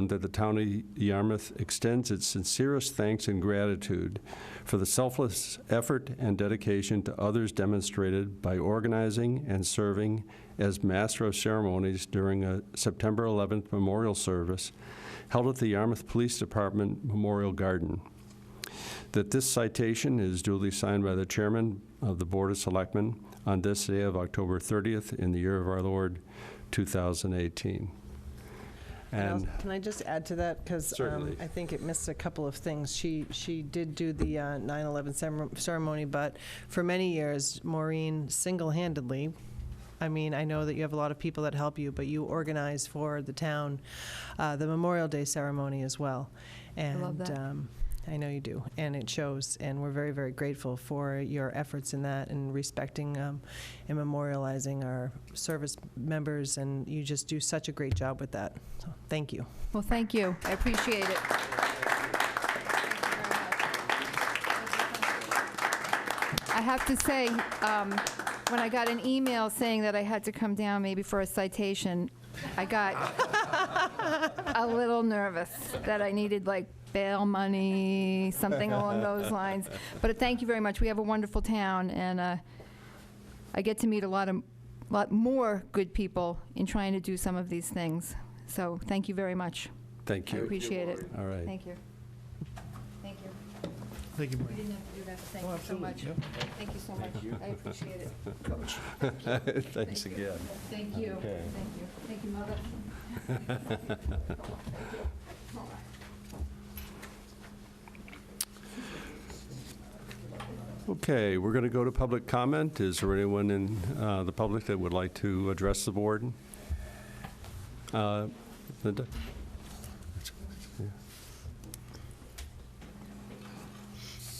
that the Town of Yarmouth extends its sincerest thanks and gratitude for the selfless effort and dedication to others demonstrated by organizing and serving as Master of Ceremonies during a September 11th memorial service held at the Yarmouth Police Department Memorial Garden. That this citation is duly signed by the Chairman of the Board of Selectmen on this day of October 30th in the year of our Lord, 2018. And can I just add to that? Because I think it missed a couple of things. She did do the 9/11 ceremony, but for many years, Maureen single-handedly, I mean, I know that you have a lot of people that help you, but you organize for the town the Memorial Day ceremony as well. And I love that. I know you do, and it shows, and we're very, very grateful for your efforts in that and respecting and memorializing our service members, and you just do such a great job with that. So thank you. Well, thank you. I appreciate it. I have to say, when I got an email saying that I had to come down maybe for a citation, I got a little nervous that I needed like bail money, something along those lines. But thank you very much. We have a wonderful town, and I get to meet a lot more good people in trying to do some of these things. So thank you very much. thank you. I appreciate it. All right. Thank you. Thank you. Thank you, We Mike. didn't have to do that. Thank Oh, you so much. absolutely, Thank you so much. I appreciate it. Coach. Thanks again. Thank you. Okay. Thank you. Thank you, Mother. Okay, we're going to go to public comment. Is there anyone in the public that would like to address the board? Linda?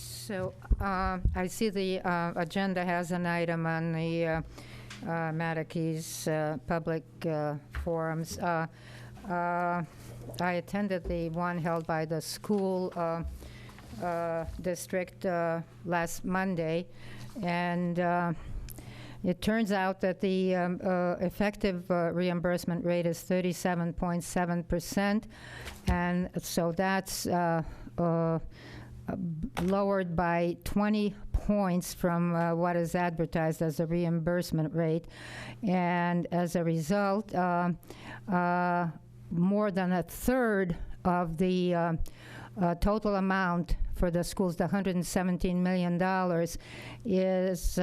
So I see the agenda has an item on the Matakees public forums. I attended the one held by the school district last Monday, and it turns out that the effective reimbursement rate is 37.7%, and so that's lowered by 20 points from what is advertised as a reimbursement rate. And as a result, more than a third of the total amount for the schools, the $117 million, is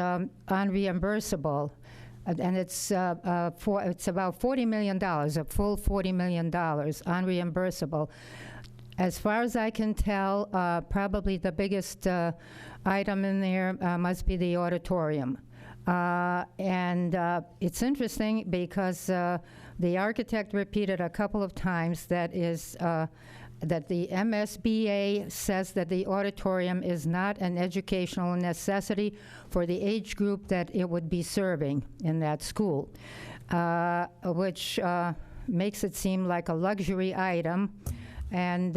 unreimbursable. And it's about $40 million, a full $40 million unreimbursable. As far as I can tell, probably the biggest item in there must be the auditorium. And it's interesting because the architect repeated a couple of times that the MSBA says that the auditorium is not an educational necessity for the age group that it would be serving in that school, which makes it seem like a luxury item. And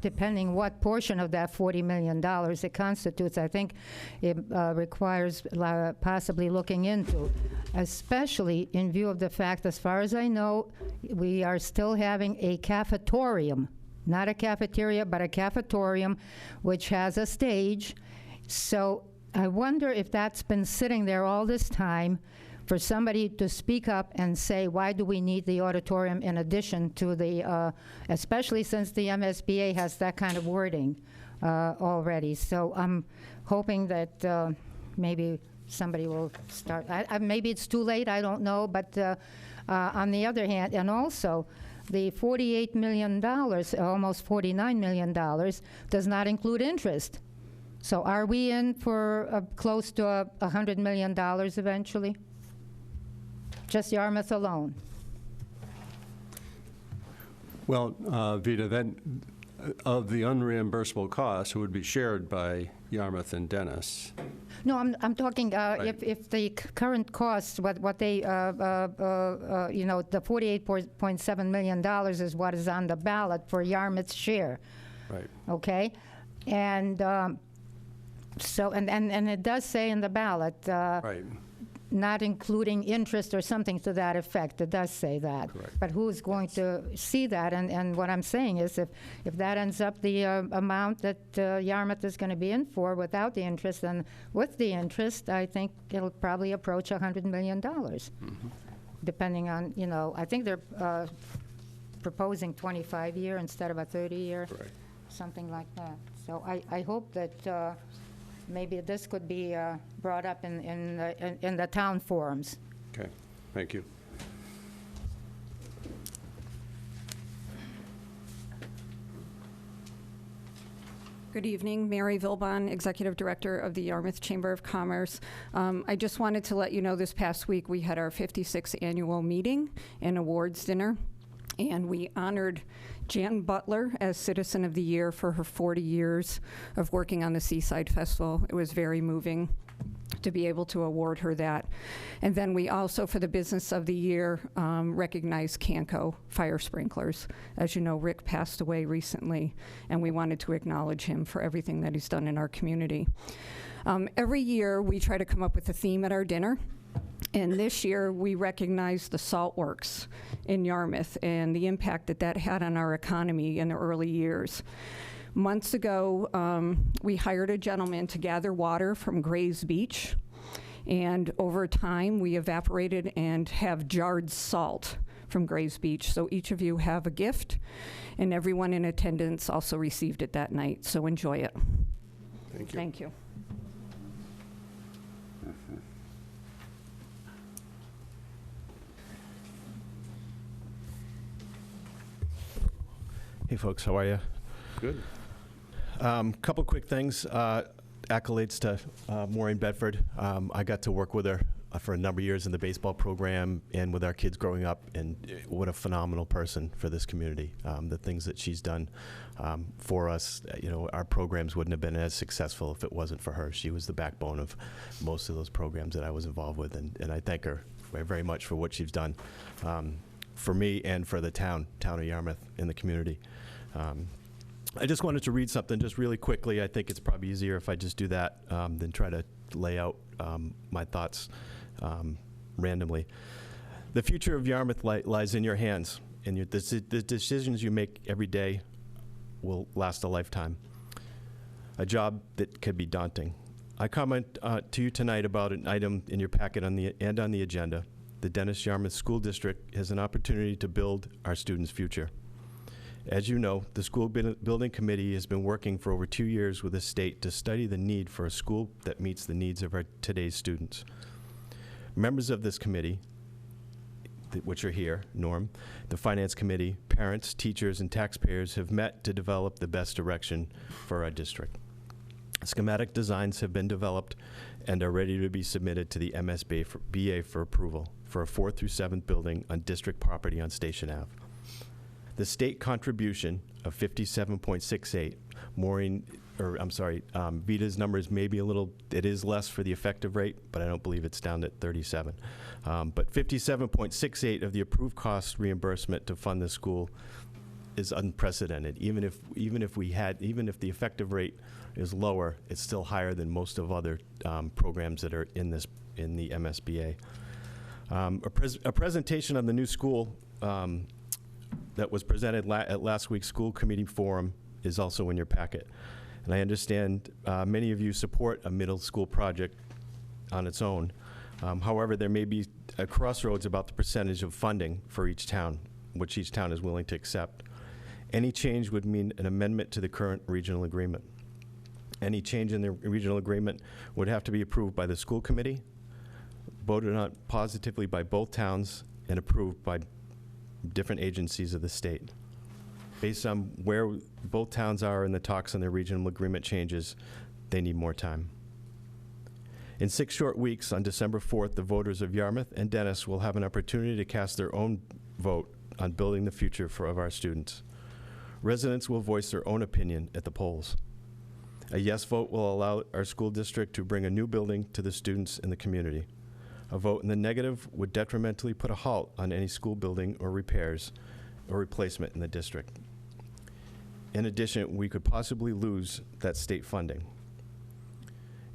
depending what portion of that $40 million it constitutes, I think it requires possibly looking into, especially in view of the fact, as far as I know, we are still having a cafetorium, not a cafeteria, but a cafetorium, which has a stage. So I wonder if that's been sitting there all this time for somebody to speak up and say, why do we need the auditorium in addition to the, especially since the MSBA has that kind of wording already. So I'm hoping that maybe somebody will start. Maybe it's too late, I don't know, but on the other hand, and also the $48 million, almost $49 million, does not include interest. So are we in for close to $100 million eventually? Just Yarmouth alone. Well, Vita, then of the unreimbursable costs, it would be shared by Yarmouth and Dennis. No, I'm talking Right. if the current costs, what they, you know, the $48.7 million is what is on the ballot for Yarmouth's share. Right. Okay, and so and it does say in the ballot. Right. not including interest or something to that effect. It does say that. Correct. But who's going to see that? And what I'm saying is if that ends up the amount that Yarmouth is going to be in for without the interest, and with the interest, I think it'll probably approach $100 million. Depending on, I think they're proposing 25-year instead of a 30-year, Correct. something like that. So I hope that maybe this could be brought up in the town forums. Okay, thank you. Good evening, Mary Vilbon, Executive Director of the Yarmouth Chamber of Commerce. I just wanted to let you know this past week we had our 56th annual meeting and awards dinner, and we honored Jan Butler as Citizen of the Year for her 40 years of working on the Seaside Festival. It was very moving to be able to award her that. And then we also, for the Business of the Year, recognized Canco fire sprinklers. As you know, Rick passed away recently, and we wanted to acknowledge him for everything that he's done in our community. Every year, we try to come up with a theme at our dinner. And this year, we recognized the salt works in Yarmouth and the impact that that had on our economy in the early years. Months ago, we hired a gentleman to gather water from Gray's Beach, and over time, we evaporated and have jarred salt from Gray's Beach. So each of you have a gift, and everyone in attendance also received it that night, so enjoy it. Thank you. Thank you. Hey folks, how are you? Good. Couple quick things. Accolades to Maureen Bedford. I got to work with her for a number of years in the baseball program and with our kids growing up, and what a phenomenal person for this community. The things that she's done for us, our programs wouldn't have been as successful if it wasn't for her. She was the backbone of most of those programs that I was involved with, and I thank her very much for what she's done for me and for the town of Yarmouth and the community. I just wanted to read something just really quickly. I think it's probably easier if I just do that than try to lay out my thoughts randomly. The future of Yarmouth lies in your hands, and the decisions you make every day will last a lifetime. A job that could be daunting. I comment to you tonight about an item in your packet on the agenda. The Dennis Yarmouth School District has an opportunity to build our students' future. As you know, the School Building Committee has been working for over 2 years with the state to study the need for a school that meets the needs of today's students. Members of this committee, which are here, Norm, the Finance Committee, parents, teachers, and taxpayers have met to develop the best direction for our district. Schematic designs have been developed and are ready to be submitted to the MSBA for approval for a 4th through 7th building on district property on Station Ave. The state contribution of 57.68, Vita's numbers may be it is less for the effective rate, but I don't believe it's down at 37. But 57.68 of the approved cost reimbursement to fund the school is unprecedented. Even if the effective rate is lower, it's still higher than most of other programs that are in the MSBA. A presentation on the new school that was presented at last week's school committee forum is also in your packet. And I understand many of you support a middle school project on its own. However, there may be a crossroads about the percentage of funding for each town, which each town is willing to accept. Any change would mean an amendment to the current regional agreement. Any change in the regional agreement would have to be approved by the school committee, voted on positively by both towns, and approved by different agencies of the state. Based on where both towns are in the talks on their regional agreement changes, they need more time. In 6 short weeks, on December 4th, the voters of Yarmouth and Dennis will have an opportunity to cast their own vote on building the future of our students. Residents will voice their own opinion at the polls. A yes vote will allow our school district to bring a new building to the students in the community. A vote in the negative would detrimentally put a halt on any school building or repairs or replacement in the district. In addition, we could possibly lose that state funding.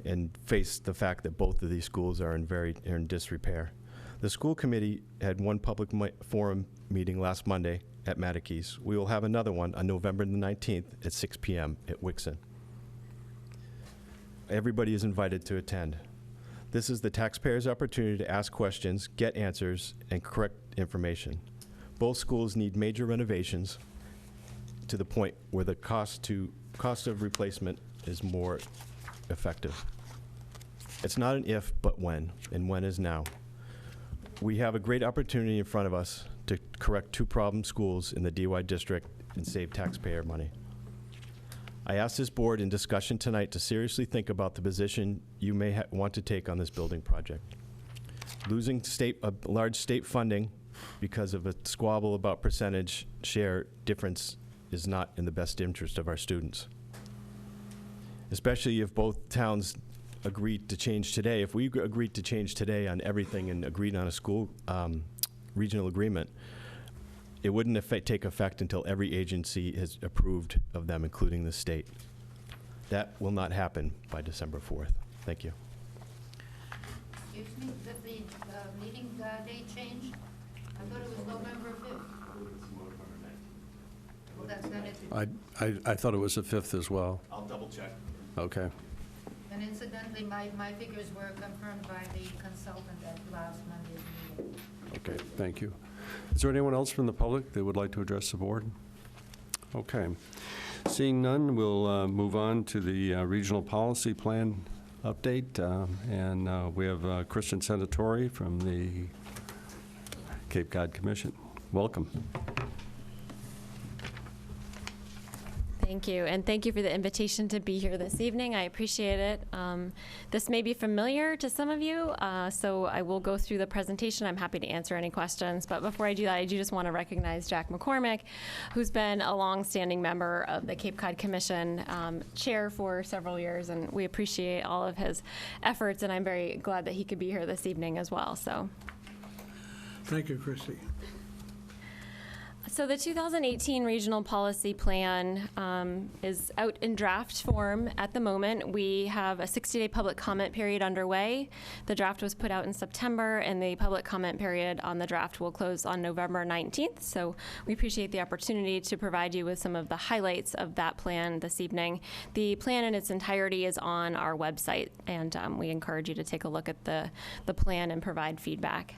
and face the fact that both of these schools are in disrepair. The school committee had one public forum meeting last Monday at Mattakees. We will have another one on November the 19th at 6 p.m. at Wixon. Everybody is invited to attend. This is the taxpayers' opportunity to ask questions, get answers, and correct information. Both schools need major renovations to the point where the cost of replacement is more effective. It's not an if, but when, and when is now. We have a great opportunity in front of us to correct 2 problem schools in the DY district and save taxpayer money. I ask this board in discussion tonight to seriously think about the position you may want to take on this building project. Losing large state funding because of a squabble about percentage share difference is not in the best interest of our students. Especially if both towns agreed to change today. If we agreed to change today on everything and agreed on a school regional agreement, it wouldn't take effect until every agency is approved of them, including the state. That will not happen by December 4th. Thank you. Excuse me, did the meeting date change? I thought it was November 5th. Well, that's not it. I thought it was the 5th as well. I'll double check. Okay. And incidentally, my figures were confirmed by the consultant at last Monday's meeting. Okay, thank you. Is there anyone else from the public that would like to address the board? Okay. Seeing none, we'll move on to the regional policy plan update. And we have Christian Senatori from the Cape Cod Commission. Welcome. Thank you, and thank you for the invitation to be here this evening. I appreciate it. This may be familiar to some of you, so I will go through the presentation. I'm happy to answer any questions, but before I do that, I do just want to recognize Jack McCormick, who's been a long-standing member of the Cape Cod Commission, chair for several years, and we appreciate all of his efforts, and I'm very glad that he could be here this evening as well. So, thank you, Christy. So the 2018 Regional Policy Plan is out in draft form at the moment. We have a 60-day public comment period underway. The draft was put out in September, and the public comment period on the draft will close on November 19th. So we appreciate the opportunity to provide you with some of the highlights of that plan this evening. The plan in its entirety is on our website, and we encourage you to take a look at the plan and provide feedback.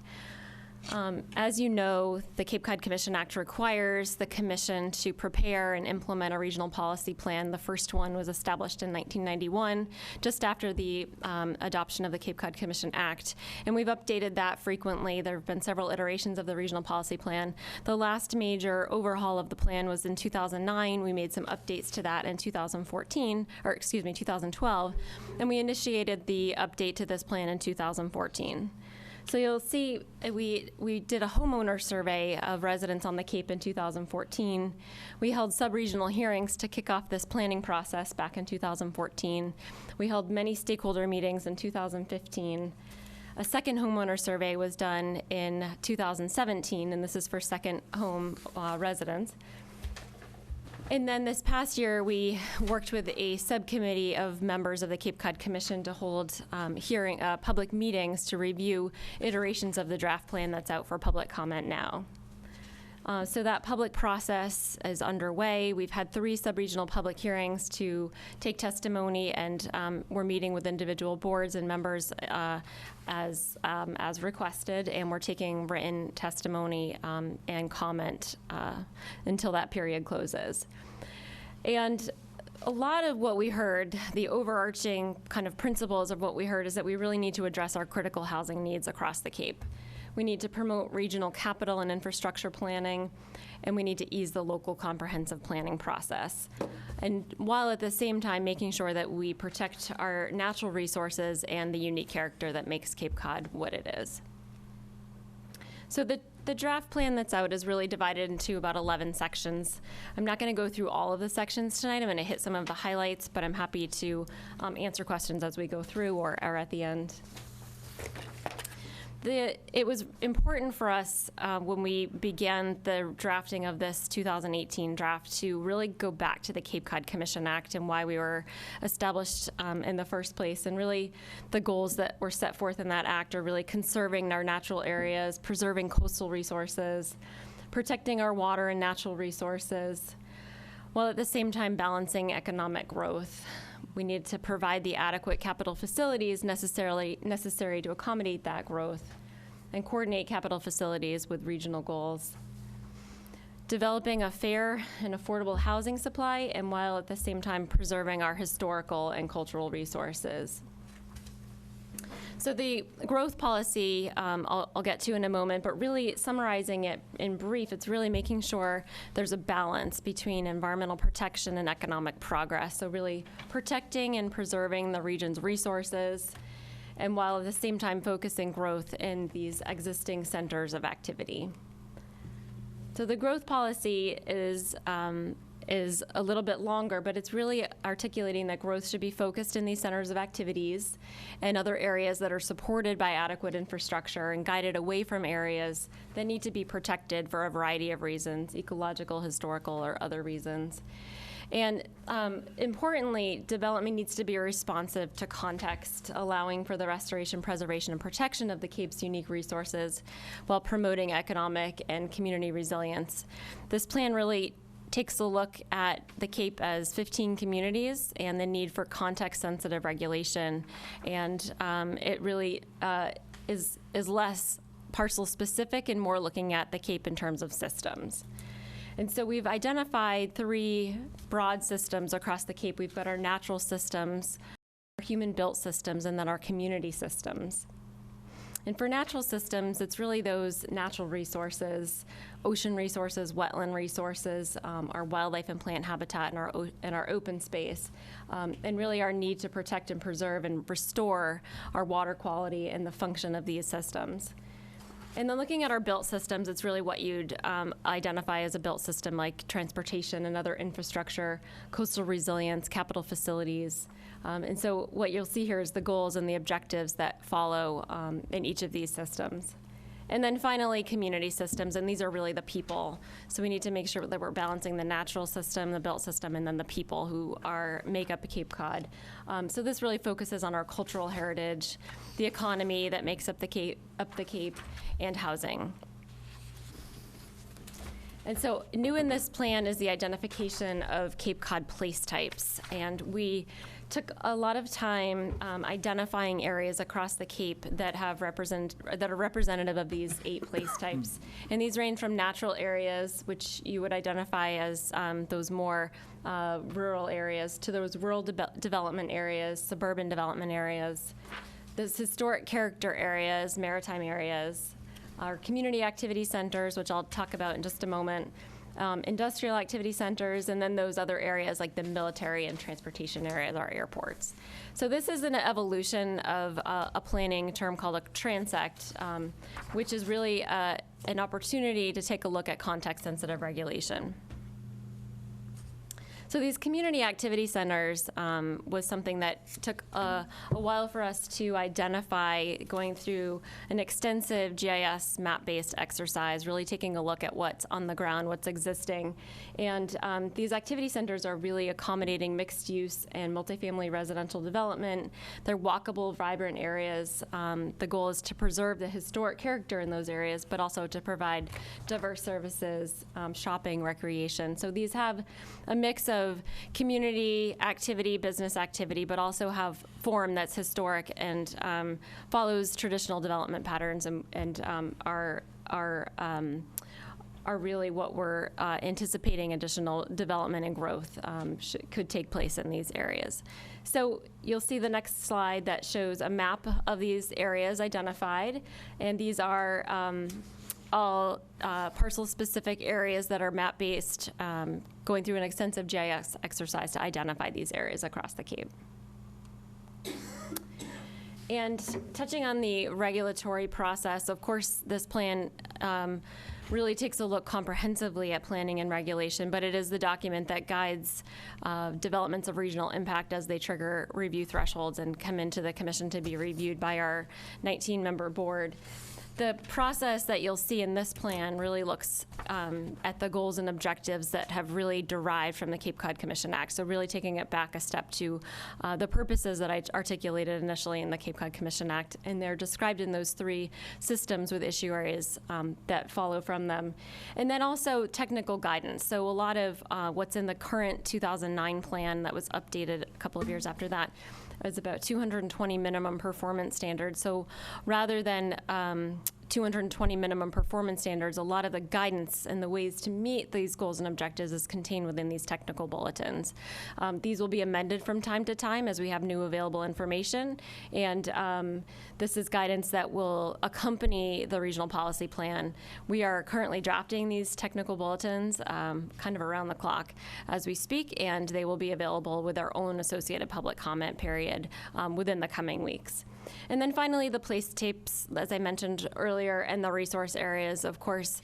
As you know, the Cape Cod Commission Act requires the Commission to prepare and implement a regional policy plan. The first one was established in 1991, just after the adoption of the Cape Cod Commission Act. And we've updated that frequently. There have been several iterations of the regional policy plan. The last major overhaul of the plan was in 2009. We made some updates to that in 2012. And we initiated the update to this plan in 2014. So you'll see we did a homeowner survey of residents on the Cape in 2014. We held sub-regional hearings to kick off this planning process back in 2014. We held many stakeholder meetings in 2015. A second homeowner survey was done in 2017, and this is for second home residents. And then this past year, we worked with a subcommittee of members of the Cape Cod Commission to hold public meetings to review iterations of the draft plan that's out for public comment now. So that public process is underway. We've had 3 sub-regional public hearings to take testimony, and we're meeting with individual boards and members as requested, and we're taking written testimony and comment until that period closes. And a lot of what we heard, the overarching kind of principles of what we heard, is that we really need to address our critical housing needs across the Cape. We need to promote regional capital and infrastructure planning, and we need to ease the local comprehensive planning process. And while at the same time making sure that we protect our natural resources and the unique character that makes Cape Cod what it is. So the draft plan that's out is really divided into about 11 sections. I'm not going to go through all of the sections tonight. I'm going to hit some of the highlights, but I'm happy to answer questions as we go through or at the end. It was important for us when we began the drafting of this 2018 draft to really go back to the Cape Cod Commission Act and why we were established in the first place. And really the goals that were set forth in that act are really conserving our natural areas, preserving coastal resources, protecting our water and natural resources, while at the same time balancing economic growth. We need to provide the adequate capital facilities necessary to accommodate that growth and coordinate capital facilities with regional goals. Developing a fair and affordable housing supply, and while at the same time preserving our historical and cultural resources. So the growth policy, I'll get to in a moment, but really summarizing it in brief, it's really making sure there's a balance between environmental protection and economic progress. So really protecting and preserving the region's resources, and while at the same time focusing growth in these existing centers of activity. So the growth policy is a little bit longer, but it's really articulating that growth should be focused in these centers of activities and other areas that are supported by adequate infrastructure and guided away from areas that need to be protected for a variety of reasons, ecological, historical, or other reasons. And importantly, development needs to be responsive to context, allowing for the restoration, preservation, and protection of the Cape's unique resources while promoting economic and community resilience. This plan really takes a look at the Cape as 15 communities and the need for context-sensitive regulation. And it really is less parcel-specific and more looking at the Cape in terms of systems. And so we've identified 3 broad systems across the Cape. We've got our natural systems, our human-built systems, and then our community systems. And for natural systems, it's really those natural resources, ocean resources, wetland resources, our wildlife and plant habitat, and our open space, and really our need to protect and preserve and restore our water quality and the function of these systems. And then looking at our built systems, it's really what you'd identify as a built system, like transportation and other infrastructure, coastal resilience, capital facilities. And so what you'll see here is the goals and the objectives that follow in each of these systems. And then finally, community systems, and these are really the people. So we need to make sure that we're balancing the natural system, the built system, and then the people who make up Cape Cod. So this really focuses on our cultural heritage, the economy that makes up the Cape, and housing. And so new in this plan is the identification of Cape Cod place types. And we took a lot of time identifying areas across the Cape that are representative of these 8 place types. And these range from natural areas, which you would identify as those more rural areas, to those rural development areas, suburban development areas, those historic character areas, maritime areas, our community activity centers, which I'll talk about in just a moment, industrial activity centers, and then those other areas like the military and transportation areas, our airports. So this is an evolution of a planning term called a transect, which is really an opportunity to take a look at context-sensitive regulation. So these community activity centers was something that took a while for us to identify, going through an extensive GIS map-based exercise, really taking a look at what's on the ground, what's existing. And these activity centers are really accommodating mixed use and multifamily residential development. They're walkable, vibrant areas. The goal is to preserve the historic character in those areas, but also to provide diverse services, shopping, recreation. So these have a mix of community activity, business activity, but also have form that's historic and follows traditional development patterns and are really what we're anticipating additional development and growth could take place in these areas. So you'll see the next slide that shows a map of these areas identified, and these are all parcel-specific areas that are map-based, going through an extensive GIS exercise to identify these areas across the Cape. And touching on the regulatory process, of course, this plan really takes a look comprehensively at planning and regulation, but it is the document that guides developments of regional impact as they trigger review thresholds and come into the commission to be reviewed by our 19-member board. The process that you'll see in this plan really looks at the goals and objectives that have really derived from the Cape Cod Commission Act. So really taking it back a step to the purposes that I articulated initially in the Cape Cod Commission Act. And they're described in those 3 systems with issue areas that follow from them. And then also technical guidance. So a lot of what's in the current 2009 plan that was updated a couple of years after that is about 220 minimum performance standards. So rather than 220 minimum performance standards, a lot of the guidance and the ways to meet these goals and objectives is contained within these technical bulletins. These will be amended from time to time as we have new available information, and this is guidance that will accompany the regional policy plan. We are currently drafting these technical bulletins kind of around the clock as we speak, and they will be available with our own associated public comment period within the coming weeks. And then finally, the place tapes, as I mentioned earlier, and the resource areas. Of course,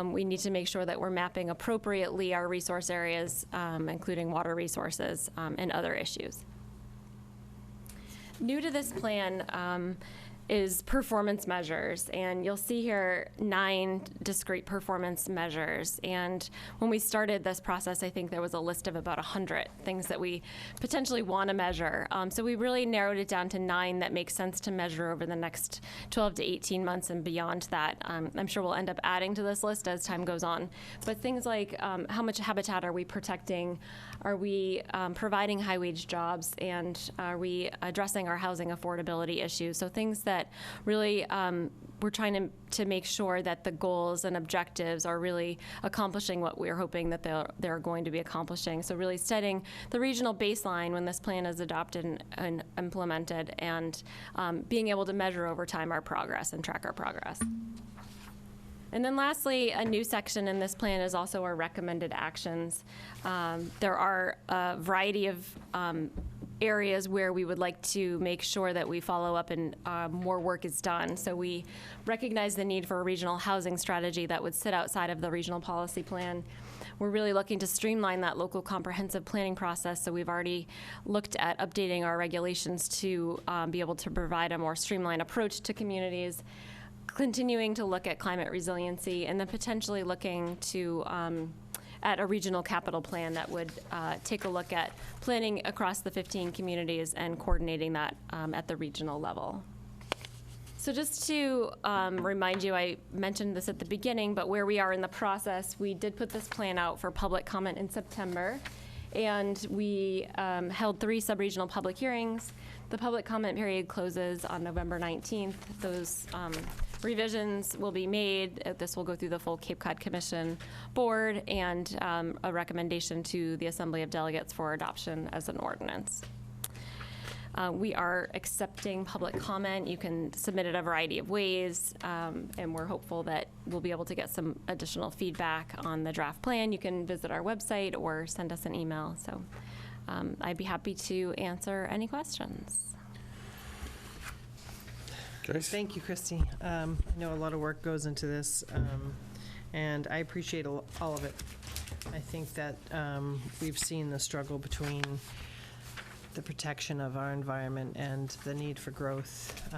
we need to make sure that we're mapping appropriately our resource areas, including water resources and other issues. New to this plan is performance measures, and you'll see here 9 discrete performance measures. And when we started this process, I think there was a list of about 100 things that we potentially want to measure. So we really narrowed it down to 9 that make sense to measure over the next 12 to 18 months and beyond that. I'm sure we'll end up adding to this list as time goes on. But things like how much habitat are we protecting? Are we providing high-wage jobs? And are we addressing our housing affordability issues? So things that really we're trying to make sure that the goals and objectives are really accomplishing what we're hoping that they're going to be accomplishing. So really setting the regional baseline when this plan is adopted and implemented, and being able to measure over time our progress and track our progress. And then lastly, a new section in this plan is also our recommended actions. There are a variety of areas where we would like to make sure that we follow up and more work is done. So we recognize the need for a regional housing strategy that would sit outside of the regional policy plan. We're really looking to streamline that local comprehensive planning process, so we've already looked at updating our regulations to be able to provide a more streamlined approach to communities, continuing to look at climate resiliency, and then potentially looking to at a regional capital plan that would take a look at planning across the 15 communities and coordinating that at the regional level. So just to remind you, I mentioned this at the beginning, but where we are in the process, we did put this plan out for public comment in September, and we held 3 sub-regional public hearings. The public comment period closes on November 19th. Those revisions will be made. This will go through the full Cape Cod Commission board and a recommendation to the Assembly of Delegates for adoption as an ordinance. We are accepting public comment. You can submit it a variety of ways, and we're hopeful that we'll be able to get some additional feedback on the draft plan. You can visit our website or send us an email. So I'd be happy to answer any questions. Joyce? Thank you, Christy. I know a lot of work goes into this, and I appreciate all of it. I think that we've seen the struggle between the protection of our environment and the need for growth,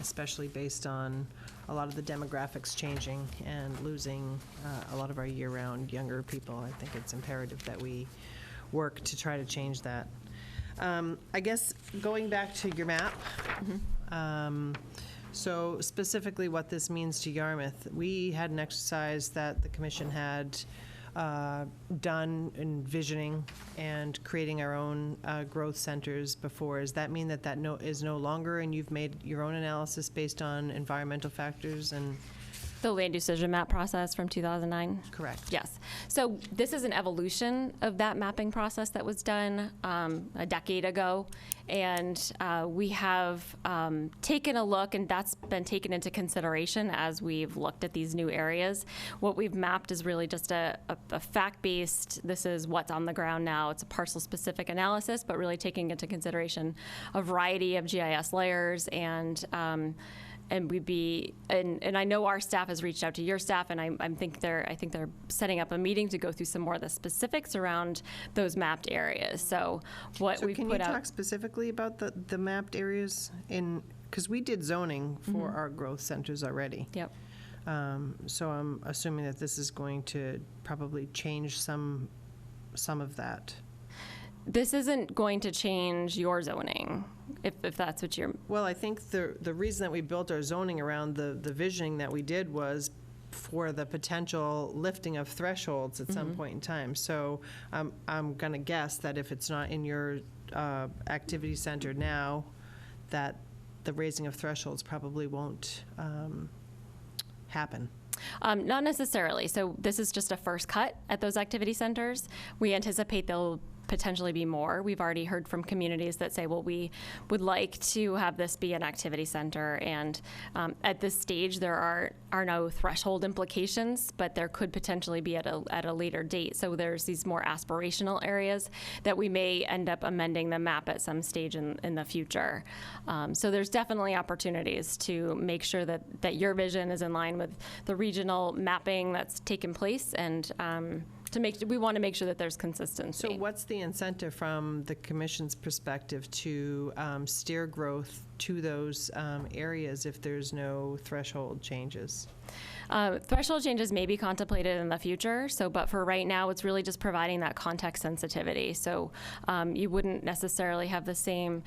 especially based on a lot of the demographics changing and losing a lot of our year-round younger people. I think it's imperative that we work to try to change that. I guess going back to your map, so specifically what this means to Yarmouth, we had an exercise that the commission had done envisioning and creating our own growth centers before. Does that mean that is no longer, and you've made your own analysis based on environmental factors and? The land decision map process from 2009? Correct. Yes. So this is an evolution of that mapping process that was done a decade ago. And we have taken a look, and that's been taken into consideration as we've looked at these new areas. What we've mapped is really just a fact-based, this is what's on the ground now. It's a parcel-specific analysis, but really taking into consideration a variety of GIS layers and and I know our staff has reached out to your staff, and I think they're setting up a meeting to go through some more of the specifics around those mapped areas. So what we've can put you out. talk specifically about the mapped areas because we did zoning for our growth centers already. Yep. So I'm assuming that this is going to probably change some of that. This isn't going to change your zoning, if that's what you're. Well, I think the reason that we built our zoning around the visioning that we did was for the potential lifting of thresholds at some point in time. So I'm going to guess that if it's not in your activity center now, that the raising of thresholds probably won't happen. Not necessarily. So this is just a first cut at those activity centers. We anticipate there'll potentially be more. We've already heard from communities that say, well, we would like to have this be an activity center. And at this stage, there are no threshold implications, but there could potentially be at a later date. So there's these more aspirational areas that we may end up amending the map at some stage in the future. So there's definitely opportunities to make sure that your vision is in line with the regional mapping that's taken place, and we want to make sure that there's consistency. So what's the incentive from the commission's perspective to steer growth to those areas if there's no threshold changes? Threshold changes may be contemplated in the future, but for right now, it's really just providing that context sensitivity. So you wouldn't necessarily have the same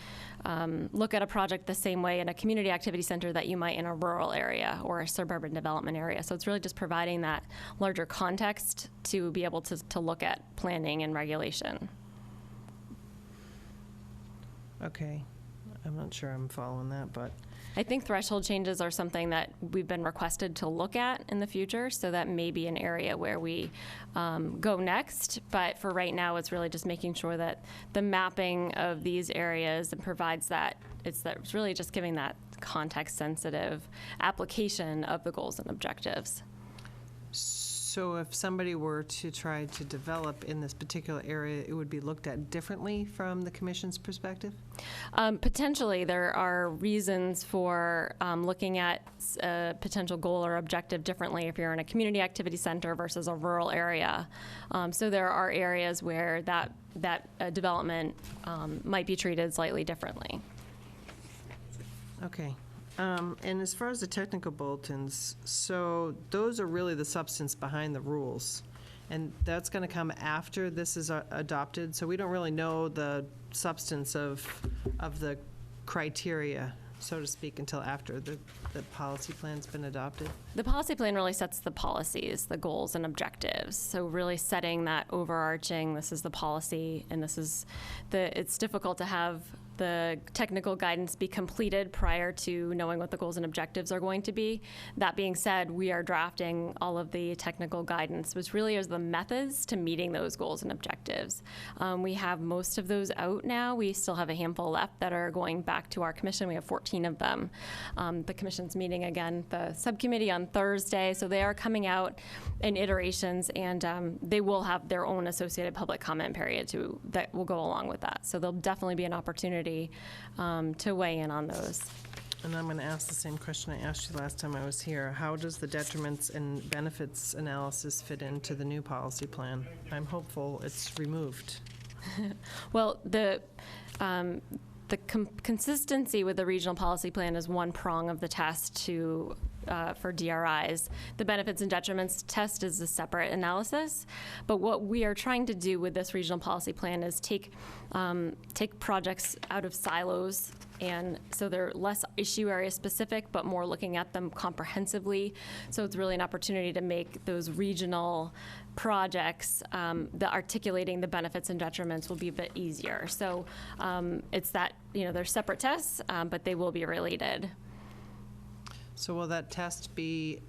look at a project the same way in a community activity center that you might in a rural area or a suburban development area. So it's really just providing that larger context to be able to look at planning and regulation. Okay. I'm not sure I'm following that, but I think threshold changes are something that we've been requested to look at in the future, so that may be an area where we go next. But for right now, it's really just making sure that the mapping of these areas provides that it's really just giving that context-sensitive application of the goals and objectives. so if somebody were to try to develop in this particular area, it would be looked at differently from the commission's perspective? Potentially, there are reasons for looking at a potential goal or objective differently if you're in a community activity center versus a rural area. So there are areas where that development might be treated slightly differently. Okay. And as far as the technical bulletins, so those are really the substance behind the rules. And that's going to come after this is adopted, so we don't really know the substance of the criteria, so to speak, until after the policy plan's been adopted. The policy plan really sets the policies, the goals and objectives. So really setting that overarching, this is the policy, and this is it's difficult to have the technical guidance be completed prior to knowing what the goals and objectives are going to be. That being said, we are drafting all of the technical guidance, which really is the methods to meeting those goals and objectives. We have most of those out now. We still have a handful left that are going back to our commission. We have 14 of them. The commission's meeting again, the subcommittee on Thursday, so they are coming out in iterations, and they will have their own associated public comment period that will go along with that. So there'll definitely be an opportunity to weigh in on those. And I'm going to ask the same question I asked you last time I was here. How does the detriments and benefits analysis fit into the new policy plan? I'm hopeful it's removed. Well, the consistency with the regional policy plan is one prong of the test for DRIs. The benefits and detriments test is a separate analysis, but what we are trying to do with this regional policy plan is take projects out of silos, and so they're less issue area specific, but more looking at them comprehensively. So it's really an opportunity to make those regional projects, articulating the benefits and detriments will be a bit easier. So it's that, they're separate tests, but they will be related. So will that test be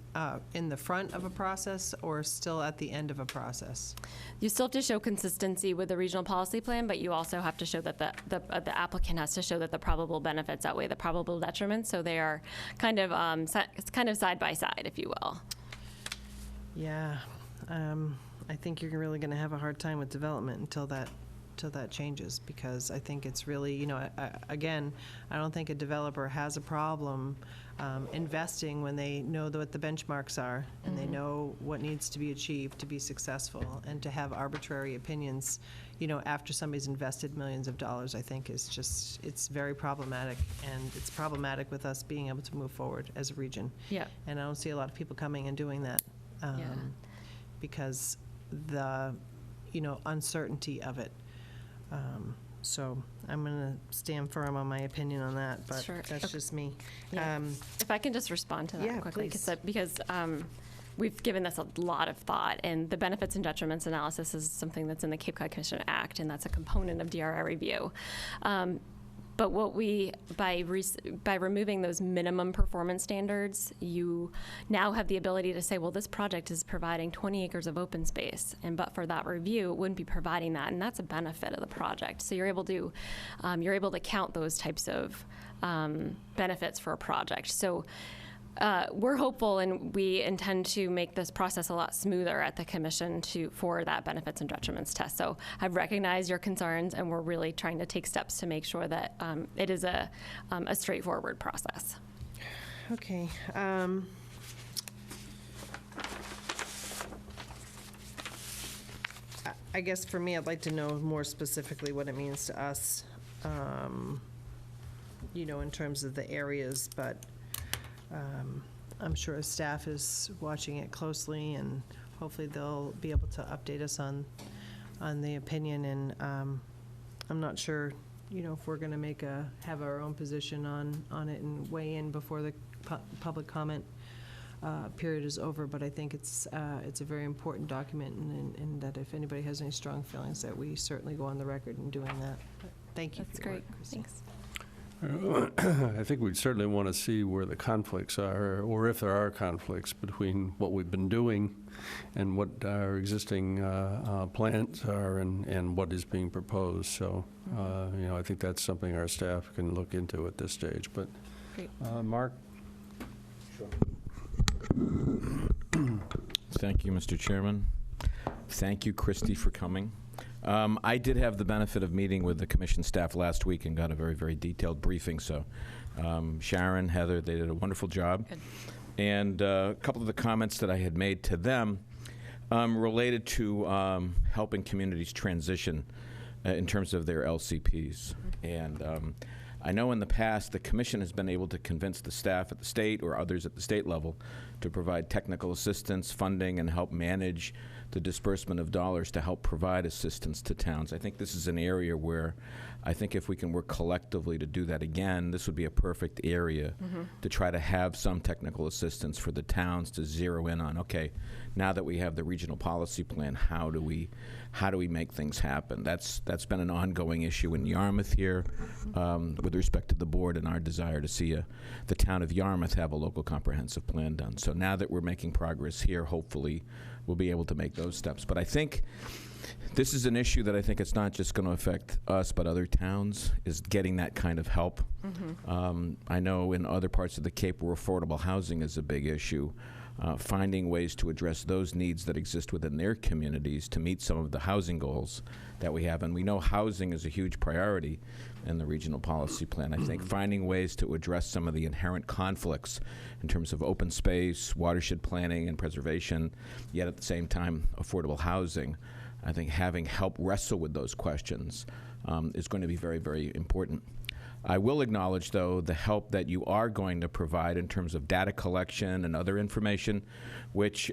in the front of a process or still at the end of a process? You still have to show consistency with the regional policy plan, but you also have to show that the applicant has to show that the probable benefits outweigh the probable detriments. So they are kind of it's kind of side by side, if you will. Yeah, I think you're really going to have a hard time with development until that changes, because I think it's really, you know, again, I don't think a developer has a problem investing when they know what the benchmarks are and they know what needs to be achieved to be successful. And to have arbitrary opinions, you know, after somebody's invested millions of dollars, I think is just, it's very problematic. And it's problematic with us being able to move forward as a region. Yeah. And I don't see a lot of people coming and doing that because the, you know, uncertainty of it. So I'm going to stand firm on my opinion on that, but Sure. that's just me. Yeah. If I can just respond to that Yeah, quickly, please. because we've given this a lot of thought, and the benefits and detriments analysis is something that's in the Cape Cod Commission Act, and that's a component of DRI review. But what by removing those minimum performance standards, you now have the ability to say, well, this project is providing 20 acres of open space, and but for that review, it wouldn't be providing that, and that's a benefit of the project. So you're able to count those types of benefits for a project. So we're hopeful, and we intend to make this process a lot smoother at the commission for that benefits and detriments test. So I've recognized your concerns, and we're really trying to take steps to make sure that it is a straightforward process. Okay. I guess for me, I'd like to know more specifically what it means to us, you know, in terms of the areas, but I'm sure staff is watching it closely, and hopefully they'll be able to update us on the opinion. And I'm not sure, you know, if we're going to have our own position on it and weigh in before the public comment period is over. But I think it's a very important document, and that if anybody has any strong feelings, that we certainly go on the record in doing that. But thank you. That's for your great. work, Chrissy. Thanks. I think we'd certainly want to see where the conflicts are, or if there are conflicts between what we've been doing and what our existing plans are and what is being proposed. So, you know, I think that's something our staff can look into at this stage. But, Great. Mark? Thank you, Mr. Chairman. Thank you, Christy, for coming. I did have the benefit of meeting with the commission staff last week and got a very, very detailed briefing. So Sharon, Heather, they did a wonderful job. Good. And a couple of the comments that I had made to them related to helping communities transition in terms of their LCPs. And I know in the past the commission has been able to convince the staff at the state or others at the state level to provide technical assistance, funding, and help manage the disbursement of dollars to help provide assistance to towns. I think this is an area where I think if we can work collectively to do that again, this would be a perfect area to try to have some technical assistance for the towns to zero in on, okay, now that we have the regional policy plan, how do we make things happen? That's been an ongoing issue in Yarmouth here with respect to the board and our desire to see the town of Yarmouth have a local comprehensive plan done. So now that we're making progress here, hopefully we'll be able to make those steps. But I think this is an issue that I think it's not just going to affect us, but other towns, is getting that kind of help. I know in other parts of the Cape where affordable housing is a big issue, finding ways to address those needs that exist within their communities to meet some of the housing goals that we have. And we know housing is a huge priority in the regional policy plan. I think finding ways to address some of the inherent conflicts in terms of open space, watershed planning and preservation, yet at the same time affordable housing, I think having help wrestle with those questions is going to be very, very important. I will acknowledge, though, the help that you are going to provide in terms of data collection and other information, which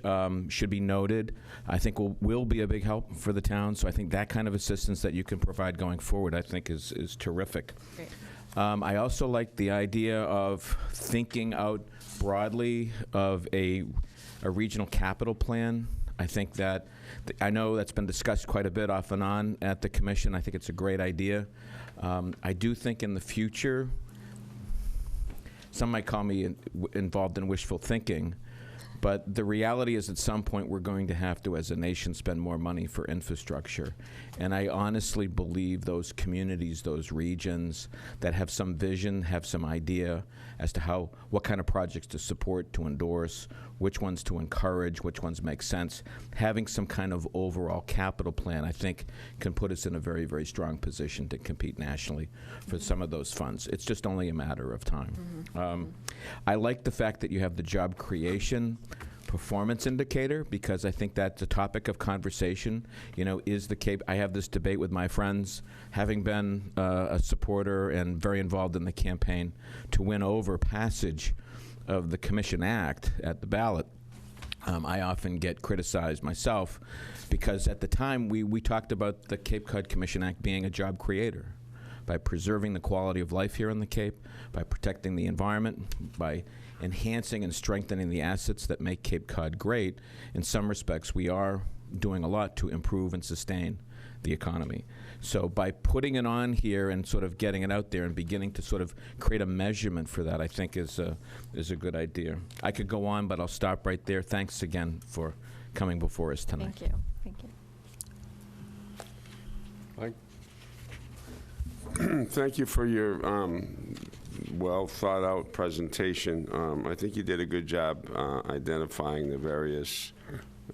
should be noted, I think will be a big help for the town. So I think that kind of assistance that you can provide going forward, I think is terrific. Great. I also like the idea of thinking out broadly of a regional capital plan. I think that, I know that's been discussed quite a bit off and on at the commission. I think it's a great idea. I do think in the future, some might call me involved in wishful thinking, but the reality is at some point we're going to have to, as a nation, spend more money for infrastructure. And I honestly believe those communities, those regions that have some vision, have some idea as to what kind of projects to support, to endorse, which ones to encourage, which ones make sense. Having some kind of overall capital plan, I think, can put us in a very, very strong position to compete nationally for some of those funds. It's just only a matter of time. I like the fact that you have the job creation performance indicator, because I think that's a topic of conversation. You know, is the Cape, I have this debate with my friends, having been a supporter and very involved in the campaign to win over passage of the Commission Act at the ballot. I often get criticized myself because at the time we talked about the Cape Cod Commission Act being a job creator by preserving the quality of life here on the Cape, by protecting the environment, by enhancing and strengthening the assets that make Cape Cod great. In some respects, we are doing a lot to improve and sustain the economy. So by putting it on here and sort of getting it out there and beginning to sort of create a measurement for that, I think is a good idea. I could go on, but I'll stop right there. Thanks again for coming before us tonight. Thank you. Thank you. Mike? Thank you for your well thought out presentation. I think you did a good job identifying the various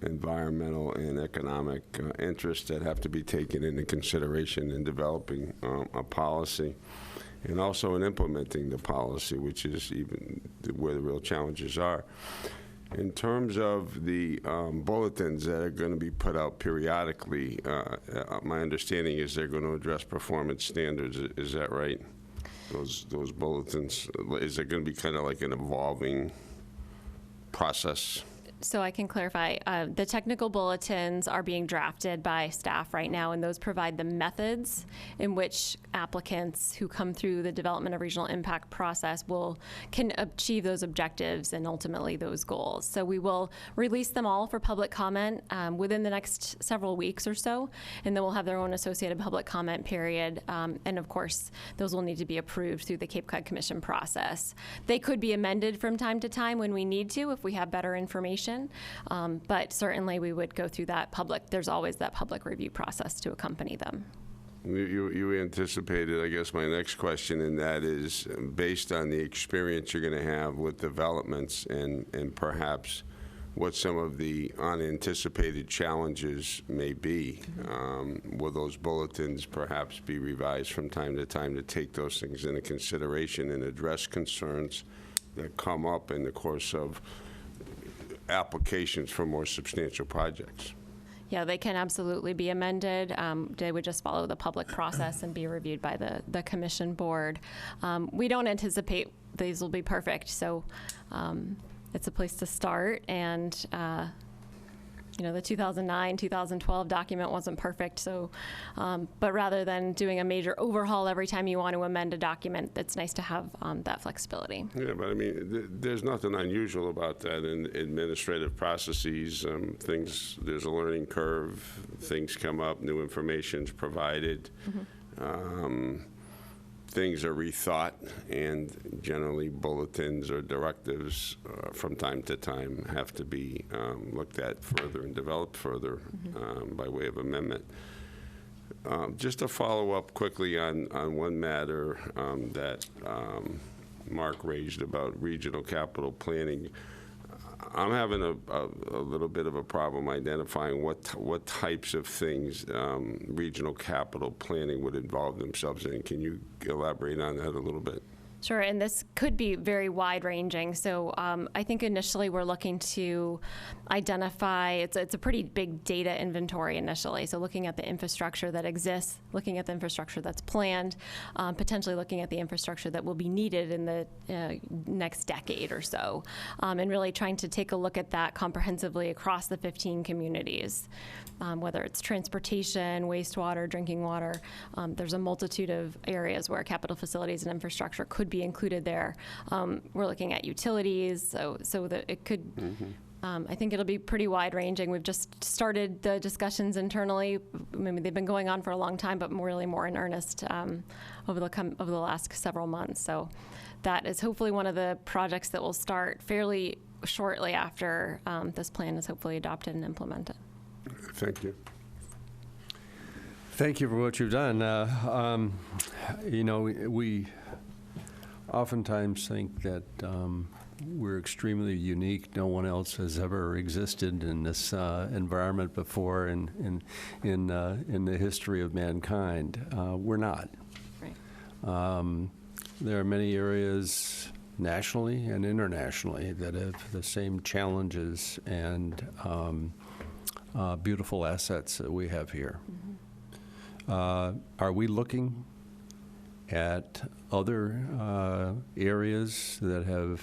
environmental and economic interests that have to be taken into consideration in developing a policy, and also in implementing the policy, which is even where the real challenges are. In terms of the bulletins that are going to be put out periodically, my understanding is they're going to address performance standards. Is that right? Those bulletins, is it going to be kind of like an evolving process? So I can clarify, the technical bulletins are being drafted by staff right now, and those provide the methods in which applicants who come through the development of regional impact process can achieve those objectives and ultimately those goals. So we will release them all for public comment within the next several weeks or so, and then we'll have their own associated public comment period. And of course, those will need to be approved through the Cape Cod Commission process. They could be amended from time to time when we need to if we have better information. But certainly we would go through that there's always that public review process to accompany them. You anticipated, I guess, my next question, and that is, based on the experience you're going to have with developments and perhaps what some of the unanticipated challenges may be, will those bulletins perhaps be revised from time to time to take those things into consideration and address concerns that come up in the course of applications for more substantial projects? Yeah, they can absolutely be amended. They would just follow the public process and be reviewed by the commission board. We don't anticipate these will be perfect, so it's a place to start. And you know, the 2009, 2012 document wasn't perfect, so, but rather than doing a major overhaul every time you want to amend a document, it's nice to have that flexibility. Yeah, but I mean, there's nothing unusual about that in administrative processes. There's a learning curve, things come up, new information's provided. Things are rethought, and generally bulletins or directives from time to time have to be looked at further and developed further by way of amendment. Just to follow up quickly on one matter that Mark raised about regional capital planning, I'm having a little bit of a problem identifying what types of things regional capital planning would involve themselves in. Can you elaborate on that a little bit? Sure, and this could be very wide-ranging. So I think initially we're looking to identify, it's a pretty big data inventory initially. So looking at the infrastructure that exists, looking at the infrastructure that's planned, potentially looking at the infrastructure that will be needed in the next decade or so, and really trying to take a look at that comprehensively across the 15 communities. Whether it's transportation, wastewater, drinking water, there's a multitude of areas where capital facilities and infrastructure could be included there. We're looking at utilities, so that it could, I think it'll be pretty wide-ranging. We've just started the discussions internally. I mean, they've been going on for a long time, but really more in earnest over the last several months. So that is hopefully one of the projects that will start fairly shortly after this plan is hopefully adopted and implemented. Thank you. Thank you for what you've done. You know, we oftentimes think that we're extremely unique. No one else has ever existed in this environment before in the history of mankind. We're not. Right. There are many areas nationally and internationally that have the same challenges and beautiful assets that we have here. Are we looking at other areas that have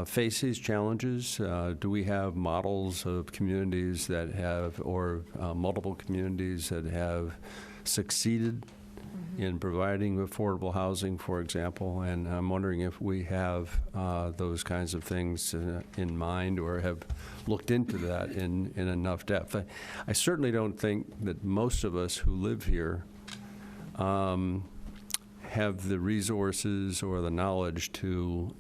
faced these challenges? Do we have models of communities that have, or multiple communities that have succeeded in providing affordable housing, for example? And I'm wondering if we have those kinds of things in mind or have looked into that in enough depth. I certainly don't think that most of us who live here have the resources or the knowledge to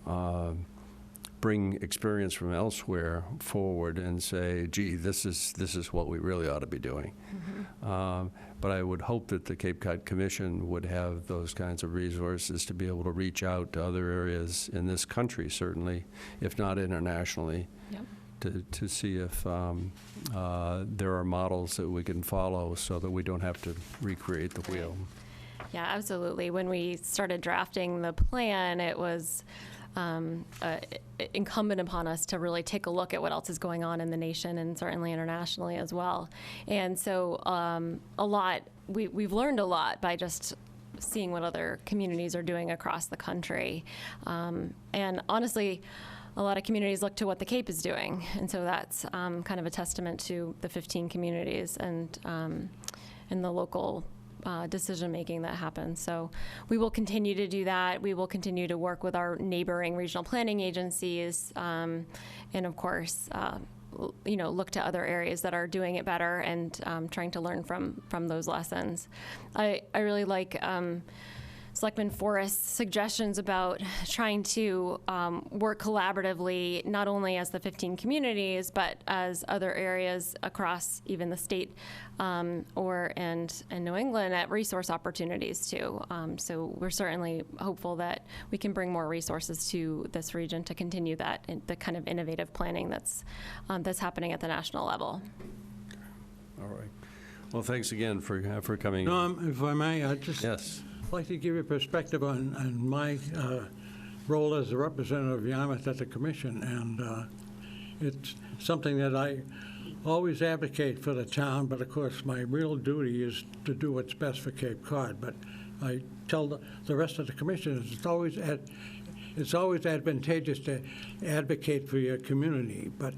bring experience from elsewhere forward and say, gee, this is what we really ought to be doing. But I would hope that the Cape Cod Commission would have those kinds of resources to be able to reach out to other areas in this country, certainly, if not internationally, to see if there are models that we can follow so that we don't have to recreate the wheel. Yeah, absolutely. When we started drafting the plan, it was incumbent upon us to really take a look at what else is going on in the nation and certainly internationally as well. And so we've learned a lot by just seeing what other communities are doing across the country. And honestly, a lot of communities look to what the Cape is doing. And so that's kind of a testament to the 15 communities and the local decision-making that happens. So we will continue to do that. We will continue to work with our neighboring regional planning agencies, and of course, look to other areas that are doing it better and trying to learn from those lessons. I really like Selectman Forrest's suggestions about trying to work collaboratively, not only as the 15 communities, but as other areas across even the state and New England at resource opportunities too. So we're certainly hopeful that we can bring more resources to this region to continue the kind of innovative planning that's happening at the national level. All right. Well, thanks again for coming. Norm, if I may, Yes. I'd like to give you a perspective on my role as a representative of Yarmouth at the Commission, and it's something that I always advocate for the town, but of course my real duty is to do what's best for Cape Cod. But I tell the rest of the Commission it's always advantageous to advocate for your community, but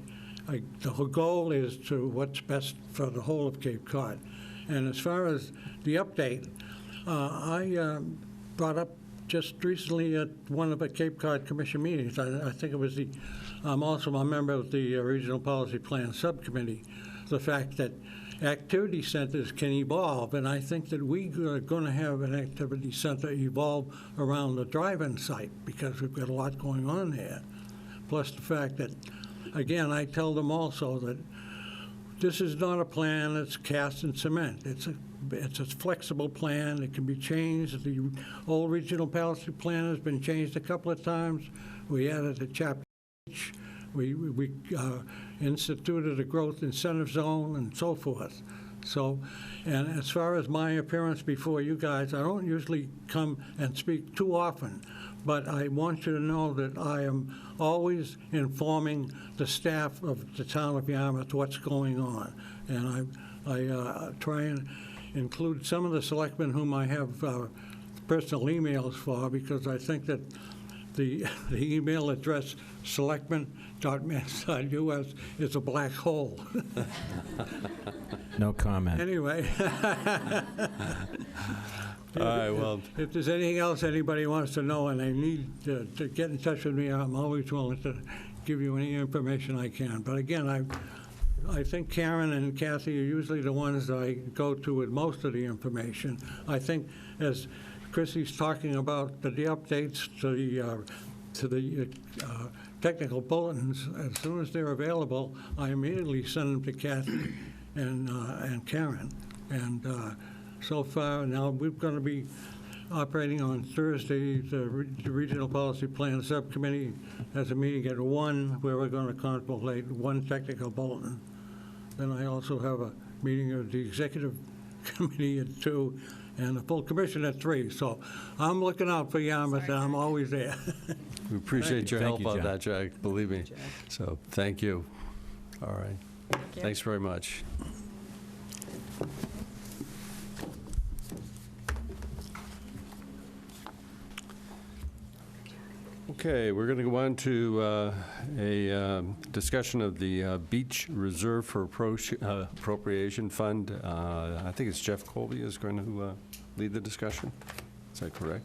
the whole goal is to what's best for the whole of Cape Cod. And as far as the update, I brought up just recently at one of the Cape Cod Commission meetings. I think it was I'm also a member of the Regional Policy Plan Subcommittee, the fact that activity centers can evolve, and I think that we are going to have an activity center evolve around the drive-in site because we've got a lot going on there. Plus the fact that, again, I tell them also that this is not a plan that's cast in cement. It's a flexible plan. It can be changed. The old regional policy plan has been changed a couple of times. We added a chapter H. We instituted a growth incentive zone and so forth. So, and as far as my appearance before you guys, I don't usually come and speak too often, but I want you to know that I am always informing the staff of the town of Yarmouth what's going on. And I try and include some of the selectmen whom I have personal emails for, because I think that the email address selectmen.mass.us is a black hole. No comment. Anyway. All right, well. If there's anything else anybody wants to know and they need to get in touch with me, I'm always willing to give you any information I can. But again, I think Karen and Kathy are usually the ones that I go to with most of the information. I think as Chrissy's talking about the updates to the technical bulletins, as soon as they're available, I immediately send them to Kathy and Karen. And so far now we're going to be operating on Thursday. The Regional Policy Plan Subcommittee has a meeting at 1 where we're going to contemplate one technical bulletin. Then I also have a meeting of the Executive Committee at 2 and the full commission at 3. So I'm looking out for Yarmouth, and I'm always there. We appreciate your Thank help you, on Jack. that, Jack, believe me. So, thank you. All right. you. Thanks very much. Okay, we're going to go on to a discussion of the Beach Reserve for Appropriation Fund. I think it's Jeff Colby is going to lead the discussion. Is that correct?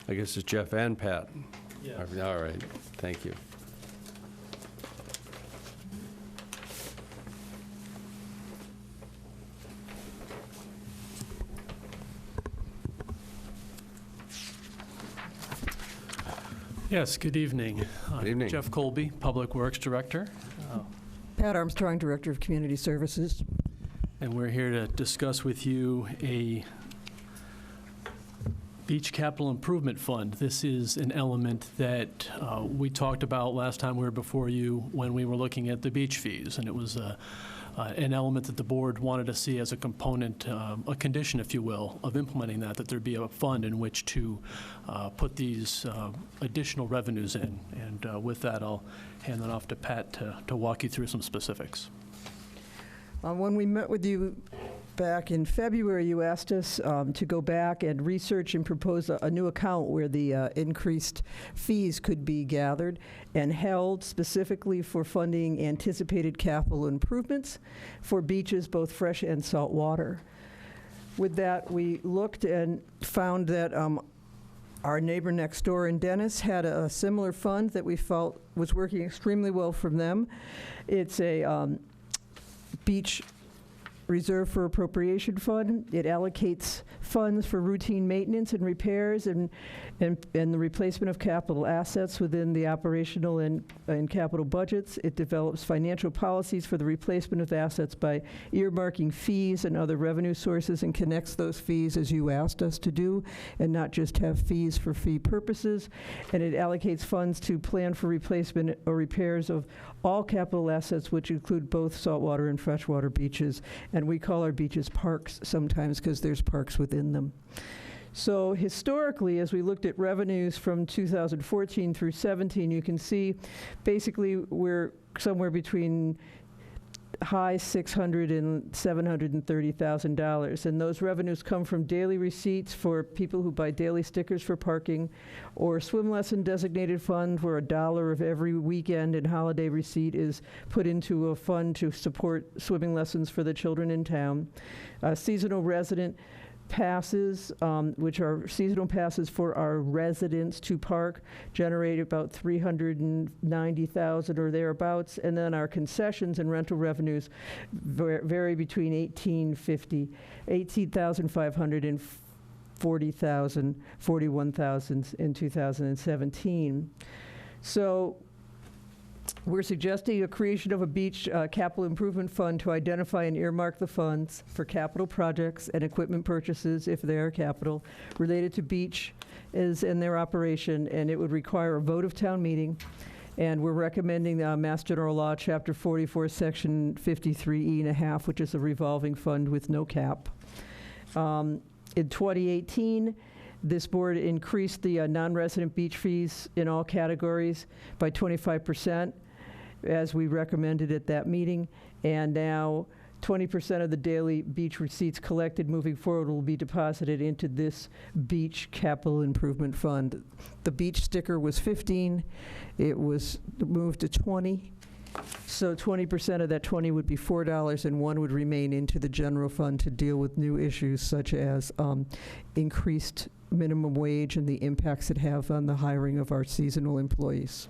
I guess it's Jeff and Pat. Yeah. All right, thank you. Yes, good evening. Good evening. Jeff Colby, Public Works Director, Pat Armstrong, Director of Community Services. and we're here to discuss with you a Beach Capital Improvement Fund. This is an element that we talked about last time we were before you when we were looking at the beach fees, and it was an element that the board wanted to see as a component, a condition, if you will, of implementing that there'd be a fund in which to put these additional revenues in. And with that, I'll hand it off to Pat to walk you through some specifics. When we met with you back in February, you asked us to go back and research and propose a new account where the increased fees could be gathered and held specifically for funding anticipated capital improvements for beaches, both fresh and salt water. With that, we looked and found that our neighbor next door in Dennis had a similar fund that we felt was working extremely well from them. It's a Beach Reserve for Appropriation Fund. It allocates funds for routine maintenance and repairs and the replacement of capital assets within the operational and capital budgets. It develops financial policies for the replacement of assets by earmarking fees and other revenue sources and connects those fees as you asked us to do and not just have fees for fee purposes. And it allocates funds to plan for replacement or repairs of all capital assets, which include both saltwater and freshwater beaches. And we call our beaches parks sometimes because there's parks within them. So historically, as we looked at revenues from 2014 through 17, you can see basically we're somewhere between high $600,000 and $730,000. And those revenues come from daily receipts for people who buy daily stickers for parking, or swim lesson designated fund where $1 of every weekend and holiday receipt is put into a fund to support swimming lessons for the children in town. Seasonal resident passes, which are seasonal passes for our residents to park, generate about $390,000 or thereabouts, and then our concessions and rental revenues vary between $18,500 and $41,000 in 2017. So we're suggesting a creation of a beach capital improvement fund to identify and earmark the funds for capital projects and equipment purchases, if they are capital, related to beach in their operation, and it would require a vote of town meeting. And we're recommending Mass General Law, Chapter 44, Section 53E1/2, which is a revolving fund with no cap. In 2018, this board increased the non-resident beach fees in all categories by 25%, as we recommended at that meeting. And now 20% of the daily beach receipts collected moving forward will be deposited into this beach capital improvement fund. The beach sticker was 15. It was moved to 20. So 20% of that 20 would be $4, and 1 would remain into the general fund to deal with new issues such as increased minimum wage and the impacts it have on the hiring of our seasonal employees.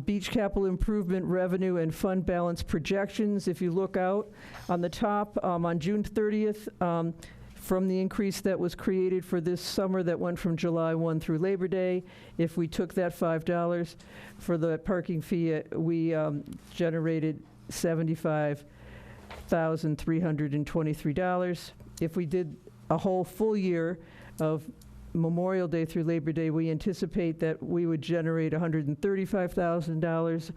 Beach capital improvement revenue and fund balance projections. If you look out on the top, on June 30th, from the increase that was created for this summer that went from July 1 through Labor Day. If we took that $5 for the parking fee, we generated $75,323. If we did a whole full year of Memorial Day through Labor Day, we anticipate that we would generate $135,000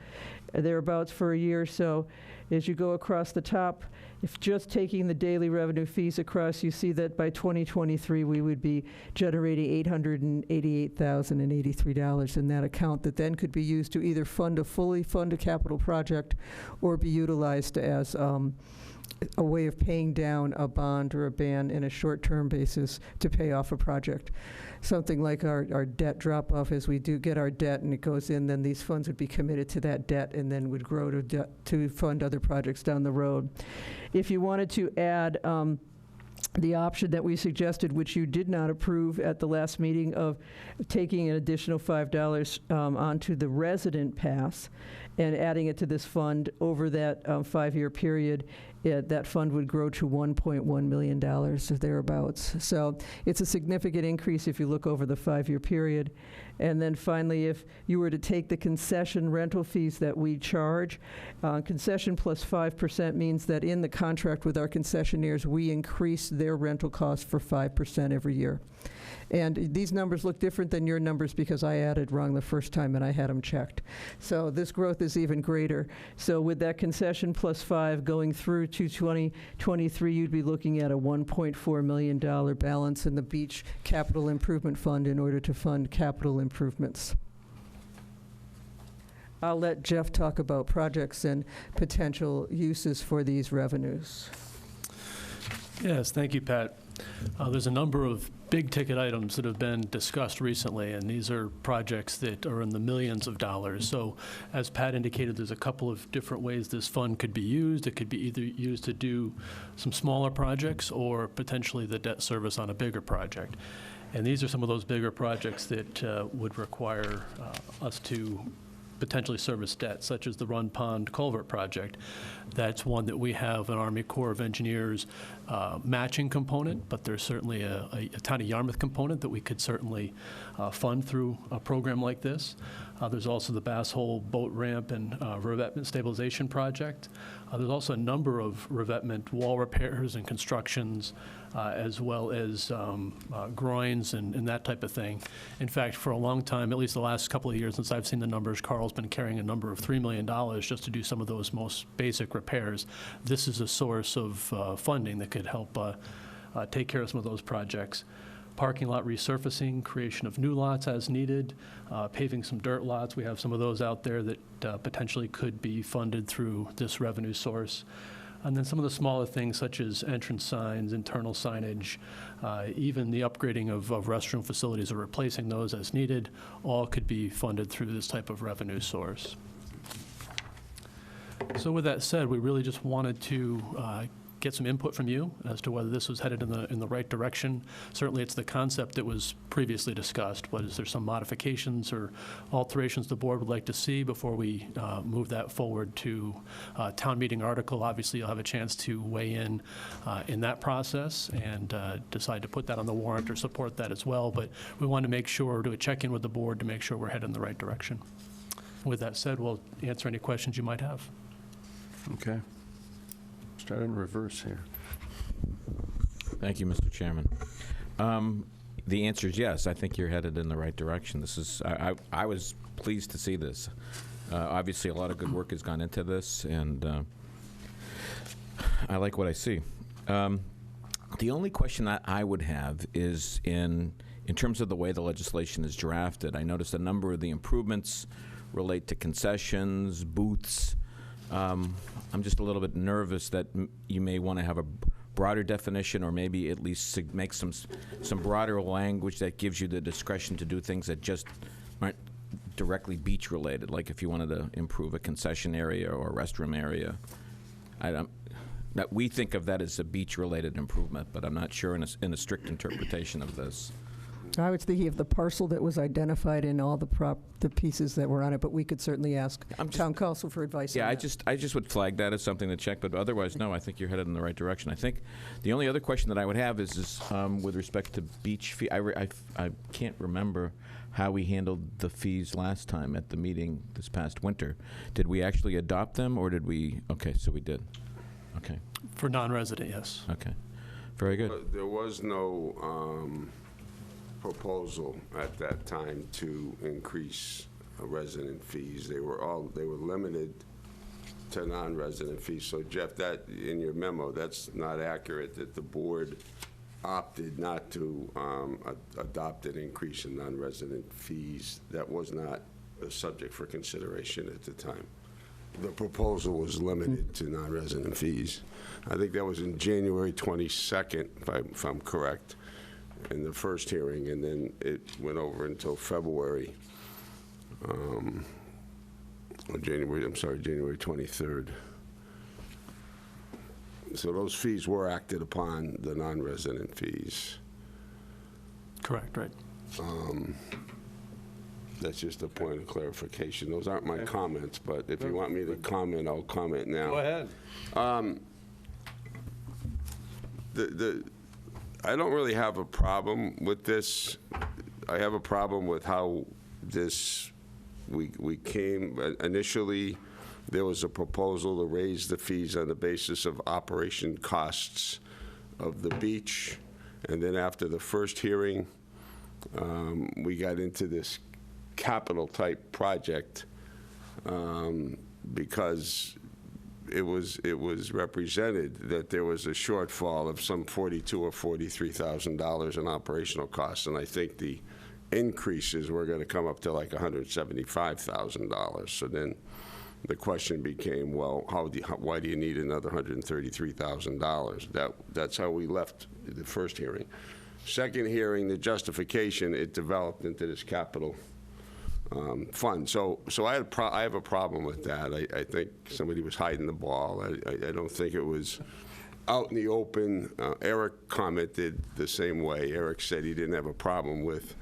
thereabouts for a year. So as you go across the top, if just taking the daily revenue fees across, you see that by 2023 we would be generating $888,083 in that account that then could be used to either fully fund a capital project or be utilized as a way of paying down a bond or a ban in a short-term basis to pay off a project. Something like our debt drop-off, as we do get our debt and it goes in, then these funds would be committed to that debt and then would grow to fund other projects down the road. If you wanted to add the option that we suggested, which you did not approve at the last meeting, of taking an additional $5 onto the resident pass and adding it to this fund over that 5-year period, that fund would grow to $1.1 million or thereabouts. So it's a significant increase if you look over the 5-year period. And then finally, if you were to take the concession rental fees that we charge, concession plus 5% means that in the contract with our concessionaires, we increase their rental costs for 5% every year. And these numbers look different than your numbers because I added wrong the first time and I had them checked. So this growth is even greater. So with that concession plus 5 going through to 2023, you'd be looking at a $1.4 million balance in the beach capital improvement fund in order to fund capital improvements. I'll let Jeff talk about projects and potential uses for these revenues. Yes, thank you, Pat. There's a number of big-ticket items that have been discussed recently, and these are projects that are in the millions of dollars. So as Pat indicated, there's a couple of different ways this fund could be used. It could be either used to do some smaller projects or potentially the debt service on a bigger project. And these are some of those bigger projects that would require us to potentially service debt, such as the Run Pond Culvert Project. That's one that we have an Army Corps of Engineers matching component, but there's certainly a Town of Yarmouth component that we could certainly fund through a program like this. There's also the Bass Hole Boat Ramp and Revetment Stabilization Project. There's also a number of revetment wall repairs and constructions, as well as groins and that type of thing. In fact, for a long time, at least the last couple of years since I've seen the numbers, Carl's been carrying a number of $3 million just to do some of those most basic repairs. This is a source of funding that could help take care of some of those projects. Parking lot resurfacing, creation of new lots as needed, paving some dirt lots. We have some of those out there that potentially could be funded through this revenue source. And then some of the smaller things such as entrance signs, internal signage, even the upgrading of restroom facilities or replacing those as needed, all could be funded through this type of revenue source. So with that said, we really just wanted to get some input from you as to whether this was headed in the right direction. Certainly it's the concept that was previously discussed, but is there some modifications or alterations the board would like to see before we move that forward to town meeting article? Obviously you'll have a chance to weigh in that process and decide to put that on the warrant or support that as well, but we want to make sure, do a check-in with the board to make sure we're headed in the right direction. With that said, we'll answer any questions you might have. Okay. Start in reverse here. Thank you, Mr. Chairman. The answer is yes. I think you're headed in the right direction. This is, I was pleased to see this. Obviously, a lot of good work has gone into this, and I like what I see. The only question that I would have is in terms of the way the legislation is drafted. I noticed a number of the improvements relate to concessions, booths. I'm just a little bit nervous that you may want to have a broader definition, or maybe at least make some broader language that gives you the discretion to do things that just aren't directly beach related, like if you wanted to improve a concession area or a restroom area. That we think of that as a beach related improvement, but I'm not sure in a strict interpretation of this. I was thinking of the parcel that was identified in all the pieces that were on it, but we could certainly ask town council for advice Yeah, on I that. just would flag that as something to check, but otherwise, no, I think you're headed in the right direction. I think the only other question that I would have is with respect to beach fee. I can't remember how we handled the fees last time at the meeting this past winter. Did we actually adopt them, or did we? Okay, so we did. Okay. For non-resident, yes. Okay. Very good. There was no proposal at that time to increase resident fees. They were limited to non-resident fees. So Jeff, that in your memo, that's not accurate, that the board opted not to adopt an increase in non-resident fees. That was not a subject for consideration at the time. The proposal was limited to non-resident fees. I think that was in January 22nd, if I'm correct, in the first hearing, and then it went over until February, January 23rd. So those fees were acted upon, the non-resident fees. Correct, right. That's just a point of clarification. Those aren't my comments, but if you want me to comment, I'll comment now. Go ahead. I don't really have a problem with this. I have a problem with how we came, initially, there was a proposal to raise the fees on the basis of operation costs of the beach. And then after the first hearing, we got into this capital type project because it was represented that there was a shortfall of some $42,000 or $43,000 in operational costs, and I think the increases were going to come up to like $175,000. So then the question became, well, why do you need another $133,000? That's how we left the first hearing. Second hearing, the justification, it developed into this capital fund. So I have a problem with that. I think somebody was hiding the ball. I don't think it was out in the open. Eric commented the same way. Eric said he didn't have a problem with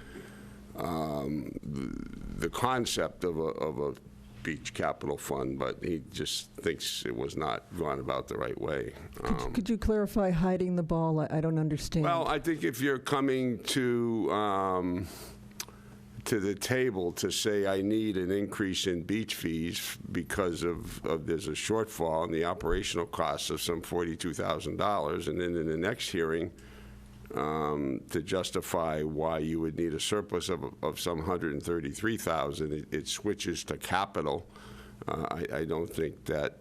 the concept of a beach capital fund, but he just thinks it was not gone about the right way. Could you clarify hiding the ball? I don't understand. Well, I think if you're coming to the table to say I need an increase in beach fees because of there's a shortfall in the operational costs of some $42,000, and then in the next hearing to justify why you would need a surplus of some $133,000, it switches to capital. I don't think that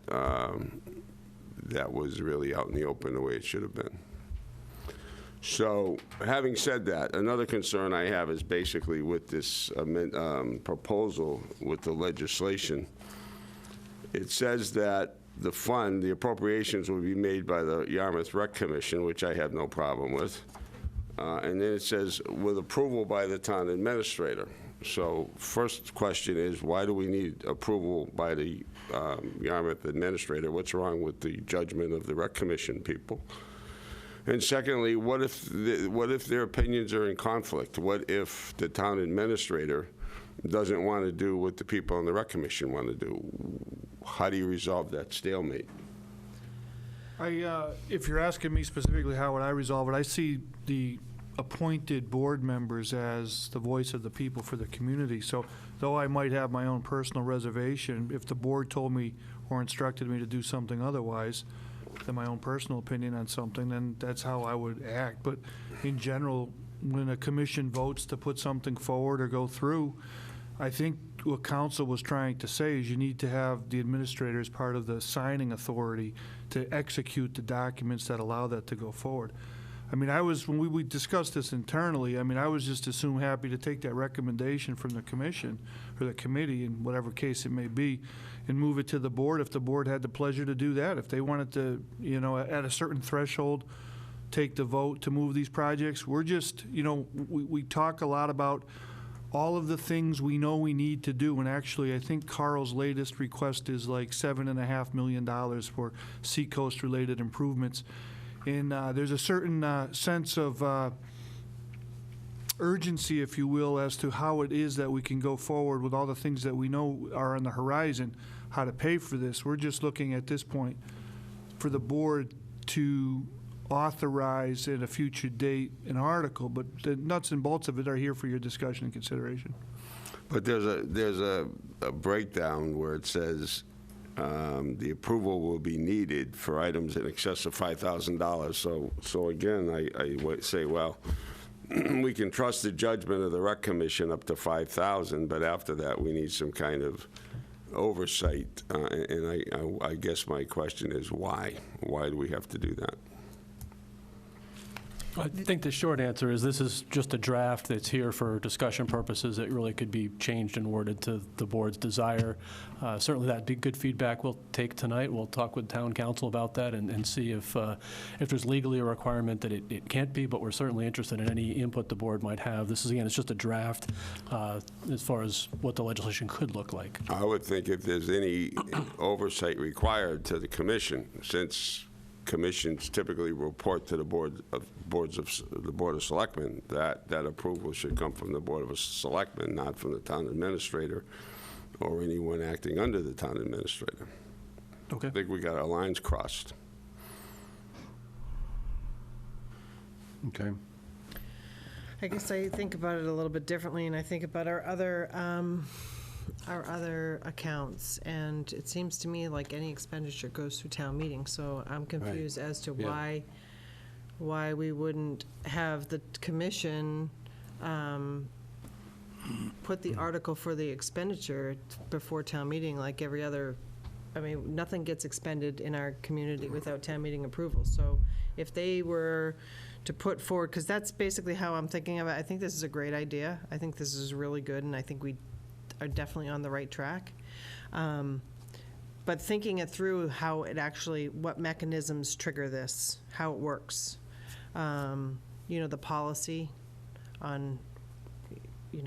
that was really out in the open the way it should have been. So, having said that, another concern I have is basically with this proposal with the legislation. It says that the fund, the appropriations will be made by the Yarmouth Rec Commission, which I have no problem with. And then it says, with approval by the town administrator. So, first question is, why do we need approval by the Yarmouth administrator? What's wrong with the judgment of the Rec Commission people? And secondly, what if their opinions are in conflict? What if the town administrator doesn't want to do what the people on the Rec Commission want to do? How do you resolve that stalemate? If you're asking me specifically how would I resolve it, I see the appointed board members as the voice of the people for the community. So though I might have my own personal reservation, if the board told me or instructed me to do something otherwise than my own personal opinion on something, then that's how I would act. But in general, when a commission votes to put something forward or go through, I think what council was trying to say is you need to have the administrator as part of the signing authority to execute the documents that allow that to go forward. I mean, when we discussed this internally, I mean, I was just as soon happy to take that recommendation from the commission or the committee in whatever case it may be and move it to the board if the board had the pleasure to do that. If they wanted to, at a certain threshold, take the vote to move these projects, we're just, we talk a lot about all of the things we know we need to do. And actually, I think Carl's latest request is like $7.5 million for Seacoast-related improvements. And there's a certain sense of urgency, if you will, as to how it is that we can go forward with all the things that we know are on the horizon, how to pay for this. We're just looking at this point for the board to authorize at a future date an article, but the nuts and bolts of it are here for your discussion and consideration. But there's a breakdown where it says the approval will be needed for items in excess of $5,000. So again, I would say, well, we can trust the judgment of the Rec Commission up to $5,000, but after that, we need some kind of oversight. And I guess my question is why? Why do we have to do that? I think the short answer is this is just a draft that's here for discussion purposes. It really could be changed and worded to the board's desire. Certainly that'd be good feedback we'll take tonight. We'll talk with town council about that and see if there's legally a requirement that it can't be, but we're certainly interested in any input the board might have. This is, again, it's just a draft as far as what the legislation could look like. I would think if there's any oversight required to the commission, since commissions typically report to the Board of Selectmen, that approval should come from the Board of Selectmen, not from the town administrator or anyone acting under the town administrator. Okay. I think we got our lines crossed. Okay. I guess I think about it a little bit differently, and I think about our other accounts, and it seems to me like any expenditure goes through town meeting, so I'm confused as to why we wouldn't have the commission put the article for the expenditure before town meeting like every other. I mean, nothing gets expended in our community without town meeting approval. So if they were to put forward, because that's basically how I'm thinking of it, I think this is a great idea. I think this is really good, and I think we are definitely on the right track. But thinking it through, how it actually, what mechanisms trigger this, how it works. The policy on,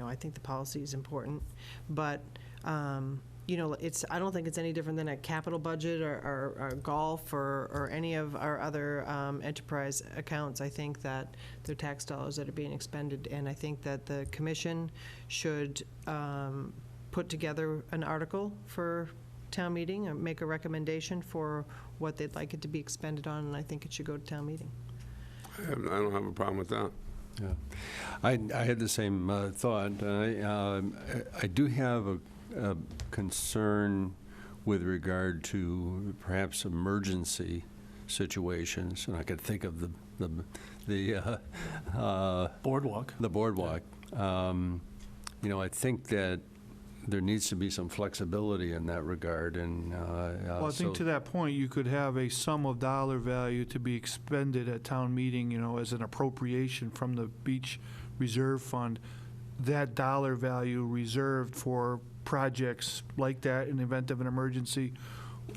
I think the policy is important, but, I don't think it's any different than a capital budget or golf or any of our other enterprise accounts. I think that they're tax dollars that are being expended, and I think that the commission should put together an article for town meeting and make a recommendation for what they'd like it to be expended on, and I think it should go to town meeting. I don't have a problem with that. Yeah, I had the same thought. I do have a concern with regard to perhaps emergency situations, and I could think of the boardwalk. The boardwalk. I think that there needs to be some flexibility in that regard, and well, I think to that point, you could have a sum of dollar value to be expended at town meeting, as an appropriation from the beach reserve fund. That dollar value reserved for projects like that in the event of an emergency.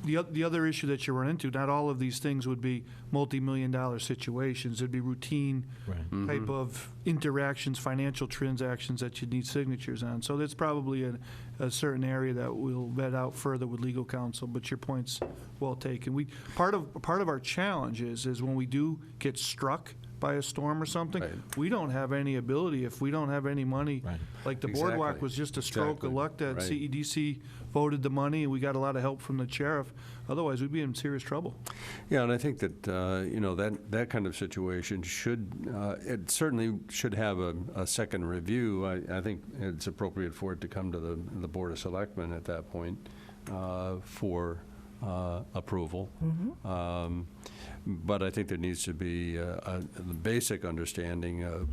The other issue that you run into, not all of these things would be multi-million-dollar situations. It'd be routine type of interactions, financial transactions that you'd need signatures on. So that's probably a certain area that we'll vet out further with legal counsel, but your point's well taken. Part of our challenge is when we do get struck by a storm or something, we don't have any ability, if we don't have any money, like the boardwalk was just a stroke of luck that CEDC voted the money and we got a lot of help from the sheriff. Otherwise, we'd be in serious trouble. Yeah, and I think that, that kind of situation it certainly should have a second review. I think it's appropriate for it to come to the Board of Selectmen at that point for approval. But I think there needs to be the basic understanding of,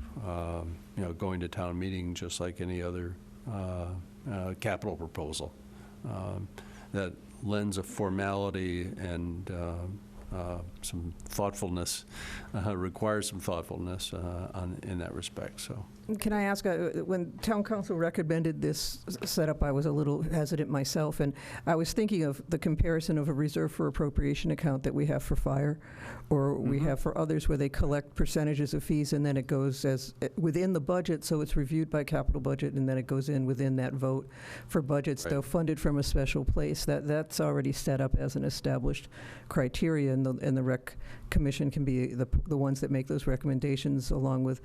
going to town meeting just like any other capital proposal that lends a formality and some thoughtfulness, requires some thoughtfulness in that respect. So. Can I ask, when town council recommended this setup, I was a little hesitant myself, and I was thinking of the comparison of a reserve for appropriation account that we have for fire, or we have for others where they collect percentages of fees and then it goes as within the budget, so it's reviewed by capital budget and then it goes in within that vote for budgets, though funded from a special place. That's already set up as an established criteria. and the rec commission can be the ones that make those recommendations along with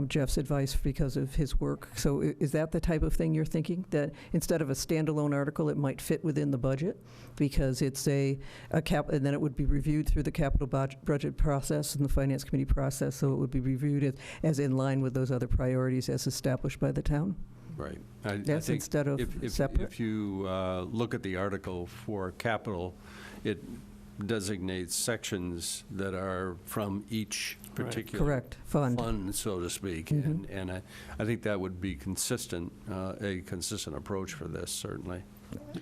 Jeff's advice because of his work. So is that the type of thing you're thinking, that instead of a standalone article, it might fit within the budget because it's a cap, and then it would be reviewed through the capital budget process and the finance committee process, so it would be reviewed as in line with those other priorities as established by the town? Right. I Yes, think instead of separate? If you look at the article for capital, it designates sections that are from each particular Correct, fund. so to speak. Mhm. And I think that would be consistent, a consistent approach for this, certainly.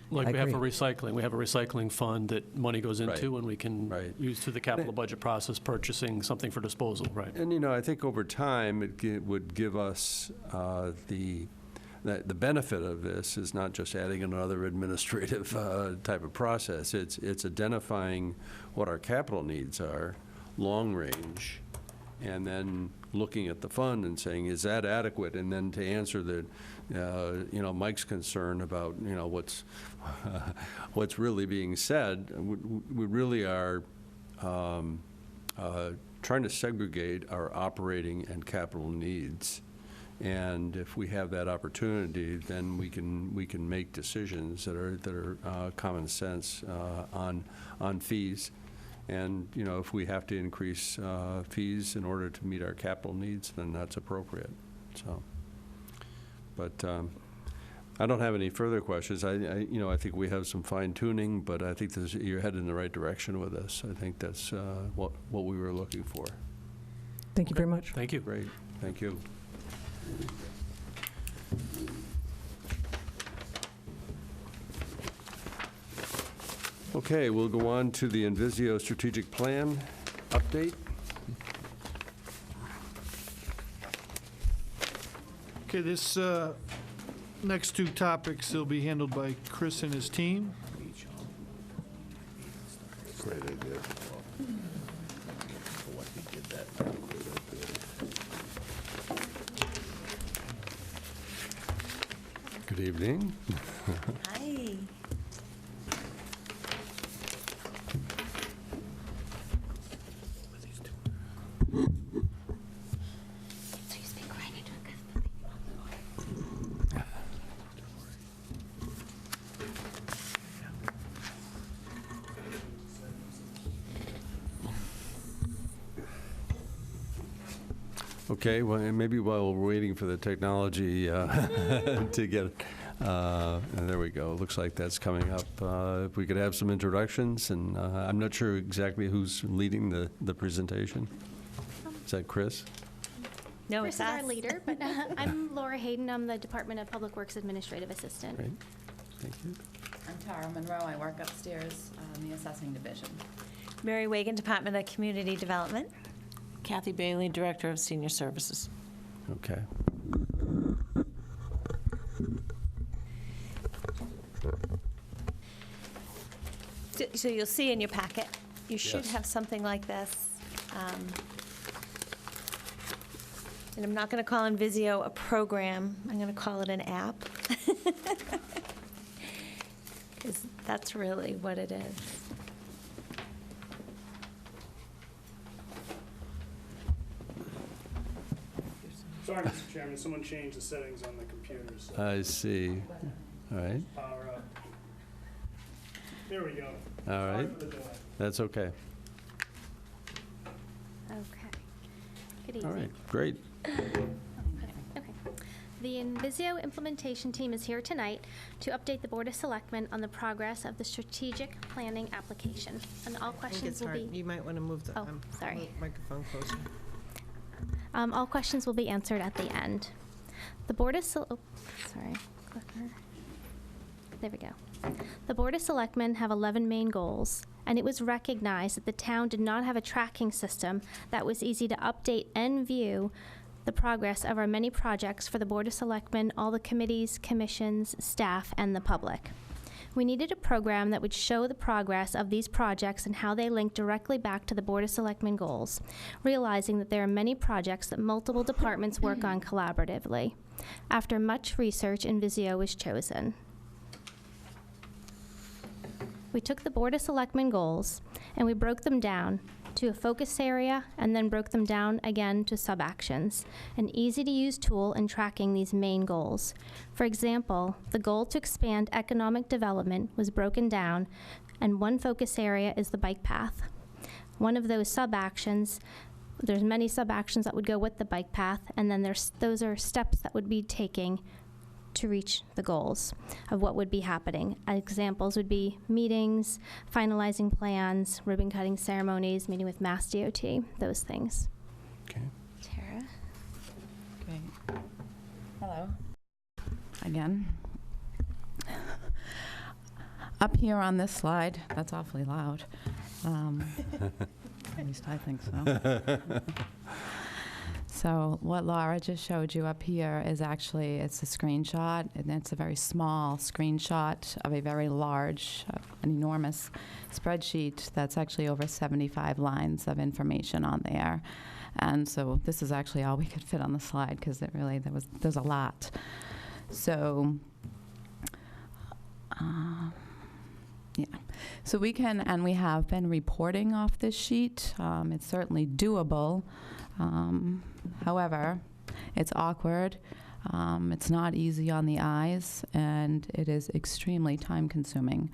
Like I we have for agree. recycling, we have a recycling fund that money goes into, and we can Right. use through the capital budget process purchasing something for disposal, right? And, I think over time, it would give us the benefit of this is not just adding another administrative type of process. It's identifying what our capital needs are, long range, and then looking at the fund and saying, is that adequate? And then to answer Mike's concern about, what's really being said, we really are trying to segregate our operating and capital needs. And if we have that opportunity, then we can make decisions that are common sense on fees. And if we have to increase fees in order to meet our capital needs, then that's appropriate. So, but I don't have any further questions. I think we have some fine tuning, but I think you're headed in the right direction with this. I think that's what we were looking for. Thank you very much. Thank you. Great. Thank you. Okay, we'll go on to the Invisio strategic plan update. Okay, this next two topics will be handled by Chris and his team. Great idea. Good evening. Hi. Okay, well, and maybe while we're waiting for the technology to get, and there we go. Looks like that's coming up. If we could have some introductions, and I'm not sure exactly who's leading the presentation. Is that Chris? No, Chris it's is our us. leader, but I'm Laura Hayden. I'm the Department of Public Works Administrative Assistant. Great, thank you. I'm Tara Monroe. I work upstairs in the assessing division. Mary Wagon, Department of Community Development. Kathy Bailey, Director of Senior Services. Okay. So you'll see in your packet, you should Yes. have something like this. And I'm not going to call Invisio a program. I'm going to call it an app. Because that's really what it is. Sorry, Mr. Chairman, someone changed the settings on the computers. So I see. All right. power up. There we go. All Sorry right. for the delay. That's okay. Okay. Good All evening. right, great. Okay. The Invisio implementation team is here tonight to update the Board of Selectmen on the progress of the strategic planning application. And all I think questions it's will hard. be, You might want to move the Oh, sorry. microphone closer. all questions will be answered at the end. The Board of sorry. Clicker. There we go. The Board of Selectmen have 11 main goals, and it was recognized that the town did not have a tracking system that was easy to update and view the progress of our many projects for the Board of Selectmen, all the committees, commissions, staff, and the public. We needed a program that would show the progress of these projects and how they link directly back to the Board of Selectmen goals, realizing that there are many projects that multiple departments work on collaboratively. After much research, Invisio was chosen. We took the Board of Selectmen goals and we broke them down to a focus area and then broke them down again to sub-actions, an easy-to-use tool in tracking these main goals. For example, the goal to expand economic development was broken down, and one focus area is the bike path. One of those sub-actions, there's many sub-actions that would go with the bike path, and then those are steps that would be taking to reach the goals of what would be happening. Examples would be meetings, finalizing plans, ribbon cutting ceremonies, meeting with Mass DOT, those things. Okay. Tara? Okay. Hello. Again. Up here on this slide, that's awfully loud. At least I think so. So what Laura just showed you up here is actually, it's a screenshot, and it's a very small screenshot of a very large, an enormous spreadsheet that's actually over 75 lines of information on there. And so this is actually all we could fit on the slide, because it really, there's a lot. So, yeah. So we can, and we have been reporting off this sheet. It's certainly doable. However, it's awkward, it's not easy on the eyes, and it is extremely time-consuming.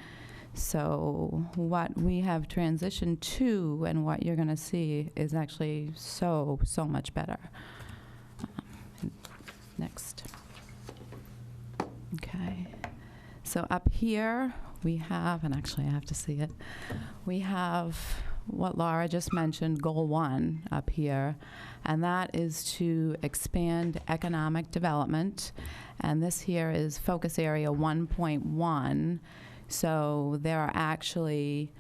So what we have transitioned to and what you're going to see is actually so much better. Next. Okay. So up here we have, and actually I have to see it, we have what Laura just mentioned, goal 1 up here, and that is to expand economic development. And this here is focus area 1.1. So there are actually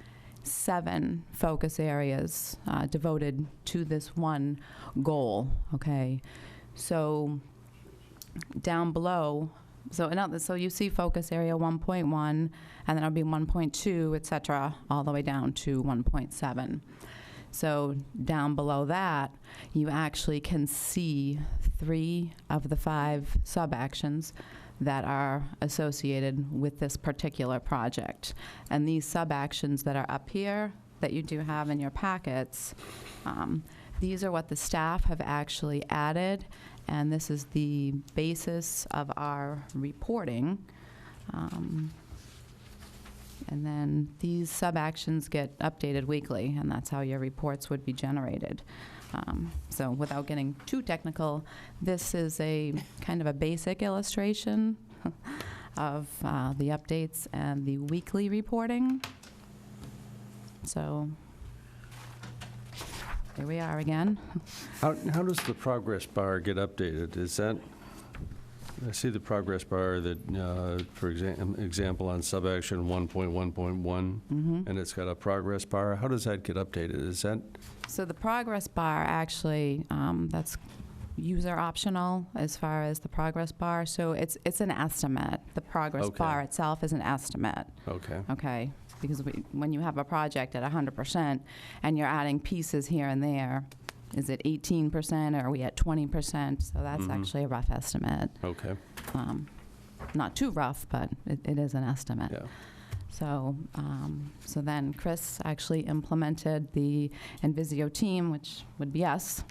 7 focus areas devoted to this one goal, okay? So down below, so you see focus area 1.1, and then it'll be 1.2, et cetera, all the way down to 1.7. So down below that, you actually can see 3 of the 5 sub-actions that are associated with this particular project. And these sub-actions that are up here that you do have in your packets, these are what the staff have actually added, and this is the basis of our reporting. And then these sub-actions get updated weekly, and that's how your reports would be generated. So without getting too technical, this is a kind of a basic illustration of the updates and the weekly reporting. So here we are again. How does the progress bar get updated? Is that, I see the progress bar that, for example, on sub-action 1.1.1, and it's got a progress bar. How does that get updated? Is that? So the progress bar actually, that's user optional as far as the progress bar. So it's an estimate. The progress bar itself is an estimate. Okay. Okay. Because when you have a project at 100% and you're adding pieces here and there, is it 18% or are we at 20%? So that's actually a rough estimate. Okay. Not too rough, but it is an estimate. Yeah. So, so then Chris actually implemented the Invisio team, which would be us,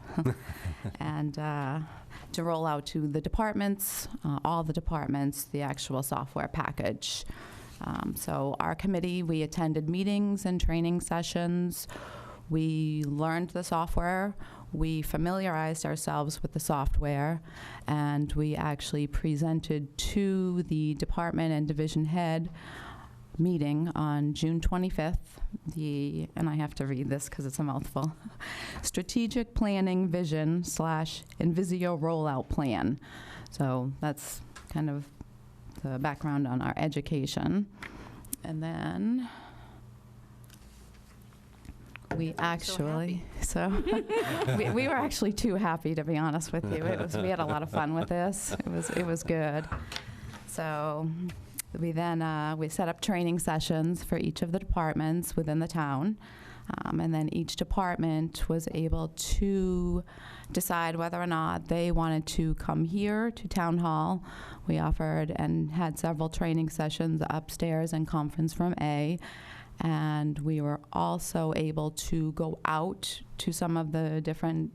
and to roll out to the departments, all the departments, the actual software package. So our committee, we attended meetings and training sessions. We learned the software. We familiarized ourselves with the software, and we actually presented to the department and division head meeting on June 25th, and I have to read this because it's a mouthful, Strategic Planning Vision / Invisio Rollout Plan. So that's kind of the background on our education. And then we actually, we were actually too happy, to be honest with you. We had a lot of fun with this. It was good. So we then we set up training sessions for each of the departments within the town. And then each department was able to decide whether or not they wanted to come here to Town Hall. We offered and had several training sessions upstairs in Conference Room A. And we were also able to go out to some of the different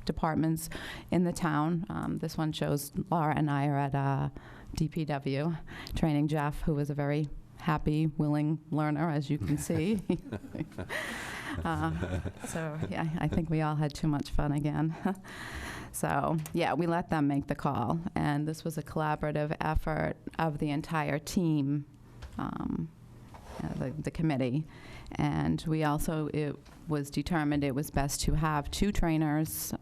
departments in the town. This one shows Laura and I are at DPW, training Jeff, who was a very happy, willing learner, as you can see. So yeah, I think we all had too much fun again. So yeah, we let them make the call, and this was a collaborative effort of the entire team, the committee. And we also, it was determined it was best to have 2 trainers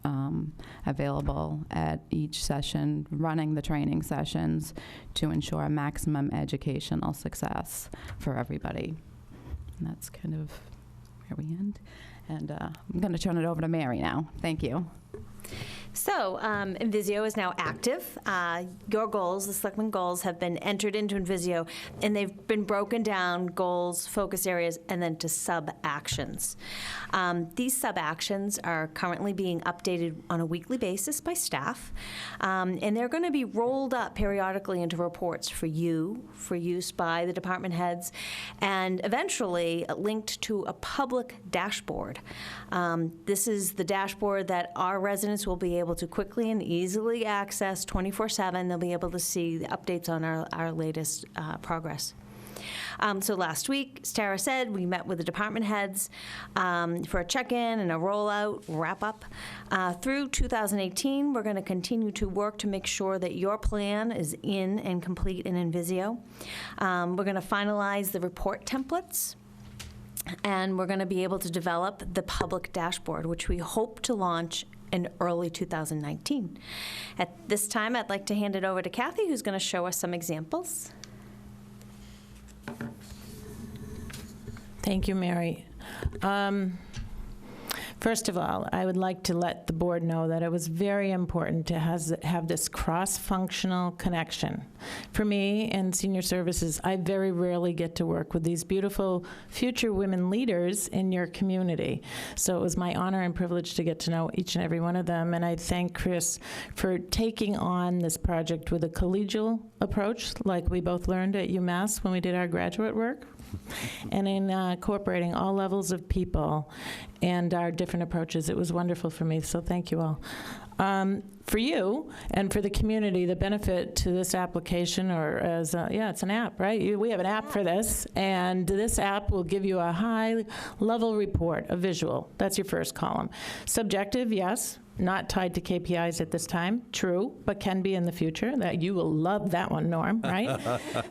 available at each session, running the training sessions to ensure maximum educational success for everybody. And that's kind of where we end. And I'm going to turn it over to Mary now. Thank you. So, Invisio is now active. Your goals, the Selectmen goals, have been entered into Invisio, and they've been broken down, goals, focus areas, and then to sub-actions. These sub-actions are currently being updated on a weekly basis by staff, and they're going to be rolled up periodically into reports for use by the department heads, and eventually linked to a public dashboard. This is the dashboard that our residents will be able to quickly and easily access 24/7. They'll be able to see the updates on our latest progress. So last week, as Tara said, we met with the department heads for a check-in and a rollout wrap-up. Through 2018, we're going to continue to work to make sure that your plan is in and complete in Invisio. We're going to finalize the report templates, and we're going to be able to develop the public dashboard, which we hope to launch in early 2019. At this time, I'd like to hand it over to Kathy, who's going to show us some examples. Thank you, Mary. First of all, I would like to let the board know that it was very important to have this cross-functional connection. For me in senior services, I very rarely get to work with these beautiful future women leaders in your community. So it was my honor and privilege to get to know each and every one of them, and I thank Chris for taking on this project with a collegial approach, like we both learned at UMass when we did our graduate work, and in incorporating all levels of people and our different approaches. It was wonderful for me, so thank you all. For you and for the community, the benefit to this application, or as, it's an app, right? We have an app for this, and this app will give you a high-level report, a visual. That's your first column. Subjective, yes. Not tied to KPIs at this time, true, but can be in the future. That you will love that one, Norm, right?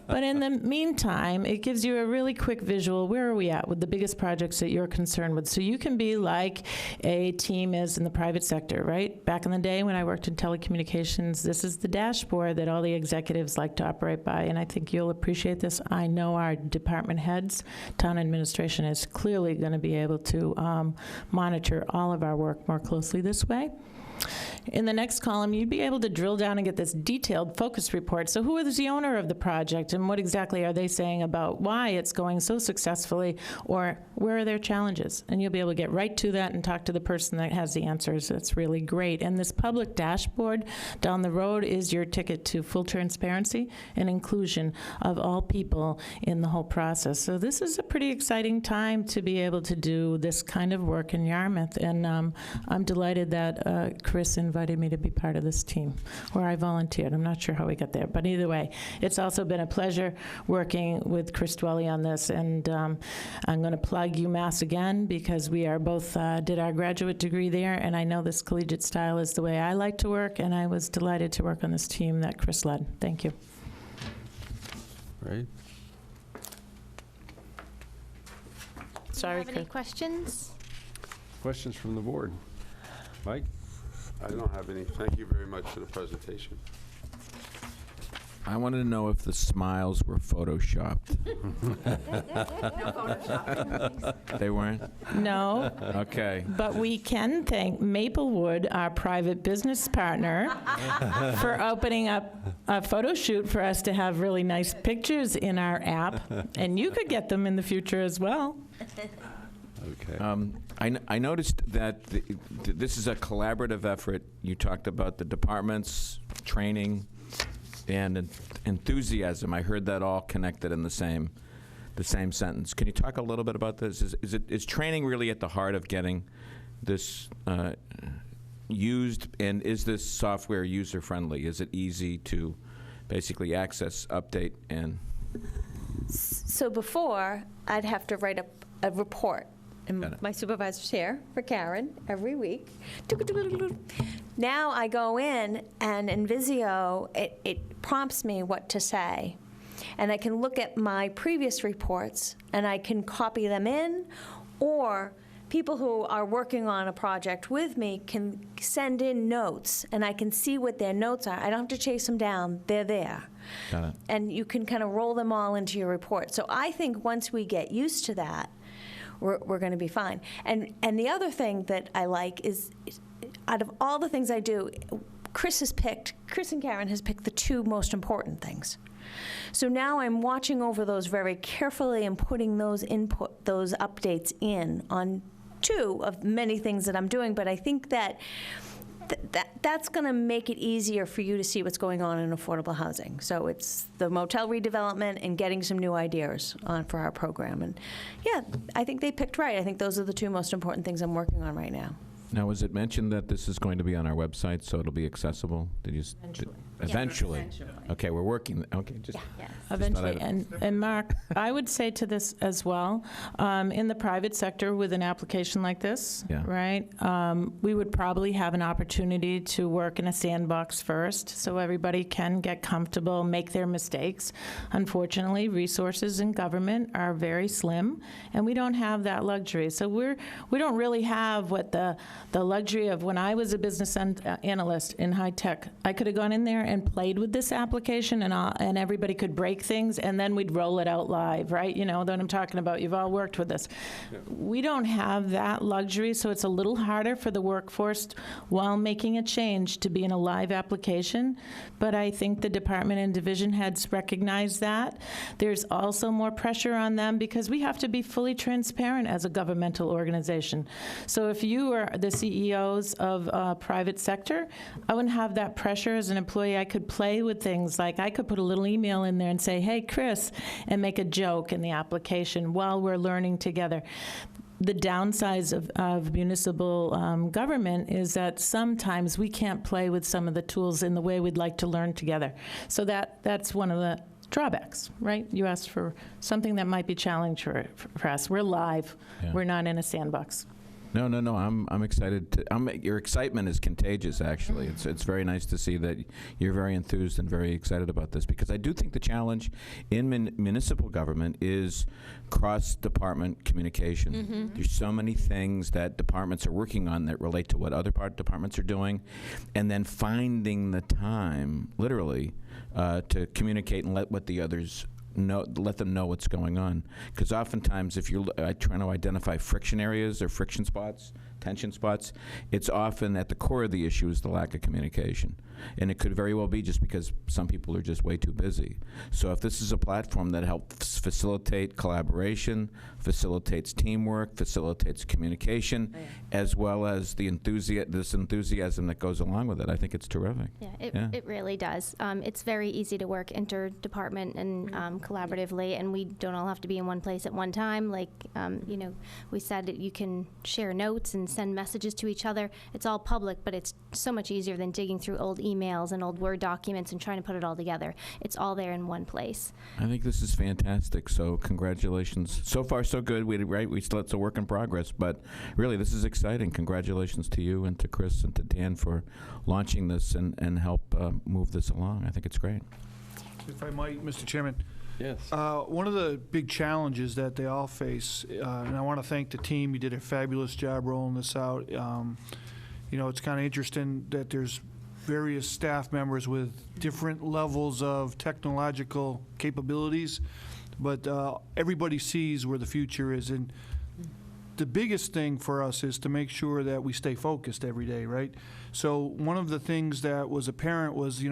But in the meantime, it gives you a really quick visual. Where are we at with the biggest projects that you're concerned with? So you can be like a team is in the private sector, right? Back in the day when I worked in telecommunications, this is the dashboard that all the executives like to operate by, and I think you'll appreciate this. I know our department heads, town administration is clearly going to be able to monitor all of our work more closely this way. In the next column, you'd be able to drill down and get this detailed focus report. So who is the owner of the project, and what exactly are they saying about why it's going so successfully, or where are their challenges? And you'll be able to get right to that and talk to the person that has the answers. That's really great. And this public dashboard down the road is your ticket to full transparency and inclusion of all people in the whole process. So this is a pretty exciting time to be able to do this kind of work in Yarmouth. And I'm delighted that Chris invited me to be part of this team, or I volunteered. I'm not sure how we got there, but either way, it's also been a pleasure working with Chris Dwelly on this, and I'm going to plug UMass again because we are both did our graduate degree there, and I know this collegiate style is the way I like to work, and I was delighted to work on this team that Chris led. Thank you. Right. Do Sorry, you have any Chris. questions? Questions from the board? Mike? I don't have any. Thank you very much for the presentation. I wanted to know if the smiles were photoshopped. They weren't? No. Okay. But we can thank Maplewood, our private business partner, for opening up a photo shoot for us to have really nice pictures in our app. And you could get them in the future as well. Okay. I noticed that this is a collaborative effort. You talked about the departments, training, and enthusiasm. I heard that all connected in the same sentence. Can you talk a little bit about this? Is training really at the heart of getting this used, and is this software user-friendly? Is it easy to basically access, update, and... So before, I'd have to write a report. And my supervisor's here for Karen every week. Now I go in, and in Visio, it prompts me what to say. And I can look at my previous reports, and I can copy them in, or people who are working on a project with me can send in notes, and I can see what their notes are. I don't have to chase them down. They're there. Got it. And you can kind of roll them all into your report. So I think once we get used to that, we're going to be fine. And the other thing that I like is, out of all the things I do, Chris and Karen has picked the two most important things. So now I'm watching over those very carefully and putting those updates in on two of many things that I'm doing. But I think that that's going to make it easier for you to see what's going on in affordable housing. So it's the motel redevelopment and getting some new ideas on for our program. And yeah, I think they picked right. I think those are the two most important things I'm working on right now. Now, was it mentioned that this is going to be on our website, so it'll be accessible? Did you? Eventually. Eventually. Okay, we're working. Okay, just. Yeah. Eventually. And Mark, I would say to this as well, in the private sector with an application like this, right, we would probably have an opportunity to work in a sandbox first so everybody can get comfortable, make their mistakes. Unfortunately, resources in government are very slim, and we don't have that luxury. So we don't really have what the luxury of when I was a business analyst in high tech. I could have gone in there and played with this application, and everybody could break things, and then we'd roll it out live, right? You know what I'm talking about. You've all worked with this. Yeah. We don't have that luxury, so it's a little harder for the workforce while making a change to be in a live application. But I think the department and division heads recognize that. There's also more pressure on them because we have to be fully transparent as a governmental organization. So if you are the CEOs of private sector, I wouldn't have that pressure as an employee. I could play with things like I could put a little email in there and say, hey, Chris, and make a joke in the application while we're learning together. The downsides of municipal government is that sometimes we can't play with some of the tools in the way we'd like to learn together. So that's one of the drawbacks, right? You asked for something that might be challenging for us. We're live. Yeah. We're not in a sandbox. No. I'm excited. Your excitement is contagious, actually. It's very nice to see that you're very enthused and very excited about this, because I do think the challenge in municipal government is cross-department communication. Mm-hmm. There's so many things that departments are working on that relate to what other departments are doing, and then finding the time, literally, to communicate and let them know what's going on. Because oftentimes, if you're trying to identify friction areas or friction spots, tension spots, it's often at the core of the issue is the lack of communication. And it could very well be just because some people are just way too busy. So if this is a platform that helps facilitate collaboration, facilitates teamwork, facilitates communication, as well as this enthusiasm that goes along with it, I think it's terrific. Yeah, it really does. It's very easy to work interdepartment and collaboratively, and we don't all have to be in one place at one time. Like, we said that you can share notes and send messages to each other. It's all public, but it's so much easier than digging through old emails and old Word documents and trying to put it all together. It's all there in one place. I think this is fantastic, so congratulations. So far, so good. We still, it's a work in progress, but really, this is exciting. Congratulations to you and to Chris and to Dan for launching this and help move this along. I think it's great. If I might, Mr. Chairman. Yes. One of the big challenges that they all face, and I want to thank the team. You did a fabulous job rolling this out. It's kind of interesting that there's various staff members with different levels of technological capabilities, but everybody sees where the future is. And the biggest thing for us is to make sure that we stay focused every day, right? So one of the things that was apparent was,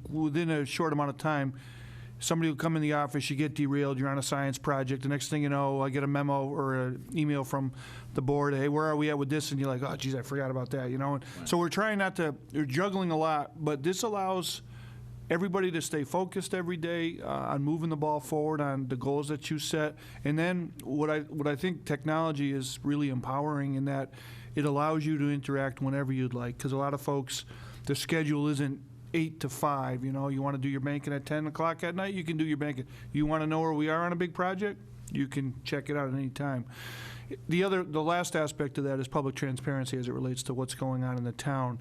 within a short amount of time, somebody will come in the office, you get derailed, you're on a science project. The next thing you know, I get a memo or an email from the board, hey, where are we at with this? And you're like, oh, geez, I forgot about that, you know? And so we're trying not to, we're juggling a lot, but this allows everybody to stay focused every day on moving the ball forward on the goals that you set. And then what I think technology is really empowering in that it allows you to interact whenever you'd like, because a lot of folks, their schedule isn't 8 to 5, you know, you want to do your banking at 10 o'clock at night, you can do your banking. You want to know where we are on a big project, you can check it out at any time. The last aspect of that is public transparency as it relates to what's going on in the town.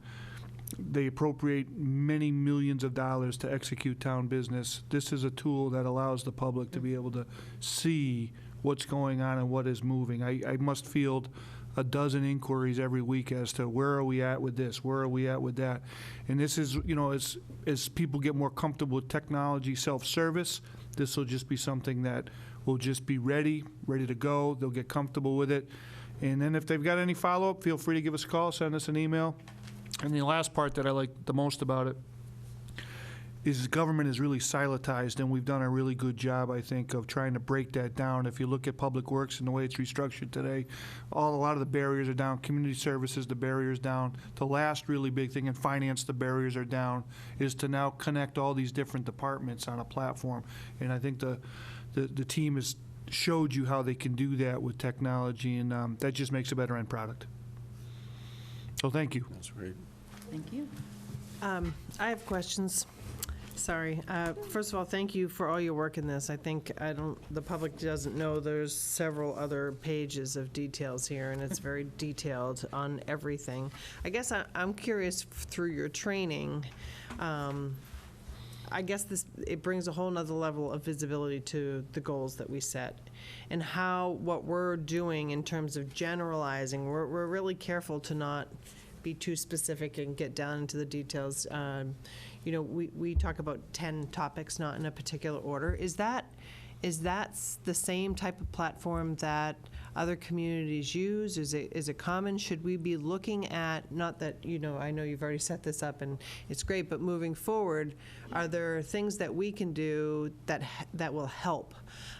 They appropriate many millions of dollars to execute town business. This is a tool that allows the public to be able to see what's going on and what is moving. I must field a dozen inquiries every week as to where are we at with this, where are we at with that. And this is, you know, as people get more comfortable with technology, self-service, this will just be something that will just be ready to go. They'll get comfortable with it. And then if they've got any follow-up, feel free to give us a call, send us an email. And the last part that I like the most about it is government is really silentized, and we've done a really good job, I think, of trying to break that down. If you look at Public Works and the way it's restructured today, a lot of the barriers are down. Community services, the barriers down. The last really big thing in finance, the barriers are down, is to now connect all these different departments on a platform. And I think the team has showed you how they can do that with technology, and that just makes a better end product. So thank you. That's great. Thank you. I have questions. Sorry. First of all, thank you for all your work in this. I think the public doesn't know there's several other pages of details here, and it's very detailed on everything. I guess I'm curious through your training. I guess it brings a whole nother level of visibility to the goals that we set, and what we're doing in terms of generalizing. We're really careful to not be too specific and get down into the details. You know, we talk about 10 topics, not in a particular order. Is that the same type of platform that other communities use? Is it common? Should we be looking at, not that, you know, I know you've already set this up and it's great, but moving forward, are there things that we can do that will help?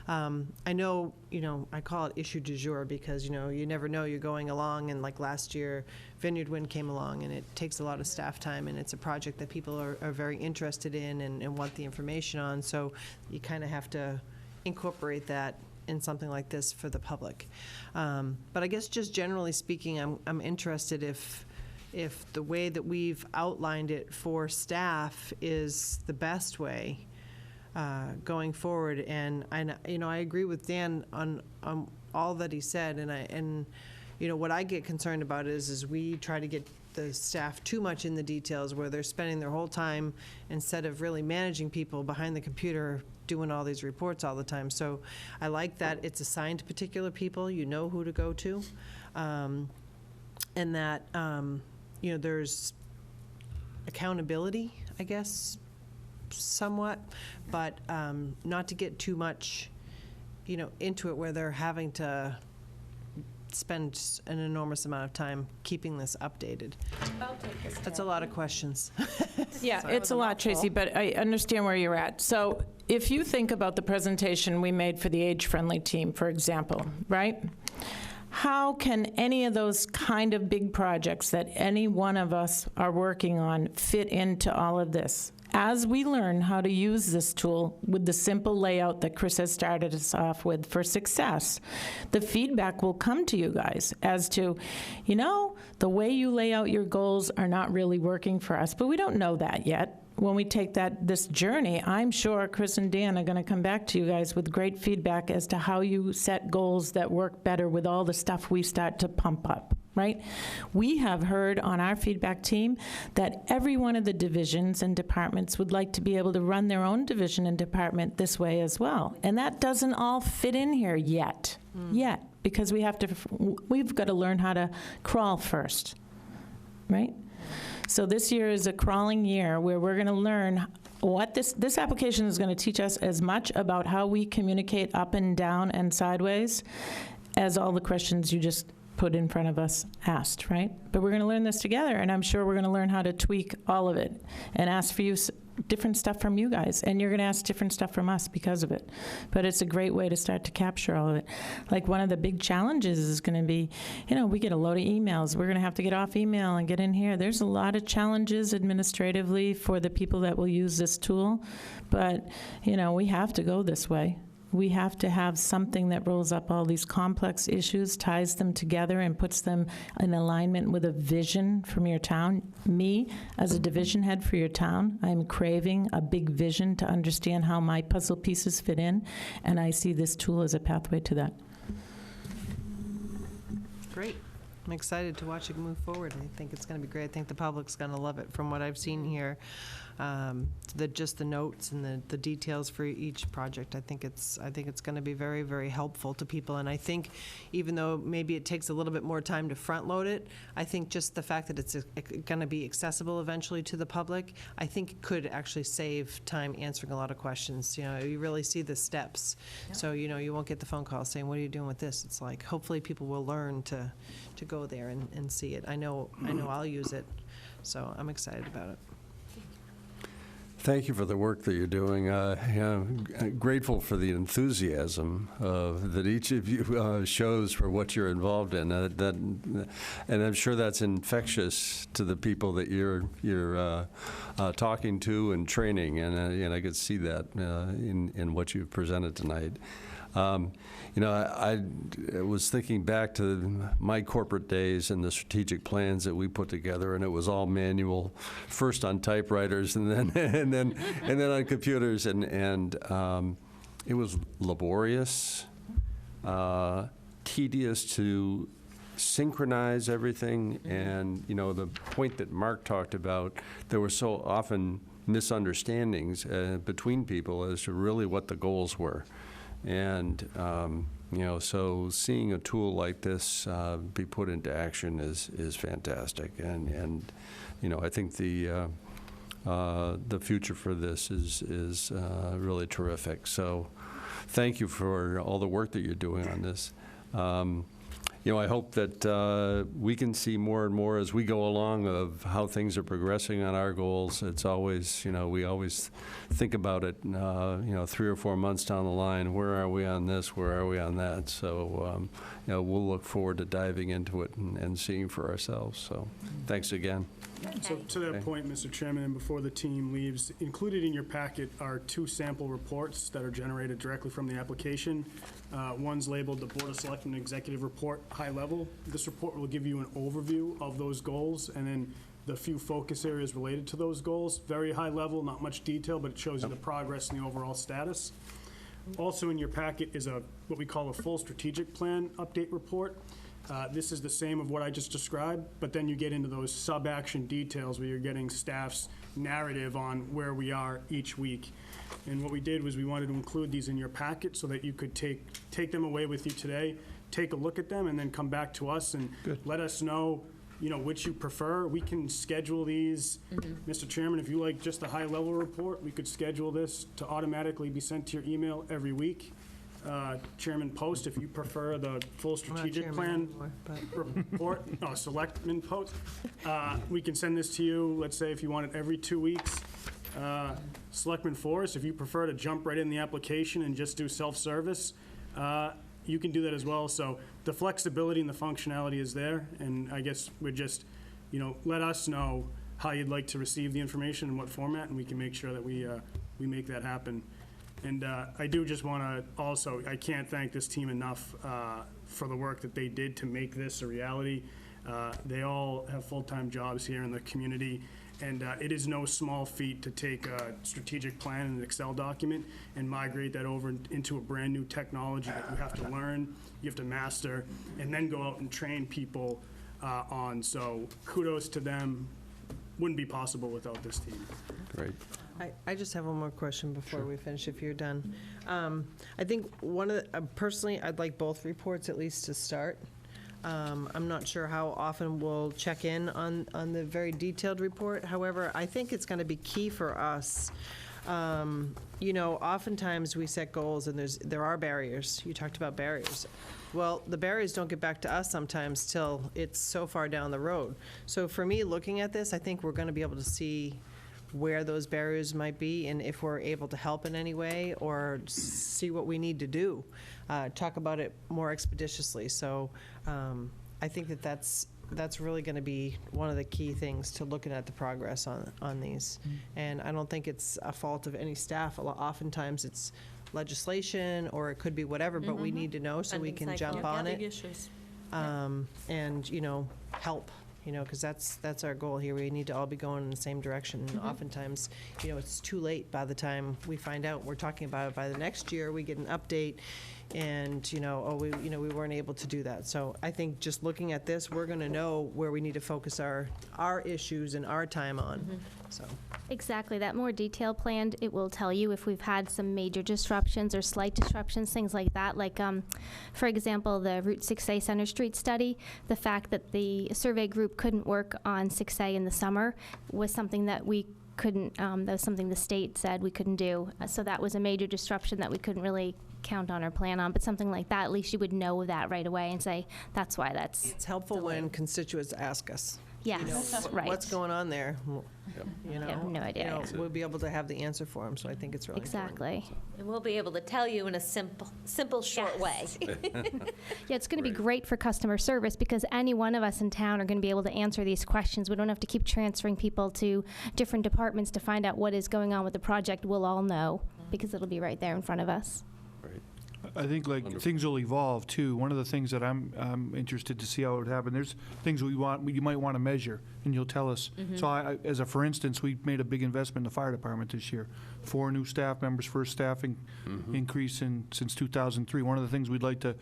I know, you know, I call it issue du jour because, you know, you never know, you're going along, and like last year, Vineyard Wind came along, and it takes a lot of staff time, and it's a project that people are very interested in and want the information on, so you kind of have to incorporate that in something like this for the public. But I guess just generally speaking, I'm interested if the way that we've outlined it for staff is the best way going forward. And you know, I agree with Dan on all that he said, and you know, what I get concerned about is we try to get the staff too much in the details where they're spending their whole time instead of really managing people behind the computer doing all these reports all the time. So I like that it's assigned to particular people, you know who to go to, and that you know, there's accountability, I guess, somewhat, but not to get too much, you know, into it where they're having to spend an enormous amount of time keeping this updated. That's a lot of questions. Yeah, it's a lot, Tracy, but I understand where you're at. So if you think about the presentation we made for the age-friendly team, for example, right? How can any of those kind of big projects that any one of us are working on fit into all of this? As we learn how to use this tool with the simple layout that Chris has started us off with for success, the feedback will come to you guys as to, you know, the way you lay out your goals are not really working for us, but we don't know that yet. When we take this journey, I'm sure Chris and Dan are going to come back to you guys with great feedback as to how you set goals that work better with all the stuff we start to pump up, right? We have heard on our feedback team that every one of the divisions and departments would like to be able to run their own division and department this way as well. And that doesn't all fit in here yet, because we've got to learn how to crawl first, right? So this year is a crawling year where we're going to learn what this application is going to teach us as much about how we communicate up and down and sideways as all the questions you just put in front of us asked, right? But we're going to learn this together, and I'm sure we're going to learn how to tweak all of it and ask for you different stuff from you guys, and you're going to ask different stuff from us because of it. But it's a great way to start to capture all of it. Like, one of the big challenges is going to be, we get a load of emails. We're going to have to get off email and get in here. There's a lot of challenges administratively for the people that will use this tool, but, we have to go this way. We have to have something that rolls up all these complex issues, ties them together, and puts them in alignment with a vision from your town. Me, as a division head for your town, I'm craving a big vision to understand how my puzzle pieces fit in, and I see this tool as a pathway to that. Great. I'm excited to watch it move forward. I think it's going to be great. I think the public's going to love it from what I've seen here. Just the notes and the details for each project. I think it's going to be very, very helpful to people. And I think even though maybe it takes a little bit more time to front load it, I think just the fact that it's going to be accessible eventually to the public, I think could actually save time answering a lot of questions. You really see the steps. Yeah. So, you won't get the phone call saying, what are you doing with this? It's like, hopefully people will learn to go there and see it. I know I'll use it. So I'm excited about it. Thank you for the work that you're doing. I'm grateful for the enthusiasm that each of you shows for what you're involved in. And I'm sure that's infectious to the people that you're talking to and training. And I could see that in what you've presented tonight. I was thinking back to my corporate days and the strategic plans that we put together, and it was all manual, first on typewriters and then on computers, and it was laborious, tedious to synchronize everything, and the point that Mark talked about, there were so often misunderstandings between people as to really what the goals were. And, so seeing a tool like this be put into action is fantastic. And I think the future for this is really terrific. So thank you for all the work that you're doing on this. I hope that we can see more and more as we go along of how things are progressing on our goals. It's always, we always think about it, 3 or 4 months down the line. Where are we on this? Where are we on that? So, we'll look forward to diving into it and seeing for ourselves. So, thanks again. So to that point, Mr. Chairman, and before the team leaves, included in your packet are 2 sample reports that are generated directly from the application. One's labeled the Board of Selectmen Executive Report, high level. This report will give you an overview of those goals and then the few focus areas related to those goals. Very high level, not much detail, but it shows you the progress and the overall status. Also in your packet is what we call a full strategic plan update report. This is the same of what I just described, but then you get into those sub-action details where you're getting staff's narrative on where we are each week. And what we did was we wanted to include these in your packet so that you could take them away with you today, take a look at them, and then come back to us and let us know, which you prefer. We can schedule these. Mr. Chairman, if you like just a high-level report, we could schedule this to automatically be sent to your email every week. Chairman Post, if you prefer the full strategic plan report, Selectmen Post, we can send this to you, let's say if you want it every 2 weeks. Selectman Forrest, if you prefer to jump right in the application and just do self-service, you can do that as well. So the flexibility and the functionality is there, and I guess we're just, let us know how you'd like to receive the information in what format, and we can make sure that we make that happen. And I do just want to also, I can't thank this team enough for the work that they did to make this a reality. They all have full-time jobs here in the community, and it is no small feat to take a strategic plan in an Excel document and migrate that over into a brand new technology that you have to learn, you have to master, and then go out and train people on. So kudos to them. Wouldn't be possible without this team. Great. I just have one more question before we finish, if you're done. I think personally, I'd like both reports at least to start. I'm not sure how often we'll check in on the very detailed report. However, I think it's going to be key for us. Oftentimes we set goals and there are barriers. You talked about barriers. Well, the barriers don't get back to us sometimes till it's so far down the road. So for me, looking at this, I think we're going to be able to see where those barriers might be and if we're able to help in any way or see what we need to do, talk about it more expeditiously. So I think that's really going to be one of the key things to looking at the progress on these. And I don't think it's a fault of any staff. Oftentimes it's legislation or it could be whatever, but we need to know so we can jump on it. And, help. Because that's our goal here. We need to all be going in the same direction. And oftentimes, it's too late by the time we find out. We're talking about it by the next year. We get an update, and we weren't able to do that. So I think just looking at this, we're going to know where we need to focus our issues and our time on. So exactly, that more detailed plan, it will tell you if we've had some major disruptions or slight disruptions, things like that. Like, for example, the Route 6A Center Street study, the fact that the survey group couldn't work on 6A in the summer was something that we couldn't, that was something the state said we couldn't do. So that was a major disruption that we couldn't really count on or plan on, but something like that, at least you would know that right away and say, that's why that's it's helpful when constituents ask us. Yes, right. What's going on there? I have no idea. We'll be able to have the answer for them, so I think it's really exactly. And we'll be able to tell you in a simple, short way. Yeah, it's going to be great for customer service because any one of us in town are going to be able to answer these questions. We don't have to keep transferring people to different departments to find out what is going on with the project. We'll all know because it'll be right there in front of us. I think things will evolve too. One of the things that I'm interested to see how it would happen. There's things you might want to measure, and you'll tell us. So, for instance, we made a big investment in the fire department this year. 4 new staff members, first staffing increase since 2003. One of the things we'd like to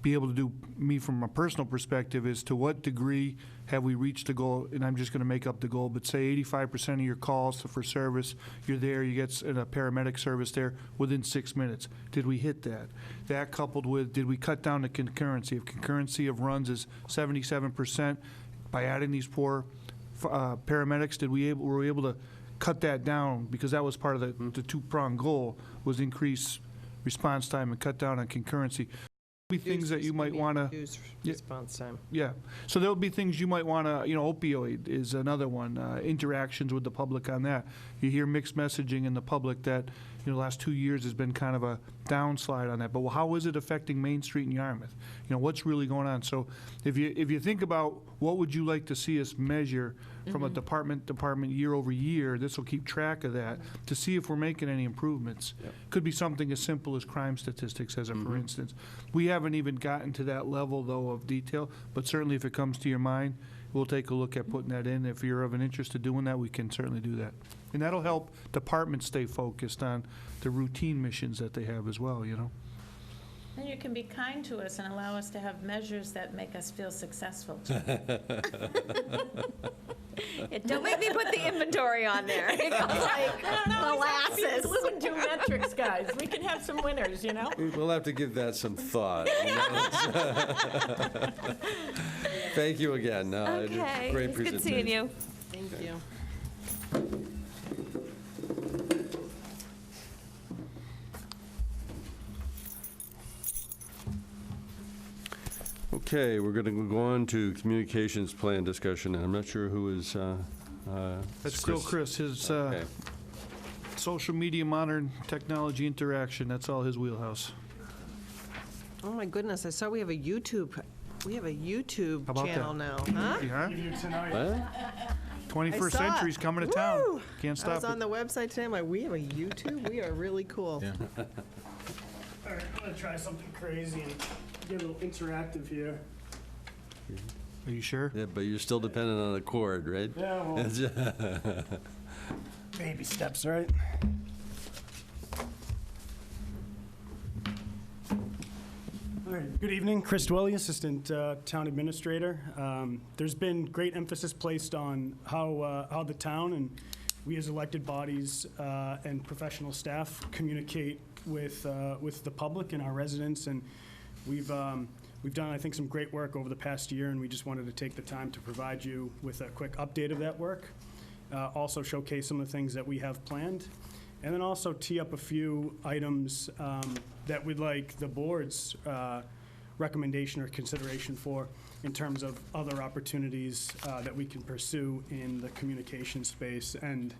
be able to do, me from a personal perspective, is to what degree have we reached the goal, and I'm just going to make up the goal, but say 85% of your calls for service, you're there, you get a paramedic service there within 6 minutes. Did we hit that? That coupled with, did we cut down the concurrency? If concurrency of runs is 77%, by adding these 4 paramedics, were we able to cut that down? Because that was part of the two-pronged goal, was increase response time and cut down on concurrency. Be things that you might want to response time. Yeah, so there'll be things you might want to, opioid is another one. Interactions with the public on that. You hear mixed messaging in the public that the last 2 years has been kind of a downslide on that. But how is it affecting Main Street in Yarmouth? What's really going on? So if you think about what would you like to see us measure from a department year over year, this will keep track of that to see if we're making any improvements. Could be something as simple as crime statistics, as a for instance. We haven't even gotten to that level though of detail, but certainly if it comes to your mind, we'll take a look at putting that in. If you're of an interest in doing that, we can certainly do that. And that'll help departments stay focused on the routine missions that they have as well, And you can be kind to us and allow us to have measures that make us feel successful. Don't make me put the inventory on there. It goes like molasses. Glue and do metrics, guys. We can have some winners, We'll have to give that some thought. Thank you again. Okay. Great It's presentation. good seeing you. Thank you. Okay, we're going to go on to communications plan discussion, and I'm not sure who is. That's still Chris. His social media, modern technology interaction. That's all his wheelhouse. Oh my goodness! I saw we have a YouTube. We have a YouTube How about channel that? now, huh? Yeah. I 21st saw century's it. coming to Woo! town. Can't I stop was it. on the website today. I'm like, we have a YouTube. We are really cool. All right, I'm gonna try something crazy and get a little interactive here. Are you sure? Yeah, but you're still dependent on a cord, right? Yeah, well, baby steps, right? All right, good evening. Chris Dwelly, Assistant Town Administrator. There's been great emphasis placed on how the town and we as elected bodies and professional staff communicate with the public and our residents, and we've done, I think, some great work over the past year, and we just wanted to take the time to provide you with a quick update of that work. Also showcase some of the things that we have planned, and then also tee up a few items that we'd like the board's recommendation or consideration for in terms of other opportunities that we can pursue in the communication space. And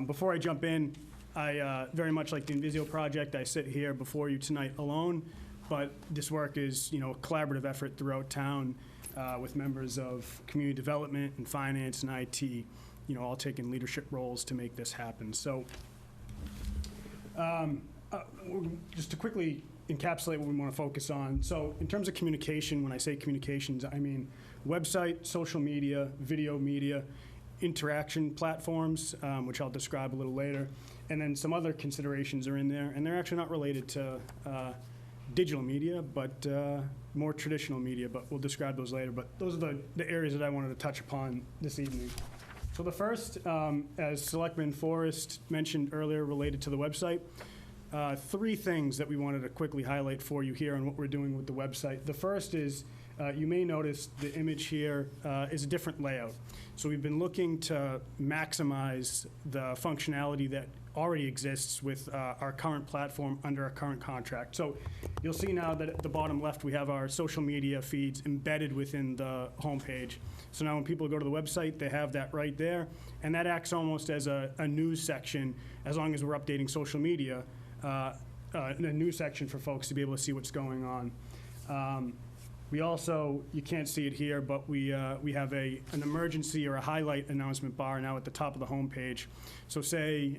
Before I jump in, I very much like the Invisio project. I sit here before you tonight alone, but this work is, a collaborative effort throughout town with members of community development and finance and IT, all taking leadership roles to make this happen. So just to quickly encapsulate what we want to focus on. So in terms of communication, when I say communications, I mean website, social media, video media, interaction platforms, which I'll describe a little later, and then some other considerations are in there, and they're actually not related to digital media, but more traditional media, but we'll describe those later. But those are the areas that I wanted to touch upon this evening. So the first, as Selectman Forrest mentioned earlier, related to the website, 3 things that we wanted to quickly highlight for you here on what we're doing with the website. The first is, you may notice the image here is a different layout. So we've been looking to maximize the functionality that already exists with our current platform under our current contract. So you'll see now that at the bottom left we have our social media feeds embedded within the homepage. So now when people go to the website, they have that right there, and that acts almost as a news section as long as we're updating social media, a news section for folks to be able to see what's going on. We also, you can't see it here, but we have an emergency or a highlight announcement bar now at the top of the homepage. So say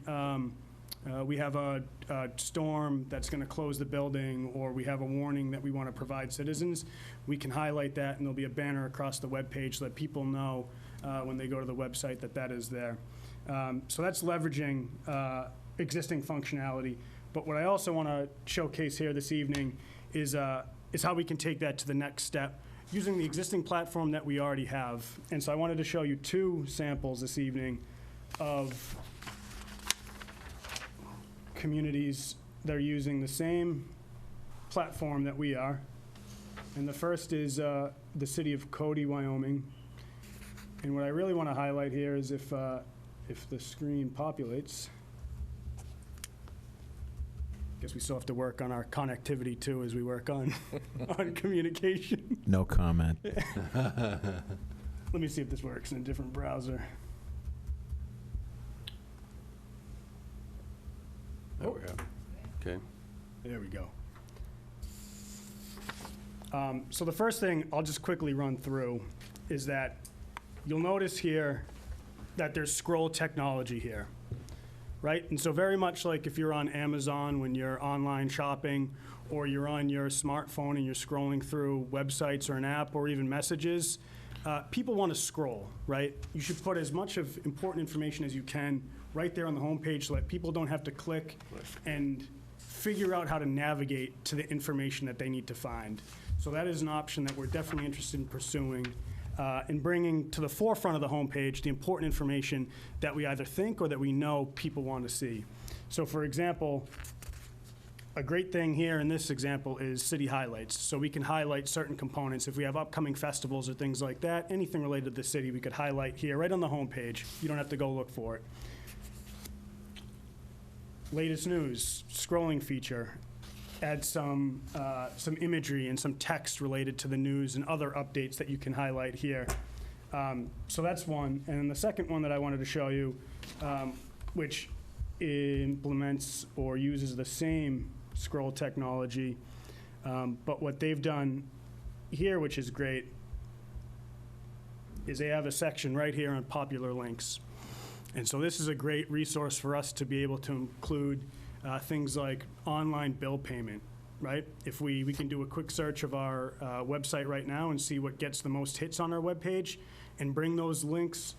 we have a storm that's going to close the building, or we have a warning that we want to provide citizens, we can highlight that, and there'll be a banner across the webpage so that people know when they go to the website that is there. So that's leveraging existing functionality. But what I also want to showcase here this evening is how we can take that to the next step using the existing platform that we already have. And so I wanted to show you 2 samples this evening of communities that are using the same platform that we are. And the first is the city of Cody, Wyoming. And what I really want to highlight here is if the screen populates. Guess we still have to work on our connectivity too as we work on on communication. No comment. Let me see if this works in a different browser. There we go. Okay. There we go. So the first thing I'll just quickly run through is that you'll notice here that there's scroll technology here. Right? And so very much like if you're on Amazon when you're online shopping, or you're on your smartphone and you're scrolling through websites or an app or even messages, people want to scroll, right? You should put as much of important information as you can right there on the homepage so that people don't have to click and figure out how to navigate to the information that they need to find. So that is an option that we're definitely interested in pursuing. And bringing to the forefront of the homepage the important information that we either think or that we know people want to see. So for example, a great thing here in this example is city highlights. So we can highlight certain components. If we have upcoming festivals or things like that, anything related to the city, we could highlight here right on the homepage. You don't have to go look for it. Latest news, scrolling feature. Add some imagery and some text related to the news and other updates that you can highlight here. So that's one. And then the second one that I wanted to show you, which implements or uses the same scroll technology, but what they've done here, which is great, is they have a section right here on popular links. And so this is a great resource for us to be able to include things like online bill payment, right? If we can do a quick search of our website right now and see what gets the most hits on our webpage and bring those links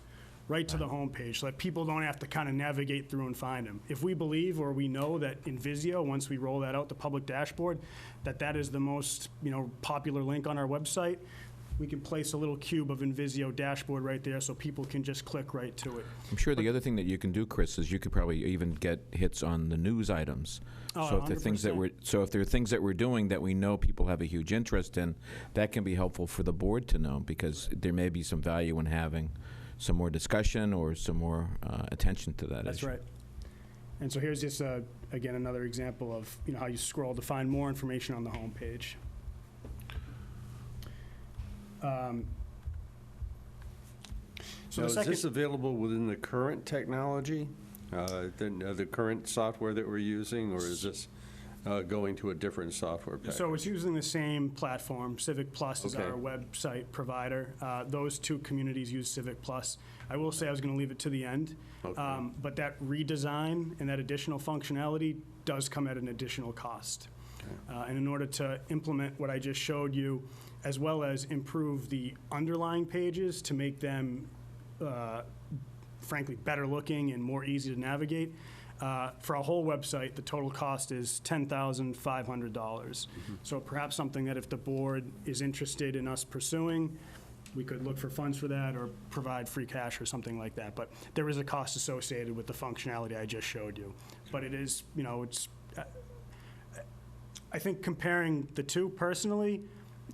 right to the homepage so that people don't have to kind of navigate through and find them. If we believe or we know that Invisio, once we roll that out, the public dashboard, that is the most popular link on our website, we can place a little cube of Invisio dashboard right there so people can just click right to it. I'm sure the other thing that you can do, Chris, is you could probably even get hits on the news items. Oh, so if there are things that we're doing that we know people have a huge interest in, that can be helpful for the board to know, because there may be some value in having some more discussion or some more attention to that. That's issue. right. And so here's just again another example of how you scroll to find more information on the homepage. So is this available within the current technology? than the current software that we're using, or is this going to a different software package? So it's using the same platform. Civic Plus is Okay. our website provider. Those two communities use Civic Plus. I will say I was going to leave it to the end, but that redesign and that additional functionality does come at an additional cost. And in order to implement what I just showed you, as well as improve the underlying pages to make them, frankly, better looking and more easy to navigate, for a whole website, the total cost is $10,500. So perhaps something that if the board is interested in us pursuing, we could look for funds for that or provide free cash or something like that. But there is a cost associated with the functionality I just showed you. But it is, you know, it's, I think comparing the two personally,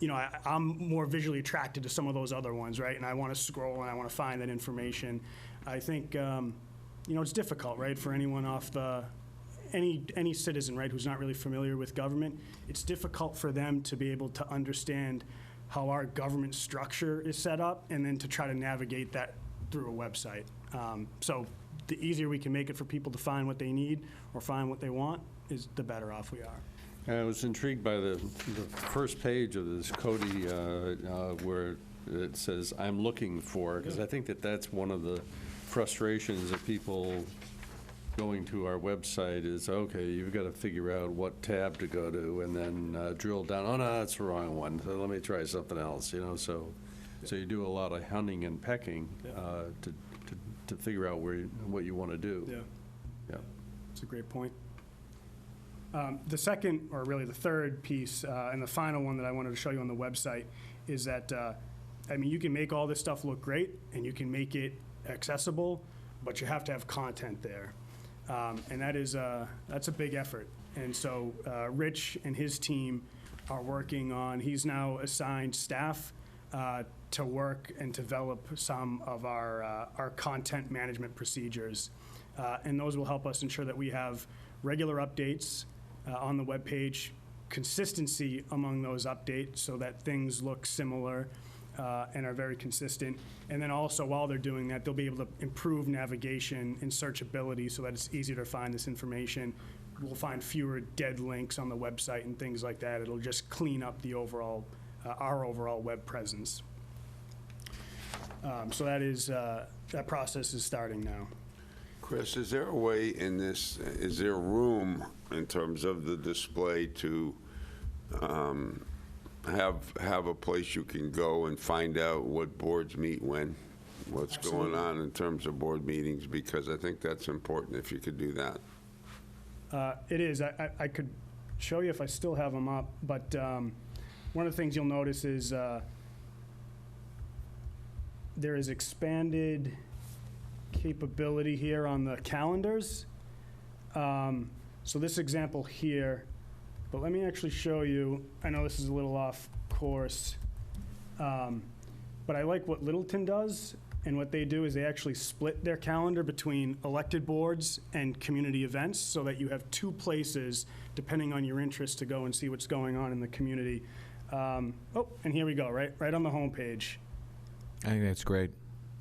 you know, I'm more visually attracted to some of those other ones, right? And I want to scroll and I want to find that information. I think, you know, it's difficult, right, for anyone off the, any citizen, right, who's not really familiar with government. It's difficult for them to be able to understand how our government structure is set up and then to try to navigate that through a website. So the easier we can make it for people to find what they need or find what they want, is the better off we are. I was intrigued by the first page of this Cody where it says, "I'm looking for," because I think that that's one of the frustrations of people going to our website is, okay, you've got to figure out what tab to go to and then drill down. Oh, no, that's the wrong one. So let me try something else, you know. So you do a lot of hunting and pecking to figure out what you want to do. Yeah. Yeah. That's a great point. The second, or really the third piece, and the final one that I wanted to show you on the website is that, I mean, you can make all this stuff look great and you can make it accessible, but you have to have content there. And that's a big effort. And so Rich and his team are working on, he's now assigned staff to work and develop some of our content management procedures. And those will help us ensure that we have regular updates on the webpage, consistency among those updates so that things look similar and are very consistent. And then also, while they're doing that, they'll be able to improve navigation and searchability so that it's easier to find this information. We'll find fewer dead links on the website and things like that. It'll just clean up the overall, our overall web presence. So that process is starting now. Chris, is there a way in this, is there room in terms of the display to have a place you can go and find out what boards meet when, what's Absolutely. going on in terms of board meetings? Because I think that's important if you could do that. It is. I could show you if I still have them up, but one of the things you'll notice is there is expanded capability here on the calendars. So this example here, but let me actually show you. I know this is a little off course, but I like what Littleton does, and what they do is they actually split their calendar between elected boards and community events so that you have two places, depending on your interest, to go and see what's going on in the community. Oh, and here we go, right on the homepage. I think that's great.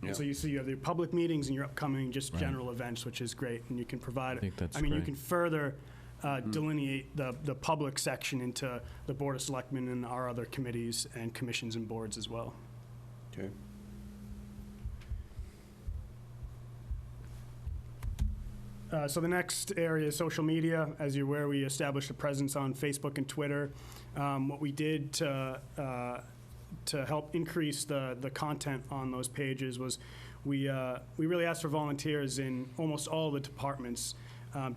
And so you see you have your public meetings and your upcoming just general events, which is great, and you can provide. I think that's I mean, you great. can further delineate the public section into the Board of Selectmen and our other committees and commissions and boards as well. Okay. So the next area is social media. As you're aware, we established a presence on Facebook and Twitter. What we did to help increase the content on those pages was we really asked for volunteers in almost all the departments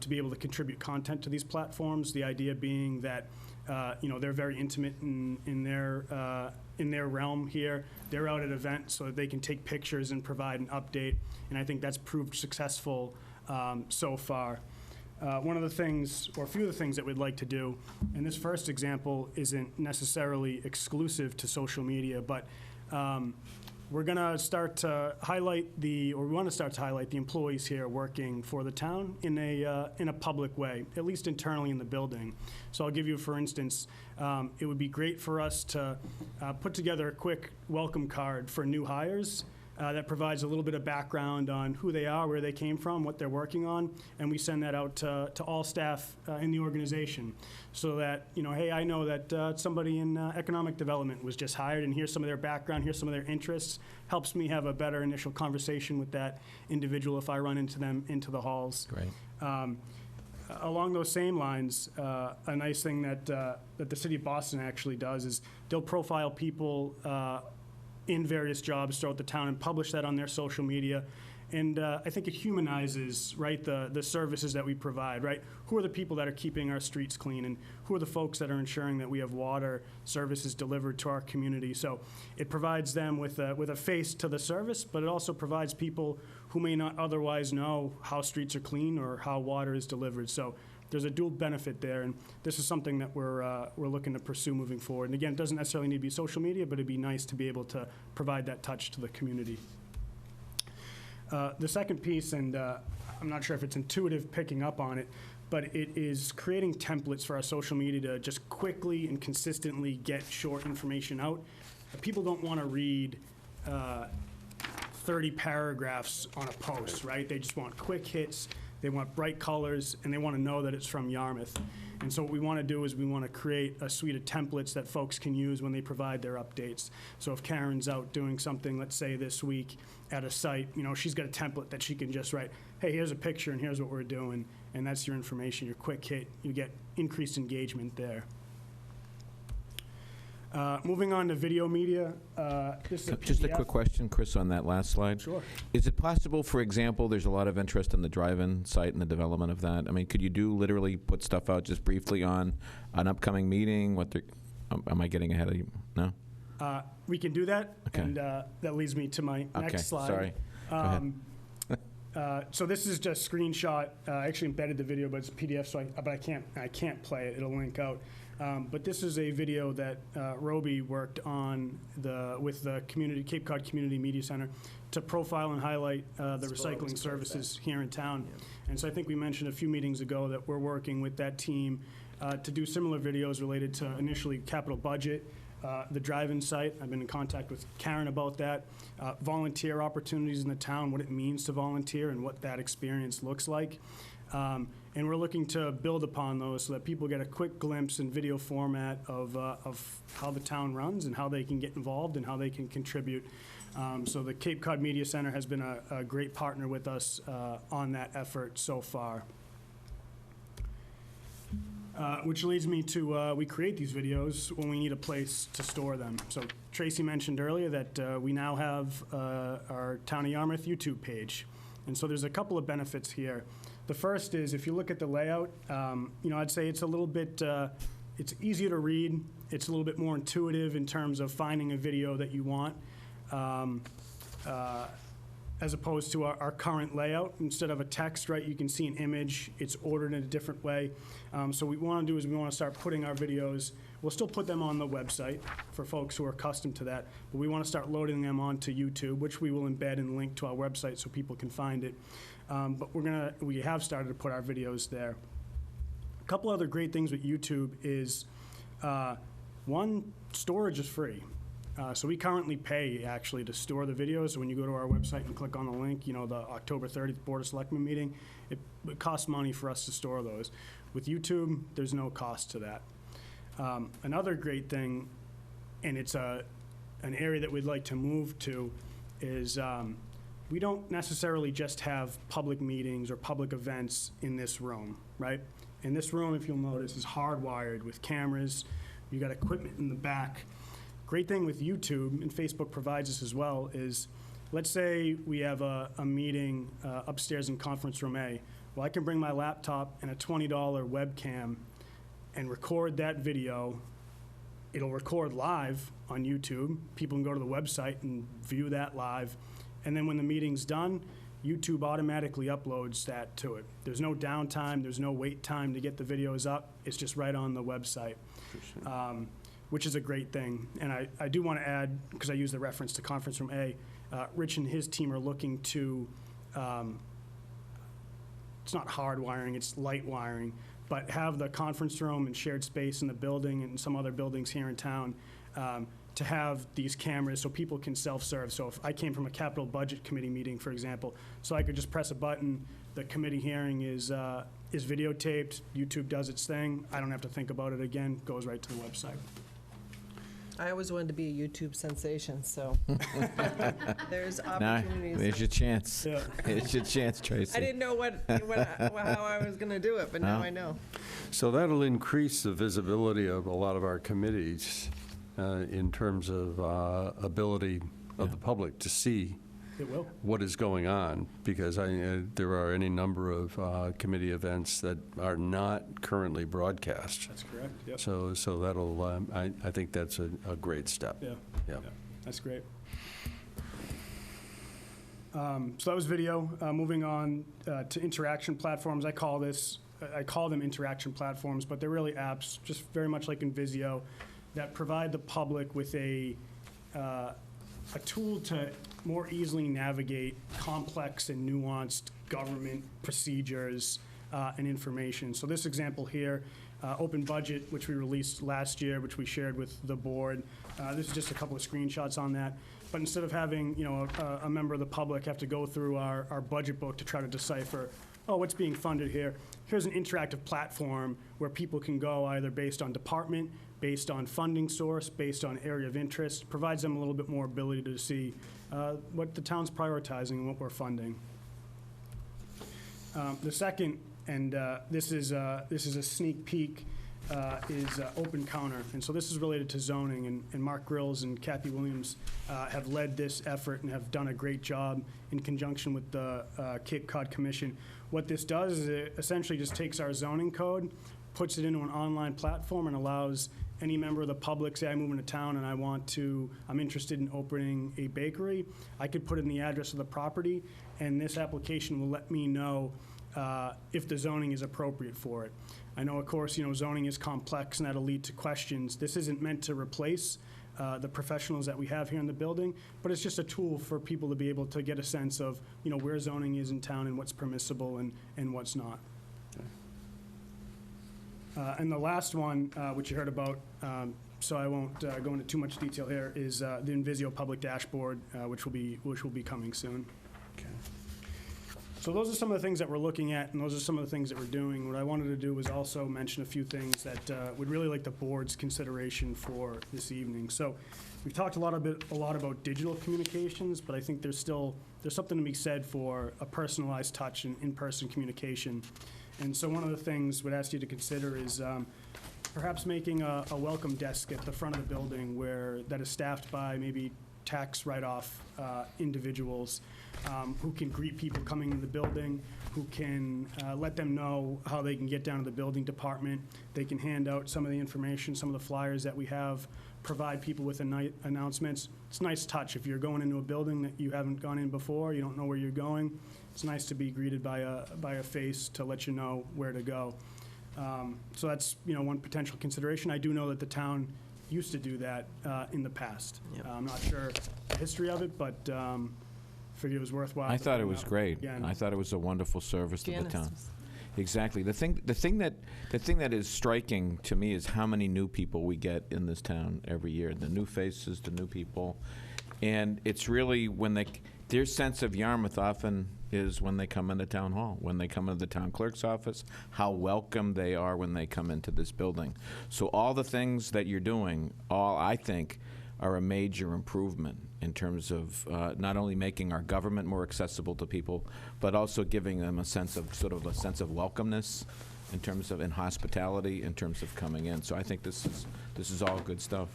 to be able to contribute content to these platforms. The idea being that you know, they're very intimate in their realm here. They're out at events so that they can take pictures and provide an update, and I think that's proved successful so far. One of the things, or a few of the things that we'd like to do, and this first example isn't necessarily exclusive to social media, but we're going to start to highlight we want to start to highlight the employees here working for the town in a public way, at least internally in the building. So I'll give you, for instance, it would be great for us to put together a quick welcome card for new hires that provides a little bit of background on who they are, where they came from, what they're working on, and we send that out to all staff in the organization so that, hey, I know that somebody in economic development was just hired, and here's some of their background, here's some of their interests. Helps me have a better initial conversation with that individual if I run into them into the halls. Great. Along those same lines, a nice thing that the city of Boston actually does is they'll profile people in various jobs throughout the town and publish that on their social media. And I think it humanizes, right, the services that we provide, right? Who are the people that are keeping our streets clean, and who are the folks that are ensuring that we have water services delivered to our community? So it provides them with a face to the service, but it also provides people who may not otherwise know how streets are clean or how water is delivered. So there's a dual benefit there, and this is something that we're looking to pursue moving forward. And again, it doesn't necessarily need to be social media, but it'd be nice to be able to provide that touch to the community. The second piece, and I'm not sure if it's intuitive picking up on it, but it is creating templates for our social media to just quickly and consistently get short information out. People don't want to read 30 paragraphs on a post, right? They just want quick hits, they want bright colors, and they want to know that it's from Yarmouth. And so what we want to do is we want to create a suite of templates that folks can use when they provide their updates. So if Karen's out doing something, let's say this week at a site, she's got a template that she can just write, hey, here's a picture and here's what we're doing, and that's your information, your quick hit. You get increased engagement there. Moving on to video media. This is a Just a PDF. quick question, Chris, on that last slide. Sure. Is it possible, for example, there's a lot of interest in the drive-in site and the development of that? I mean, could you literally put stuff out just briefly on an upcoming meeting? Am I getting ahead of you? No? We can do that, Okay. and that leads me to my next slide. Sorry. Go ahead. So this is just a screenshot. I actually embedded the video, but it's a PDF, so but I can't play it. It'll link out. But this is a video that Roby worked on with the Cape Cod Community Media Center to profile and highlight the recycling services here in town. Yeah. And so I think we mentioned a few meetings ago that we're working with that team to do similar videos related to initially capital budget, the drive-in site. I've been in contact with Karen about that. Volunteer opportunities in the town, what it means to volunteer and what that experience looks like. And we're looking to build upon those so that people get a quick glimpse in video format of how the town runs and how they can get involved and how they can contribute. So the Cape Cod Media Center has been a great partner with us on that effort so far. Which leads me to, we create these videos when we need a place to store them. So Tracy mentioned earlier that we now have our Town of Yarmouth YouTube page. And so there's a couple of benefits here. The first is, if you look at the layout, I'd say it's a little bit, it's easier to read. It's a little bit more intuitive in terms of finding a video that you want, as opposed to our current layout. Instead of a text, right, you can see an image. It's ordered in a different way. So what we want to do is we want to start putting our videos, we'll still put them on the website for folks who are accustomed to that, but we want to start loading them onto YouTube, which we will embed and link to our website so people can find it. But we have started to put our videos there. A couple other great things with YouTube is, one, storage is free. So we currently pay, actually, to store the videos. So when you go to our website and click on the link, the October 30th Board of Selectmen meeting, it costs money for us to store those. With YouTube, there's no cost to that. Another great thing, and it's an area that we'd like to move to, is we don't necessarily just have public meetings or public events in this room, right? And this room, if you'll notice, is hardwired with cameras. You got equipment in the back. Great thing with YouTube, and Facebook provides this as well, is let's say we have a meeting upstairs in conference room A. Well, I can bring my laptop and a $20 webcam and record that video. It'll record live on YouTube. People can go to the website and view that live. And then when the meeting's done, YouTube automatically uploads that to it. There's no downtime, there's no wait time to get the videos up. It's just right on the website, which is a great thing. And I do want to add, because I use the reference to Conference Room A, Rich and his team are looking to, it's not hard wiring, it's light wiring, but have the conference room and shared space in the building and some other buildings here in town to to have these cameras so people can self-serve. So if I came from a capital budget committee meeting, for example, so I could just press a button, the committee hearing is videotaped, YouTube does its thing, I don't have to think about it again, goes right to the website. I always wanted to be a YouTube sensation, so there's Now, opportunities. there's your chance. Yeah. There's your chance, Tracy. I didn't know how I was going to do it, but now No. I know. So that'll increase the visibility of a lot of our committees in terms of ability of the public to see It will. what is going on, because there are any number of committee events that are not currently broadcast. That's correct, yep. So that'll, I think that's a great step. Yeah. Yeah. That's great. So that was video. Moving on to interaction platforms. I call them interaction platforms, but they're really apps, just very much like in Visio, that provide the public with a tool to more easily navigate complex and nuanced government procedures and information. So this example here, open budget, which we released last year, which we shared with the board. This is just a couple of screenshots on that. But instead of having a member of the public have to go through our budget book to try to decipher, oh, what's being funded here? Here's an interactive platform where people can go either based on department, based on funding source, based on area of interest, provides them a little bit more ability to see what the town's prioritizing and what we're funding. The second, and this is a sneak peek, is Open Counter. And so this is related to zoning, and Mark Grills and Kathy Williams have led this effort and have done a great job in conjunction with the Cape Cod Commission. What this does is it essentially just takes our zoning code, puts it into an online platform, and allows any member of the public, say I move into town and I'm interested in opening a bakery, I could put in the address of the property, and this application will let me know if the zoning is appropriate for it. I know, of course, zoning is complex and that'll lead to questions. This isn't meant to replace the professionals that we have here in the building, but it's just a tool for people to be able to get a sense of, where zoning is in town and what's permissible and what's not. And the last one, which you heard about, so I won't go into too much detail here, is the Invisio Public Dashboard, which will be coming soon. Okay. So those are some of the things that we're looking at, and those are some of the things that we're doing. What I wanted to do was also mention a few things that would really like the board's consideration for this evening. So we've talked a lot about digital communications, but I think there's something to be said for a personalized touch and in-person communication. And so one of the things we'd ask you to consider is perhaps making a welcome desk at the front of the building that is staffed by maybe tax write-off individuals who can greet people coming in the building, who can let them know how they can get down to the building department. They can hand out some of the information, some of the flyers that we have, provide people with announcements. It's a nice touch. If you're going into a building that you haven't gone in before, you don't know where you're going, it's nice to be greeted by a face to let you know where to go. So that's one potential consideration. I do know that the town used to do that in the past. Yep. I'm not sure the history of it, but figured it was worthwhile. I thought it was great. Again. I thought it was a wonderful service to the Janice. town. Exactly. The thing that is striking to me is how many new people we get in this town every year. The new faces, the new people, and it's really when their sense of Yarmouth often is when they come into town hall, when they come into the town clerk's office, how welcome they are when they come into this building. So all the things that you're doing, I think, are a major improvement in terms of not only making our government more accessible to people, but also giving them a sense of welcomeness in terms of hospitality, in terms of coming in. So I think this is all good stuff.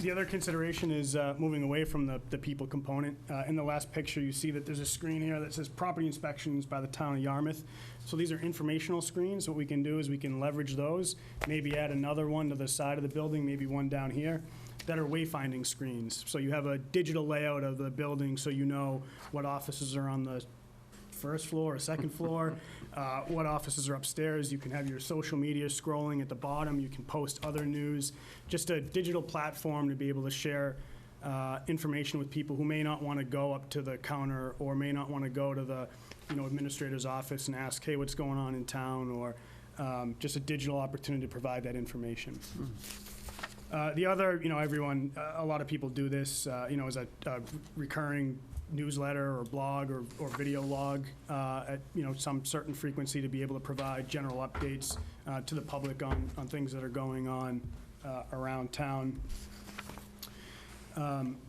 The other consideration is moving away from the people component. In the last picture, you see that there's a screen here that says property inspections by the town of Yarmouth. So these are informational screens. What we can do is we can leverage those, maybe add another one to the side of the building, maybe one down here, that are wayfinding screens. So you have a digital layout of the building so you know what offices are on the first floor or second floor, what offices are upstairs. You can have your social media scrolling at the bottom. You can post other news. Just a digital platform to be able to share information with people who may not want to go up to the counter or may not want to go to the administrator's office and ask, hey, what's going on in town, or just a digital opportunity to provide that information. The other, everyone, a lot of people do this, as a recurring newsletter or blog or video log at, some certain frequency to be able to provide general updates to the public on things that are going on around town.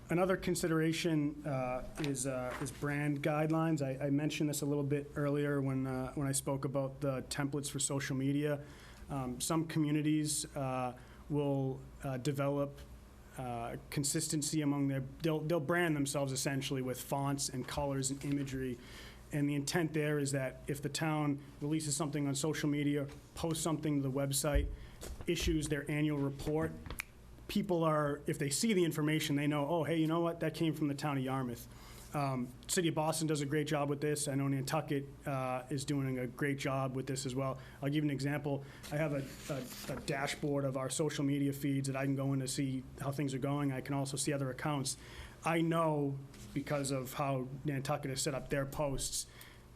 Another consideration is brand guidelines. I mentioned this a little bit earlier when I spoke about the templates for social media. Some communities will develop consistency among they'll brand themselves essentially with fonts and colors and imagery. And the intent there is that if the town releases something on social media, posts something to the website, issues their annual report, people are, if they see the information, they know, oh, hey, you know what, that came from the town of Yarmouth. City of Boston does a great job with this. I know Nantucket is doing a great job with this as well. I'll give you an example. I have a dashboard of our social media feeds that I can go in to see how things are going. I can also see other accounts. I know, because of how Nantucket has set up their posts,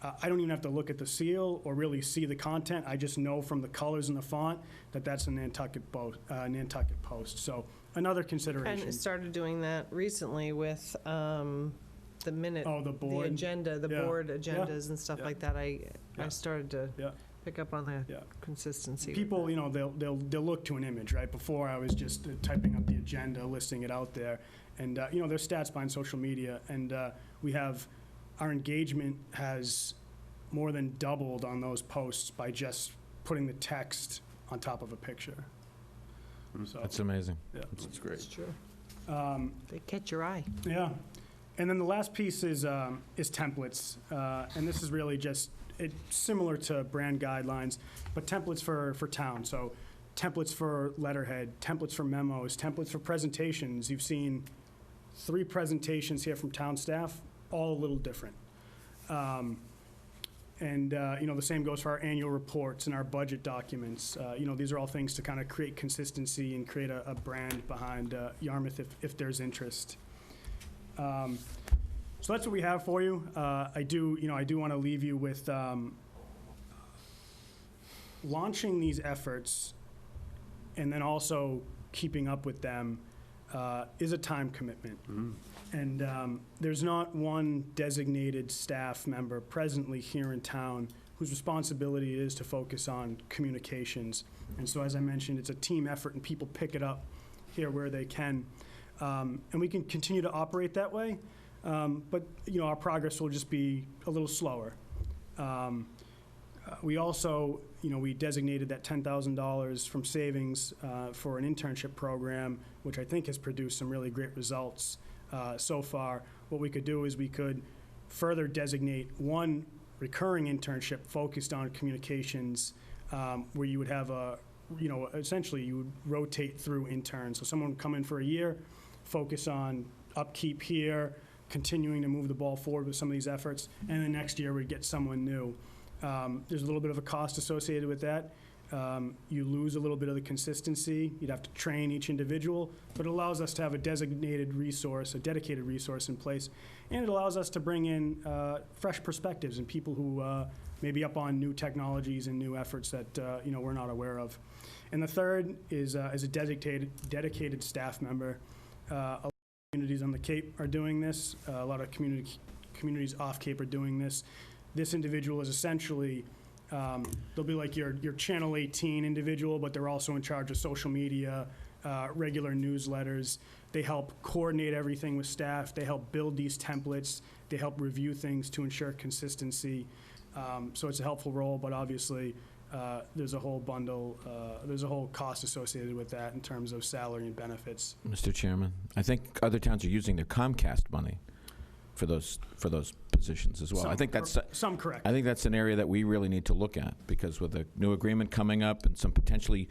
I don't even have to look at the seal or really see the content. I just know from the colors and the font that that's a Nantucket post. So another consideration. And started doing that recently with the minute, the board, the agenda, the board agendas and stuff like that. I started to pick up on the consistency. People, they'll look to an image, right? Before I was just typing up the agenda, listing it out there, and there's stats behind social media, and we have our engagement has more than doubled on those posts by just putting the text on top of a picture. So, that's amazing. Yeah, that's great. It's true. They catch your eye. Yeah. And then the last piece is templates. And this is really just similar to brand guidelines, but templates for town. So templates for letterhead, templates for memos, templates for presentations. You've seen 3 presentations here from town staff, all a little different. The same goes for our annual reports and our budget documents. These are all things to kind of create consistency and create a brand behind Yarmouth if there's interest. So that's what we have for you. I do want to leave you with launching these efforts and then also keeping up with them is a time commitment. Mm-hmm. And there's not one designated staff member presently here in town whose responsibility it is to focus on communications. And so, as I mentioned, it's a team effort and people pick it up here where they can. And we can continue to operate that way, but our progress will just be a little slower. We also, we designated that $10,000 from savings for an internship program, which I think has produced some really great results so far. What we could do is we could further designate one recurring internship focused on communications, where you would have essentially you would rotate through interns. So someone would come in for a year, focus on upkeep here, continuing to move the ball forward with some of these efforts, and then next year we'd get someone new. There's a little bit of a cost associated with that. You lose a little bit of the consistency. You'd have to train each individual, but it allows us to have a dedicated resource in place, and it allows us to bring in fresh perspectives and people who may be up on new technologies and new efforts that we're not aware of. And the third is a dedicated staff member. A lot of communities on the Cape are doing this. A lot of communities off Cape are doing this. This individual is essentially, they'll be like your Channel 18 individual, but they're also in charge of social media, regular newsletters. They help coordinate everything with staff. They help build these templates. They help review things to ensure consistency. So it's a helpful role, but obviously there's a whole there's a whole cost associated with that in terms of salary and benefits. Mr. Chairman, I think other towns are using their Comcast money for those positions as well. I think that's some correct. I think that's an area that we really need to look at, because with the new agreement coming up and some potentially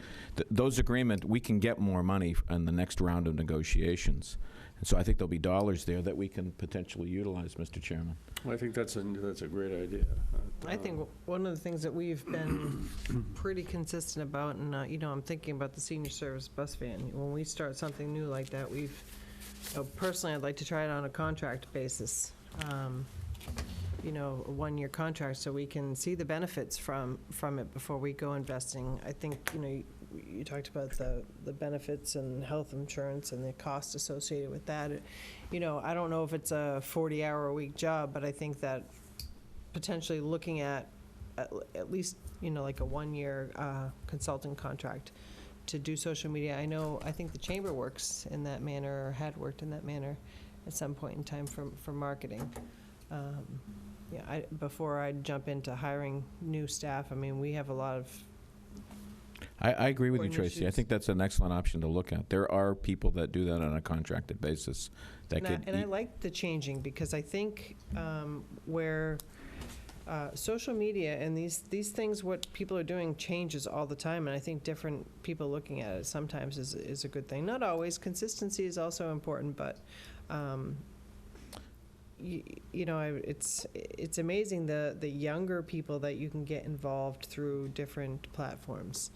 those agreement, we can get more money in the next round of negotiations. And so I think there'll be dollars there that we can potentially utilize, Mr. Chairman. Well, I think that's a great idea. I think one of the things that we've been pretty consistent about, and I'm thinking about the senior service bus van. When we start something new like that, personally, I'd like to try it on a contract basis. A one-year contract, so we can see the benefits from it before we go investing. I think you talked about the benefits and health insurance and the cost associated with that. I don't know if it's a 40-hour-a-week job, but I think that potentially looking at least, like a 1-year consulting contract to do social media. I think the chamber works in that manner, or had worked in that manner at some point in time for marketing. Before I jump into hiring new staff, we have a lot of. I agree with you, Tracy. I think that's an excellent option to look at. There are people that do that on a contracted basis. I like the changing, because I think where social media and these things, what people are doing changes all the time, and I think different people looking at it sometimes is a good thing. Not always. Consistency is also important, but it's amazing the younger people that you can get involved through different platforms,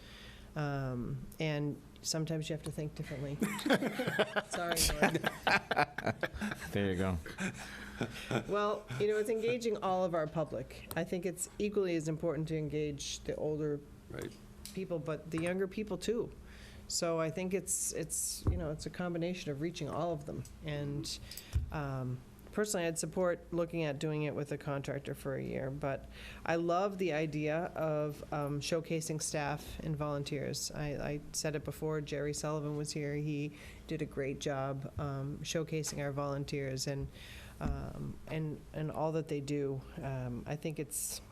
and sometimes you have to think differently. Sorry, Lord. There you go. Well, it's engaging all of our public. I think it's equally as important to engage the older people, but the younger people too. So I think it's a combination of reaching all of them. And personally, I'd support looking at doing it with a contractor for a year. But I love the idea of showcasing staff and volunteers. I said it before. Jerry Sullivan was here. He did a great job showcasing our volunteers and all that they do. I think it's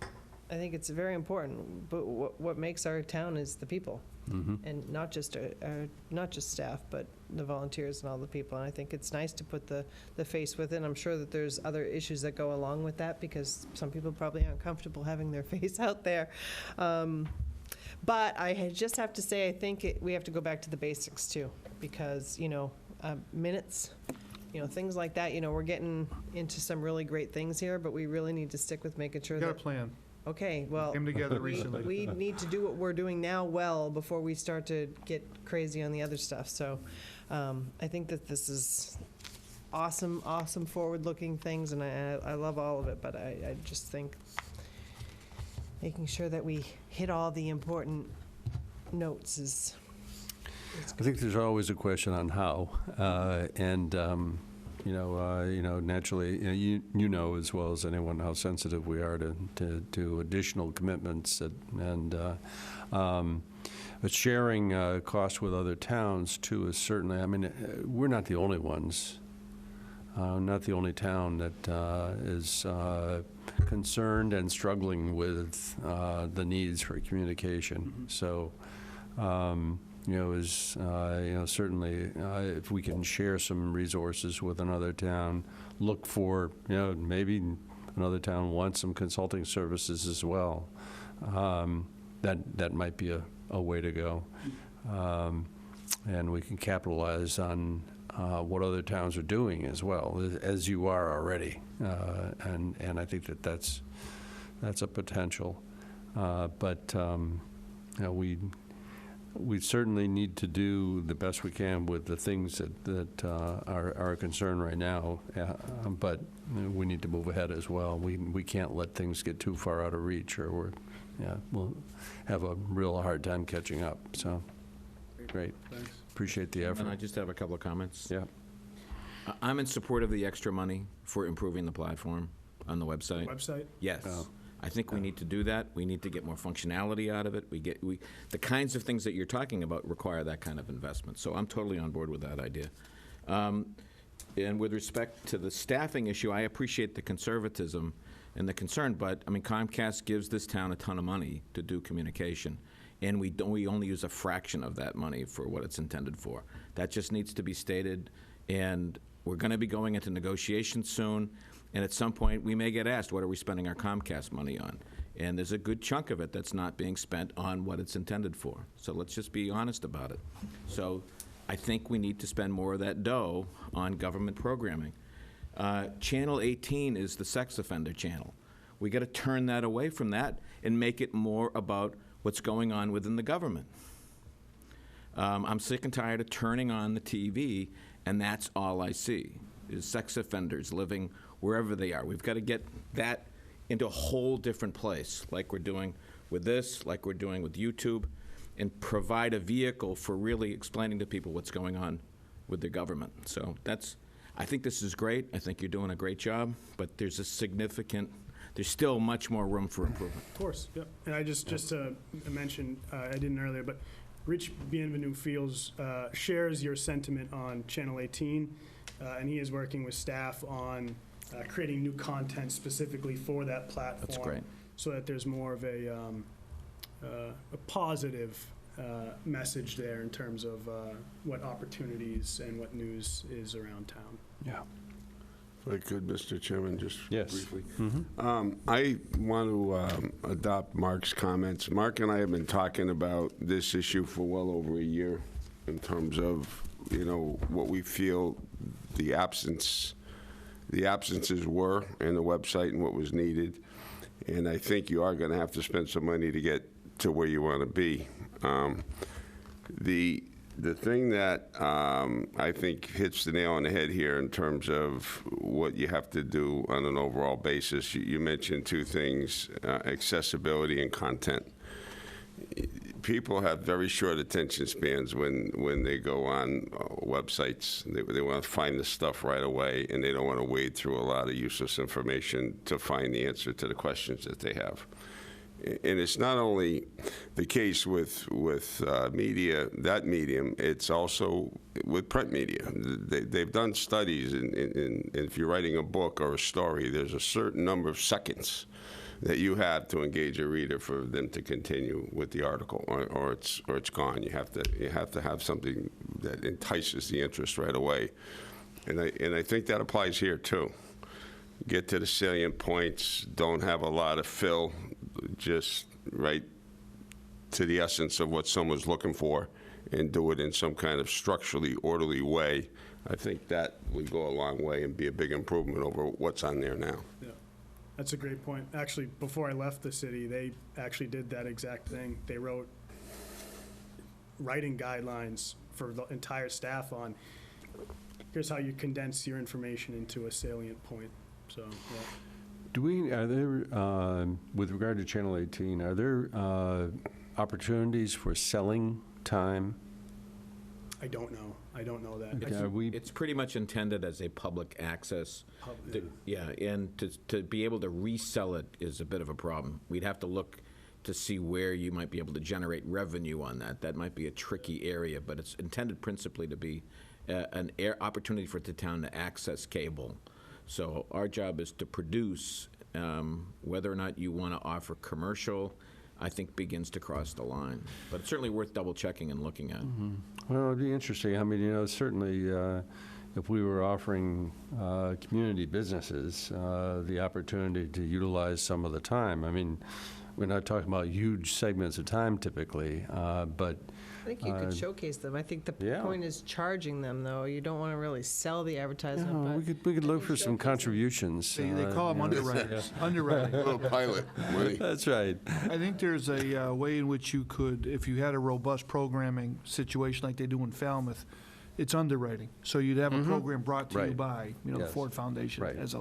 very important. But what makes our town is the people, and not just staff, but the volunteers and all the people. And I think it's nice to put the face with it. I'm sure that there's other issues that go along with that, because some people probably aren't comfortable having their face out there. But I just have to say, I think we have to go back to the basics too, because minutes. Things like that. We're getting into some really great things here, but we really need to stick with making sure We got a plan. Okay, well, Came together recently. we need to do what we're doing now well before we start to get crazy on the other stuff. So I think that this is awesome forward-looking things, and I love all of it, but I just think making sure that we hit all the important notes is. I think there's always a question on how, naturally, you know as well as anyone how sensitive we are to additional commitments, but sharing costs with other towns too is certainly. We're not the only ones. Not the only town that is concerned and struggling with the needs for communication. So. Certainly, if we can share some resources with another town, look for, maybe another town wants some consulting services as well. That might be a way to go. And we can capitalize on what other towns are doing as well, as you are already. And I think that's a potential. But we certainly need to do the best we can with the things that are a concern right now, but we need to move ahead as well. We can't let things get too far out of reach, or we'll have a real hard time catching up. So, great. Thanks. Appreciate the effort. And I just have a couple of comments. Yeah. I'm in support of the extra money for improving the platform on the website. Website? Yes. I think we need to do that. We need to get more functionality out of it. The kinds of things that you're talking about require that kind of investment. So I'm totally on board with that idea. And with respect to the staffing issue, I appreciate the conservatism and the concern, but Comcast gives this town a ton of money to do communication, and we only use a fraction of that money for what it's intended for. That just needs to be stated, and we're going to be going into negotiations soon. And at some point, we may get asked, what are we spending our Comcast money on? And there's a good chunk of it that's not being spent on what it's intended for. So let's just be honest about it. So I think we need to spend more of that dough on government programming. Channel 18 is the sex offender channel. We got to turn that away from that and make it more about what's going on within the government. I'm sick and tired of turning on the TV, and that's all I see, is sex offenders living wherever they are. We've got to get that into a whole different place, like we're doing with this, like we're doing with YouTube. and provide a vehicle for really explaining to people what's going on with their government. So I think this is great. I think you're doing a great job, but there's still much more room for improvement. Of course, yep. And I just to mention, I didn't earlier, but Rich Bienvenu shares your sentiment on Channel 18, and he is working with staff on creating new content specifically for that platform. That's great. So that there's more of a positive message there in terms of what opportunities and what news is around town. Yeah. If I could, Mr. Chairman, just briefly. Mm-hmm. I want to adopt Mark's comments. Mark and I have been talking about this issue for well over a year in terms of, what we feel the absences were in the website and what was needed. And I think you are going to have to spend some money to get to where you want to be. The thing that I think hits the nail on the head here in terms of what you have to do on an overall basis, you mentioned two things, accessibility and content. People have very short attention spans when they go on websites. They want to find the stuff right away, and they don't want to wade through a lot of useless information to find the answer to the questions that they have. And it's not only the case with media, that medium, it's also with print media. They've done studies, and if you're writing a book or a story, there's a certain number of seconds that you have to engage a reader for them to continue with the article, or it's gone. You have to have something that entices the interest right away, and I think that applies here too. Get to the salient points. Don't have a lot of fill. Just right to the essence of what someone's looking for, and do it in some kind of structurally orderly way. I think that would go a long way and be a big improvement over what's on there now. Yeah, that's a great point. Actually, before I left the city, they actually did that exact thing. They wrote writing guidelines for the entire staff on here's how you condense your information into a salient point. So, yeah. Are there, with regard to Channel 18, are there opportunities for selling time? I don't know. I don't know that. It's pretty much intended as a public access. And to be able to resell it is a bit of a problem. We'd have to look to see where you might be able to generate revenue on that. That might be a tricky area, but it's intended principally to be an opportunity for the town to access cable. So our job is to produce. Whether or not you want to offer commercial, I think begins to cross the line. But it's certainly worth double checking and looking at. Mm-hmm. Well, it'd be interesting. I mean, certainly if we were offering community businesses the opportunity to utilize some of the time. I mean, we're not talking about huge segments of time typically, but I think you could showcase them. I think the point is charging them, though. You don't want to really sell the advertisement. No, we could look for some contributions. They call them underwriters. Underwriting. A little pilot money. That's right. I think there's a way in which you could, if you had a robust programming situation like they do in Falmouth, it's underwriting. So you'd have a program brought to you by, the Ford Foundation. Right. As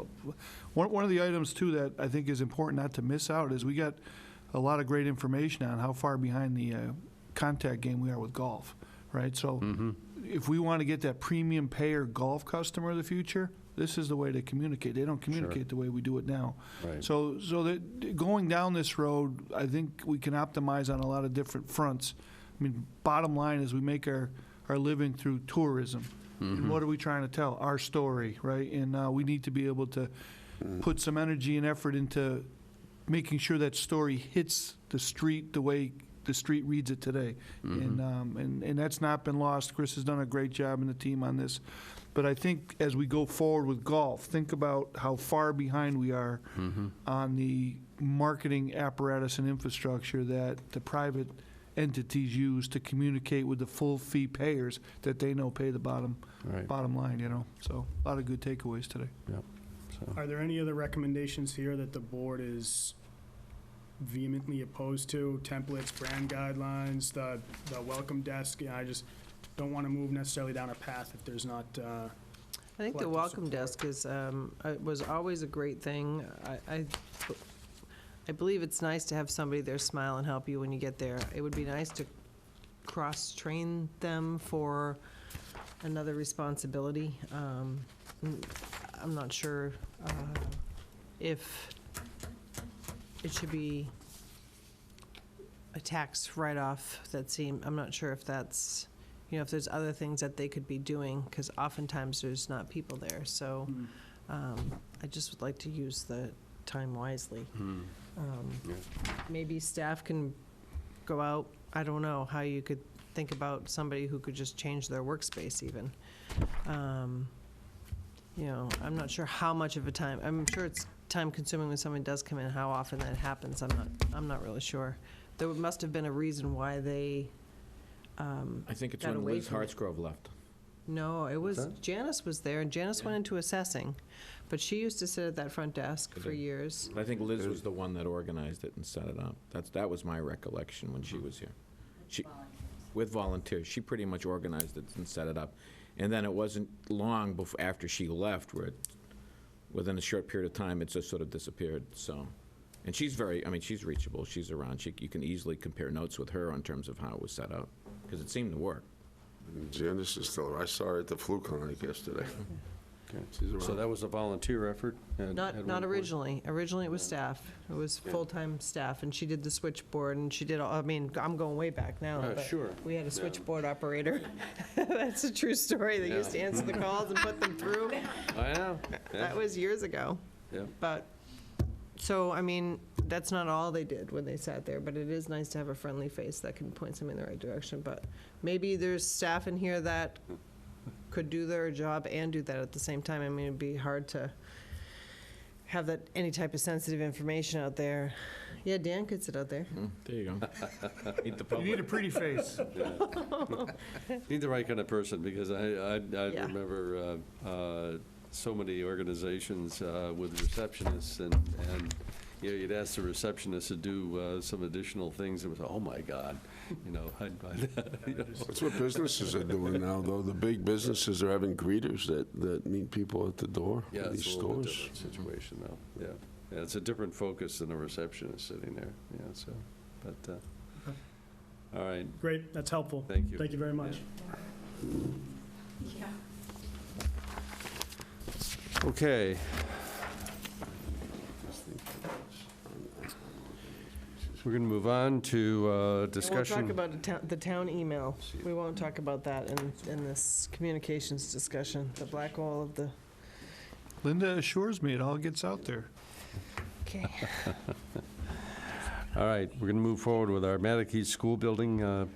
one of the items, too, that I think is important not to miss out is we got a lot of great information on how far behind the contact game we are with golf, right? So if we want to get that premium payer golf customer of the future, this is the way to communicate. They don't communicate the way we do it now. Right. So that going down this road, I think we can optimize on a lot of different fronts. I mean, bottom line is we make our living through tourism. And what are we trying to tell? Our story, right? And we need to be able to put some energy and effort into making sure that story hits the street the way the street reads it today. And that's not been lost. Chris has done a great job and the team on this. But I think as we go forward with golf, think about how far behind we are on the marketing apparatus and infrastructure that the private entities use to communicate with the full fee payers that they know pay the bottom line, So a lot of good takeaways today. Yep. So. Are there any other recommendations here that the board is vehemently opposed to? Templates, brand guidelines, the welcome desk? I just don't want to move necessarily down a path if there's not I think the welcome desk is was always a great thing. I believe it's nice to have somebody there smile and help you when you get there. It would be nice to cross-train them for another responsibility. I'm not sure if it should be a tax write-off I'm not sure if that's, if there's other things that they could be doing, because oftentimes there's not people there. So I just would like to use the time wisely. Maybe staff can go out. I don't know how you could think about somebody who could just change their workspace even. I'm not sure how much of a time. I'm sure it's time consuming when someone does come in. How often that happens, I'm not really sure. There must have been a reason why they I think it's got when away Liz from it. Hartsgrove left. No, it was, that? Janice was there, and Janice went into assessing, but she used to sit at that front desk for years. But I think Liz was the one that organized it and set it up. That was my recollection when she was here. With volunteers. She pretty much organized it and set it up. And then it wasn't long after she left, where within a short period of time, it just sort of disappeared, so. And she's she's reachable, she's around. You can easily compare notes with her in terms of how it was set up, because it seemed to work. Janice is still, I saw her at the flu clinic yesterday. Okay. She's around. So that was a volunteer effort? Not originally. Originally, it was staff. It was full-time staff, and she did the switchboard, and she did all, I'm going way back now. But sure. we had a switchboard operator. That's a true story. They used to answer the calls and put them through. I know. That was years ago. Yeah. But, so, that's not all they did when they sat there, but it is nice to have a friendly face that can point them in the right direction. But maybe there's staff in here that could do their job and do that at the same time. It'd be hard to have that, any type of sensitive information out there. Yeah, Dan could sit out there. There you go. Meet the You public. need a pretty face. Need the right kind of person, because I Yeah. remember so many organizations with receptionists, and you'd ask the receptionist to do some additional things. It was, oh my God, I'd buy that. That's what businesses are doing now, though. The big businesses are having greeters that meet people at the door Yeah, of these it's a little bit stores. different situation, though. Yeah, it's a different focus than a receptionist sitting there. Yeah, so, but all right. Great, that's helpful. Thank you. Thank you very much. Okay. We're going to move on to discussion. We'll talk about the town email. We won't talk about that in this communications discussion, the black hole of the, Linda assures me it all gets out there. okay. All right, we're going to move forward with our Mattakey School Building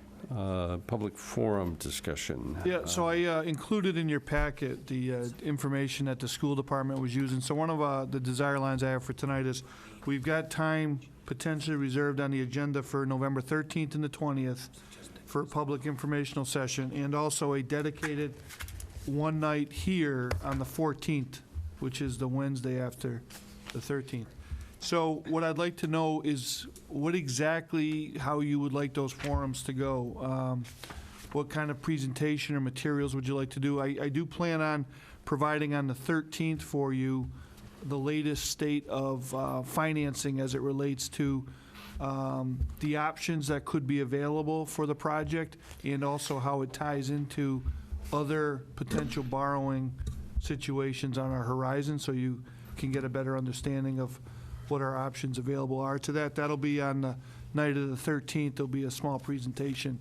public forum discussion. Yeah, so I included in your packet the information that the school department was using. So one of the desire lines I have for tonight is, we've got time potentially reserved on the agenda for November 13th and the 20th for a public informational session, and also a dedicated one night here on the 14th, which is the Wednesday after the 13th. So what I'd like to know is how you would like those forums to go. What kind of presentation or materials would you like to do? I do plan on providing on the 13th for you the latest state of financing as it relates to the options that could be available for the project, and also how it ties into other potential borrowing situations on our horizon, so you can get a better understanding of what our options available are to that. That'll be on the night of the 13th. There'll be a small presentation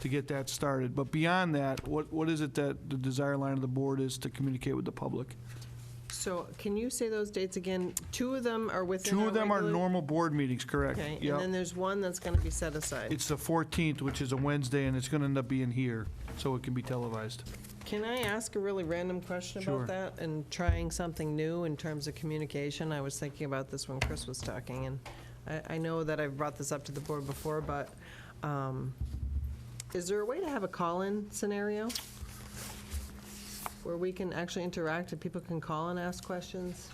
to get that started. But beyond that, what is it that the desire line of the board is to communicate with the public? So can you say those dates again? Two of them are within Two our of them are regular- normal board meetings, correct? Okay, Yep. and then there's one that's going to be set aside. It's the 14th, which is a Wednesday, and it's going to end up being here, so it can be televised. Can I ask a really random question Sure. about that and trying something new in terms of communication? I was thinking about this when Chris was talking, and I know that I've brought this up to the board before, but is there a way to have a call-in scenario where we can actually interact and people can call and ask questions?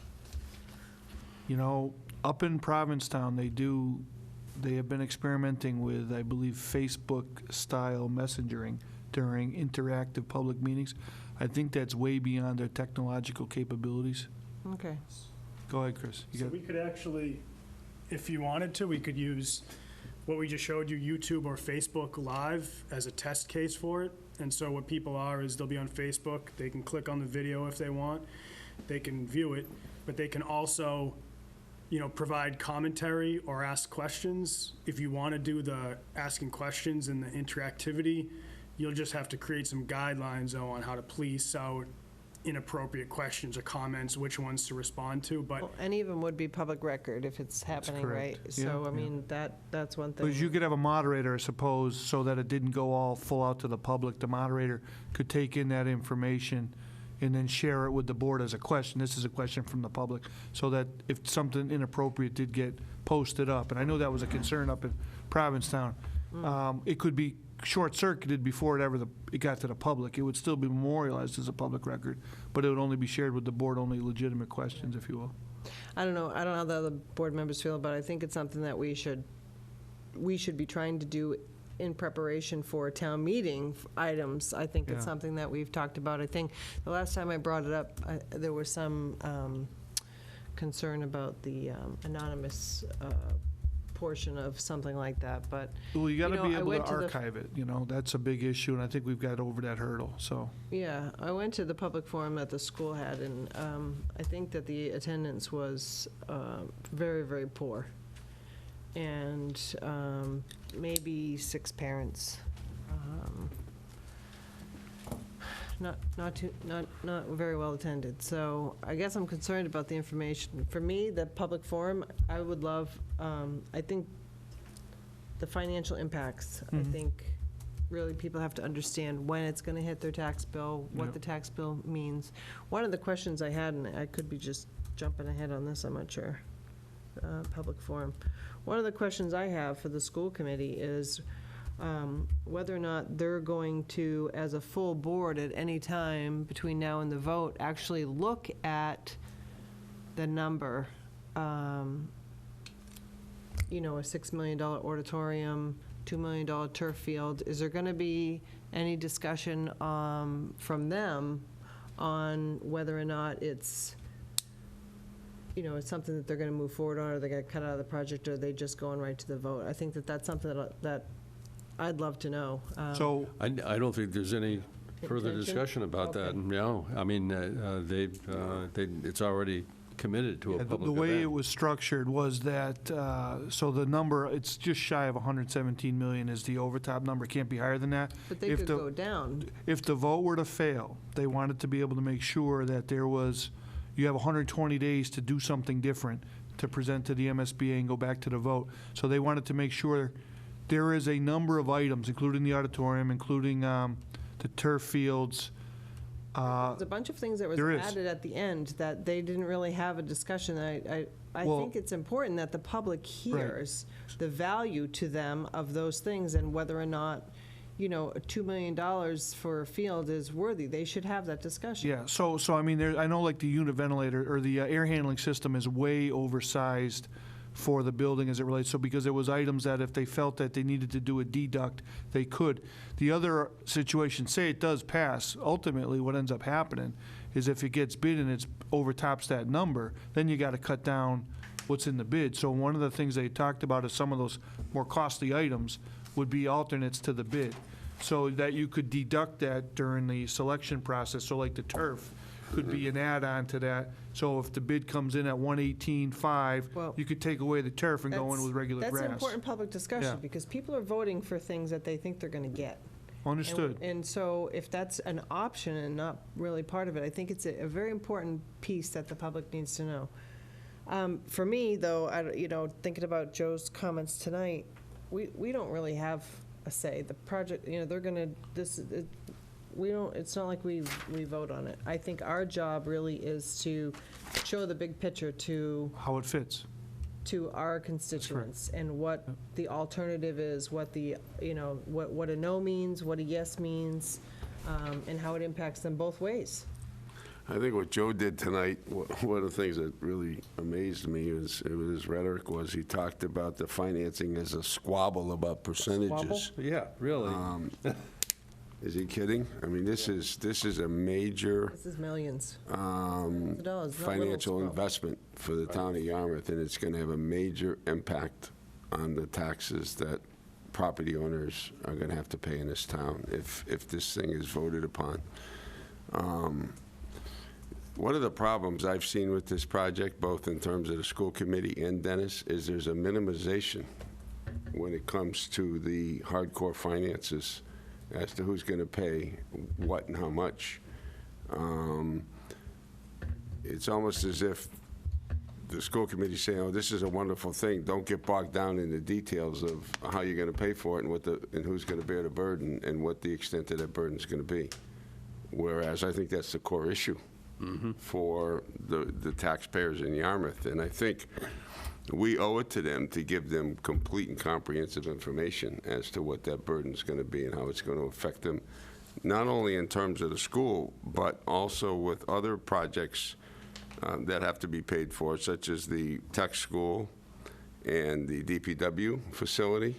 You know, up in Provincetown, they have been experimenting with, I believe, Facebook-style messengering during interactive public meetings. I think that's way beyond their technological capabilities. Okay. Go ahead, Chris. You So got- we could actually, if you wanted to, we could use what we just showed you, YouTube or Facebook Live, as a test case for it. And so what people are is they'll be on Facebook, they can click on the video if they want, they can view it, but they can also, provide commentary or ask questions. If you want to do the asking questions and the interactivity, you'll just have to create some guidelines on how to police out inappropriate questions or comments, which ones to respond to, but. Well, any of them would be public record if it's happening, right? correct. So, Yeah, I mean, that's one thing. Because you could have a moderator, I suppose, so that it didn't go all full out to the public. The moderator could take in that information and then share it with the board as a question. This is a question from the public, so that if something inappropriate did get posted up, and I know that was a concern up in Provincetown, it could be short-circuited before it got to the public. It would still be memorialized as a public record, but it would only be shared with the board, only legitimate questions, if you will. I don't know how the other board members feel, but I think it's something that we should be trying to do in preparation for town meeting items. I think it's Yeah. something that we've talked about. I think the last time I brought it up, there was some concern about the anonymous portion of something like that, but. Well, you got to be I able went to to the- archive it, that's a big issue, and I think we've got over that hurdle, so. Yeah, I went to the public forum that the school had, and I think that the attendance was very, very poor. And maybe 6 parents. Not very well attended. So I guess I'm concerned about the information. For me, the public forum, I would love, I think the financial impacts, I think really people have to understand when it's going to hit their tax bill, what Yep. the tax bill means. One of the questions I had, and I could be just jumping ahead on this, I'm not sure, public forum. One of the questions I have for the school committee is whether or not they're going to, as a full board at any time between now and the vote, actually look at the number, a $6 million auditorium, $2 million turf field. Is there going to be any discussion from them on whether or not it's something that they're going to move forward on, or they're going to cut out of the project, or are they just going right to the vote? I think that's something that I'd love to know. So, I don't think there's any further Intention? discussion about that. Okay. No, I mean, it's already committed to a yeah, public the way it event. was structured was that, so the number, it's just shy of 117 million is the overtop number, can't be higher than that. But they If could the- go down. If the vote were to fail, they wanted to be able to make sure that you have 120 days to do something different, to present to the MSBA and go back to the vote. So they wanted to make sure there is a number of items, including the auditorium, including the turf fields. There's a bunch of things that was there is. added at the end that they didn't really have a discussion. I Well- think it's important that the public hears the value to them of those things, and whether or not, $2 million for a field is worthy. They should have that discussion. Yeah, so I mean, I know like the unit ventilator or the air handling system is way oversized for the building as it relates, so because there was items that if they felt that they needed to do a deduct, they could. The other situation, say it does pass, ultimately what ends up happening is if it gets bid and it overtops that number, then you got to cut down what's in the bid. So one of the things they talked about is some of those more costly items would be alternates to the bid, so that you could deduct that during the selection process. So like the turf could be an add-on to that. So if the bid comes in at 118.5, Well, you could take away the turf and go in with regular That's grass. an important public Yeah. discussion, because people are voting for things that they think they're going to get. Understood. And so if that's an option and not really part of it, I think it's a very important piece that the public needs to know. For me, though, thinking about Joe's comments tonight, we don't really have a say. The project, they're going to, we don't, it's not like we vote on it. I think our job really is to show the big picture to How it fits. to our constituents, and what the alternative is, what the, what a no means, what a yes means, and how it impacts them both ways. I think what Joe did tonight, one of the things that really amazed me is his rhetoric was he talked about the financing as a squabble about percentages. Yeah, really. Is he kidding? I mean, this is a major This is millions. Dollars, not little financial squabble. investment for the town of Yarmouth, and it's going to have a major impact on the taxes that property owners are going to have to pay in this town if this thing is voted upon. One of the problems I've seen with this project, both in terms of the school committee and Dennis, is there's a minimization when it comes to the hardcore finances as to who's going to pay what and how much. It's almost as if the school committee saying, "Oh, this is a wonderful thing. Don't get bogged down in the details of how you're going to pay for it and who's going to bear the burden and what the extent of that burden is going to be." Whereas I think that's the core issue for the taxpayers in Yarmouth, and I think we owe it to them to give them complete and comprehensive information as to what that burden is going to be and how it's going to affect them, not only in terms of the school, but also with other projects that have to be paid for, such as the tech school and the DPW facility.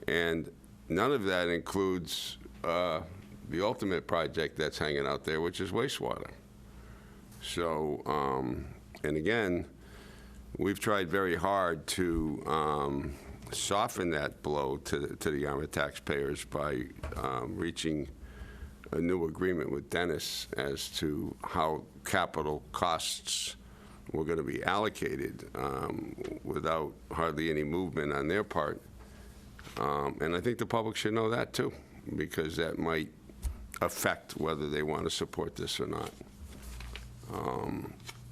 And none of that includes the ultimate project that's hanging out there, which is wastewater. So, and again, we've tried very hard to soften that blow to the Yarmouth taxpayers by reaching a new agreement with Dennis as to how capital costs were going to be allocated without hardly any movement on their part. And I think the public should know that too, because that might affect whether they want to support this or not.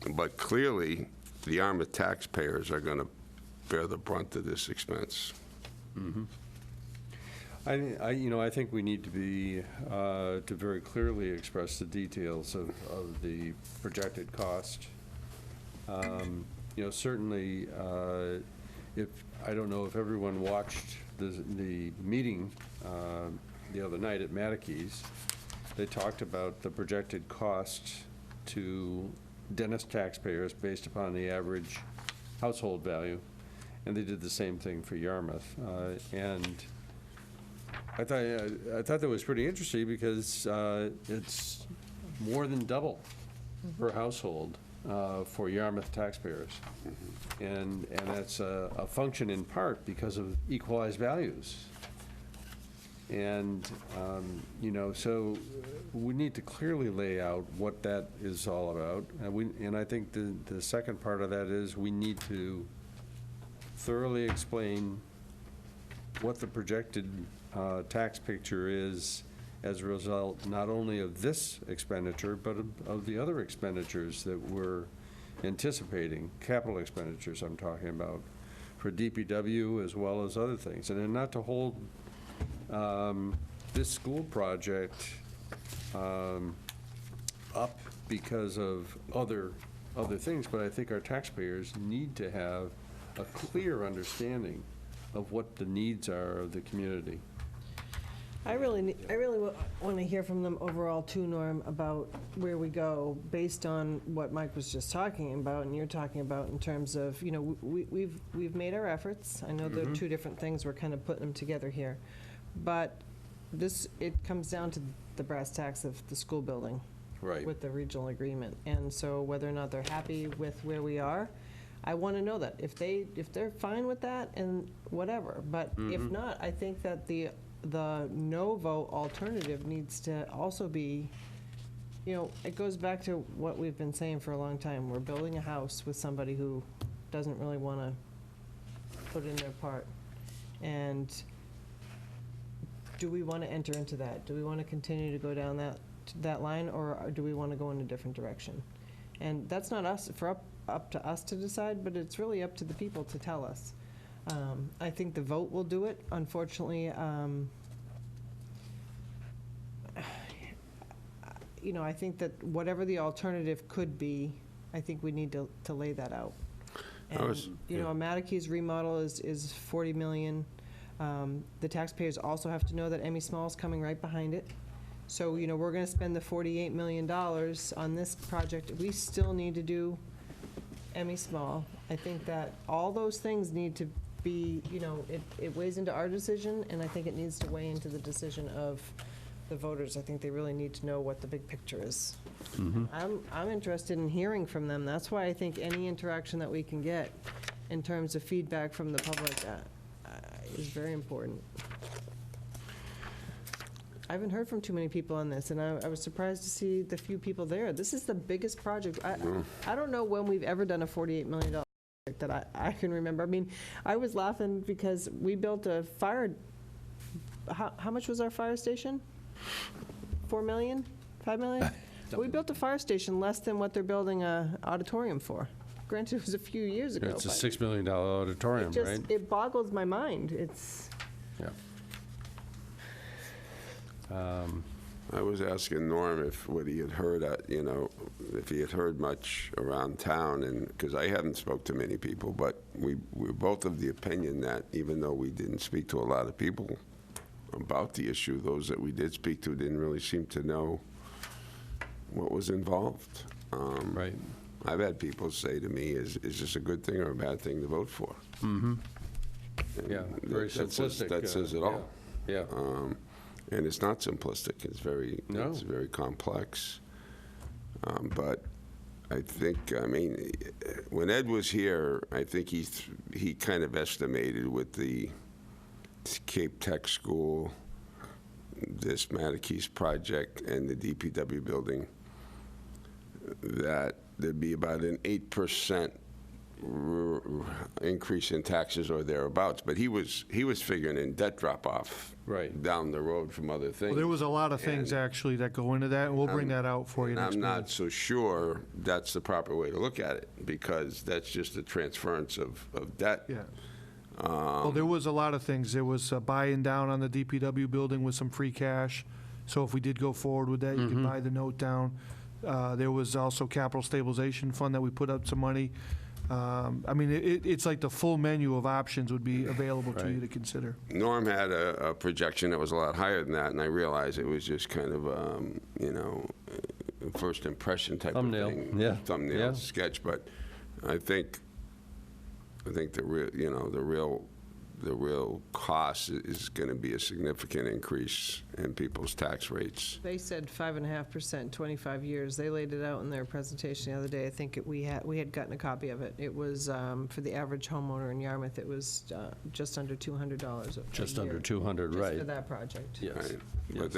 But clearly, the Yarmouth taxpayers are going to bear the brunt of this expense. I think we need to be to very clearly express the details of the projected cost. Certainly, if I don't know if everyone watched the meeting the other night at Matakey's, they talked about the projected cost to Dennis taxpayers based upon the average household value, and they did the same thing for Yarmouth. And I thought that was pretty interesting because it's more than double per household for Yarmouth taxpayers, and that's a function in part because of equalized values. And so we need to clearly lay out what that is all about, and I think the second part of that is we need to thoroughly explain what the projected tax picture is as a result not only of this expenditure, but of the other expenditures that we're anticipating, capital expenditures I'm talking about, for DPW as well as other things. And then not to hold this school project up because of other things, but I think our taxpayers need to have a clear understanding of what the needs are of the community. I really want to hear from them overall too, Norm, about where we go based on what Mike was just talking about and you're talking about in terms of, we've made our efforts. I know there are two different things, we're kind of putting them together here. But it comes down to the brass tacks of the school building. Right. With the regional agreement. And so whether or not they're happy with where we are, I want to know that. If they're fine with that, and whatever. But if not, I think that the no vote alternative needs to also be, it goes back to what we've been saying for a long time. We're building a house with somebody who doesn't really want to put in their part. And do we want to enter into that? Do we want to continue to go down that line, or do we want to go in a different direction? And that's not up to us to decide, but it's really up to the people to tell us. I think the vote will do it. Unfortunately, I think that whatever the alternative could be, I think we need to lay that out. And, a Matakey's remodel is $40 million. The taxpayers also have to know that Emmy Small is coming right behind it. So, we're going to spend the $48 million on this project. We still need to do Emmy Small. I think that all those things need to be, it weighs into our decision, and I think it needs to weigh into the decision of the voters. I think they really need to know what the big picture is. I'm interested in hearing from them. That's why I think any interaction that we can get in terms of feedback from the public is very important. I haven't heard from too many people on this, and I was surprised to see the few people there. This is the biggest project. I don't know when we've ever done a $48 million project that I can remember. I mean, I was laughing because we built a fire, how much was our fire station? 4 million? 5 million? We built a fire station less than what they're building a auditorium for. Granted, it was a few years ago. It's a but $6 million auditorium, right? It boggles my mind. It's. Yeah. I was asking Norm what he had heard, if he had heard much around town, and because I haven't spoke to many people, but we're both of the opinion that even though we didn't speak to a lot of people about the issue, those that we did speak to didn't really seem to know what was involved. Right. I've had people say to me, is this a good thing or a bad thing to vote for? Mm-hmm. And Yeah, very simplistic. That says it all. Yeah. And it's not simplistic. It's very complex. But I think, when Ed was here, I think he kind of estimated with the Cape Tech School, this Matakes project, and the DPW building, that there'd be about an 8% increase in taxes or thereabouts. But he was figuring in debt drop-off down the road from other things. Well, there was a lot of things actually that go into that, and we'll bring that out for you next I'm meeting. not so sure that's the proper way to look at it, because that's just a transference of debt. Yeah. Well, there was a lot of things. There was buying down on the DPW building with some free cash. So if we did go forward with that, you could buy the note down. There was also capital stabilization fund that we put up some money. It's like the full menu of options would be available to you to consider. Norm had a projection that was a lot higher than that, and I realized it was just kind of, first impression type of thing. Thumbnail sketch. But I think the real cost is going to be a significant increase in people's tax rates. They said 5.5%, 25 years. They laid it out in their presentation the other day. I think we had gotten a copy of it. It was, for the average homeowner in Yarmouth, it was just under $200 Just under 200, right. Just for that project. Yes. Right. But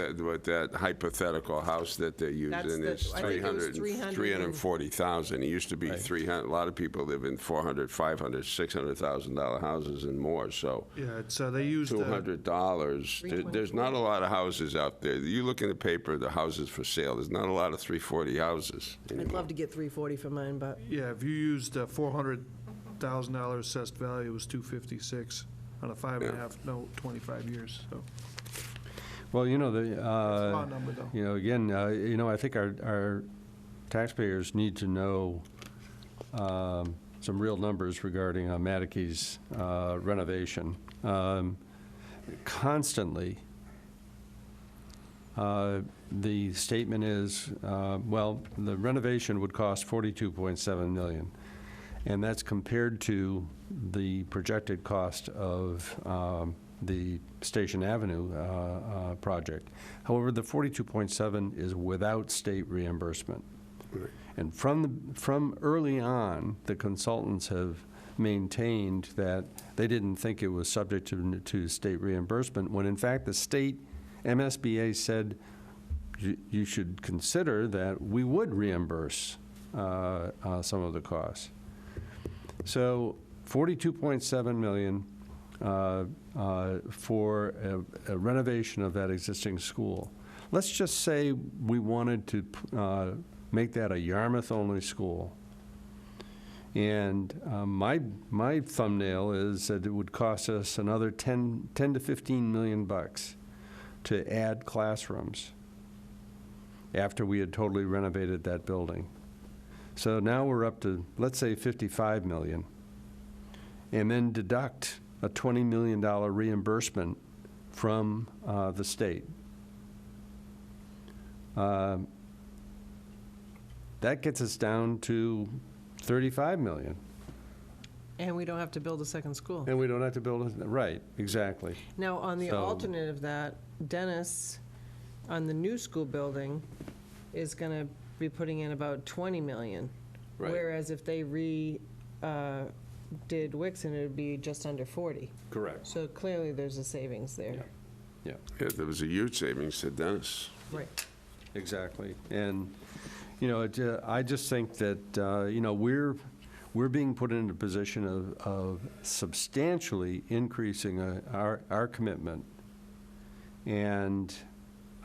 that hypothetical house that they're using is $340,000. It used to be 300. A lot of people live in $400,000, $500,000, $600,000 houses and more. So yeah, it's they used $200. There's not a lot of houses out there. You look in the paper, the houses for sale. There's not a lot of 340 houses anymore. I'd love to get 340 for mine, but yeah, if you used $400,000 assessed value, it was $256 on a 5.5 note, 25 years. So. Well, Number, though. again, I think our taxpayers need to know some real numbers regarding Matakes renovation. Constantly, the statement is, the renovation would cost $42.7 million, and that's compared to the projected cost of the Station Avenue project. However, the 42.7 is without state reimbursement. Right. And from early on, the consultants have maintained that they didn't think it was subject to state reimbursement, when in fact the state MSBA said you should consider that we would reimburse some of the costs. So $42.7 million for a renovation of that existing school. Let's just say we wanted to make that a Yarmouth-only school. And my thumbnail is that it would cost us another 10 to 15 million bucks to add classrooms after we had totally renovated that building. So now we're up to, let's say, 55 million, and then deduct a $20 million reimbursement from the state. That gets us down to 35 million. and we don't have to build a second school. And we don't have to build right, exactly. Now, on the So- alternate of that, Dennis, on the new school building, is going to be putting in about 20 million. Right. Whereas if they did Wixon, it would be just under 40. Correct. So clearly, there's a savings there. Yeah. Yeah, there was a huge savings to Dennis. Right. Exactly. And, I just think that, we're being put in a position of substantially increasing our commitment. And,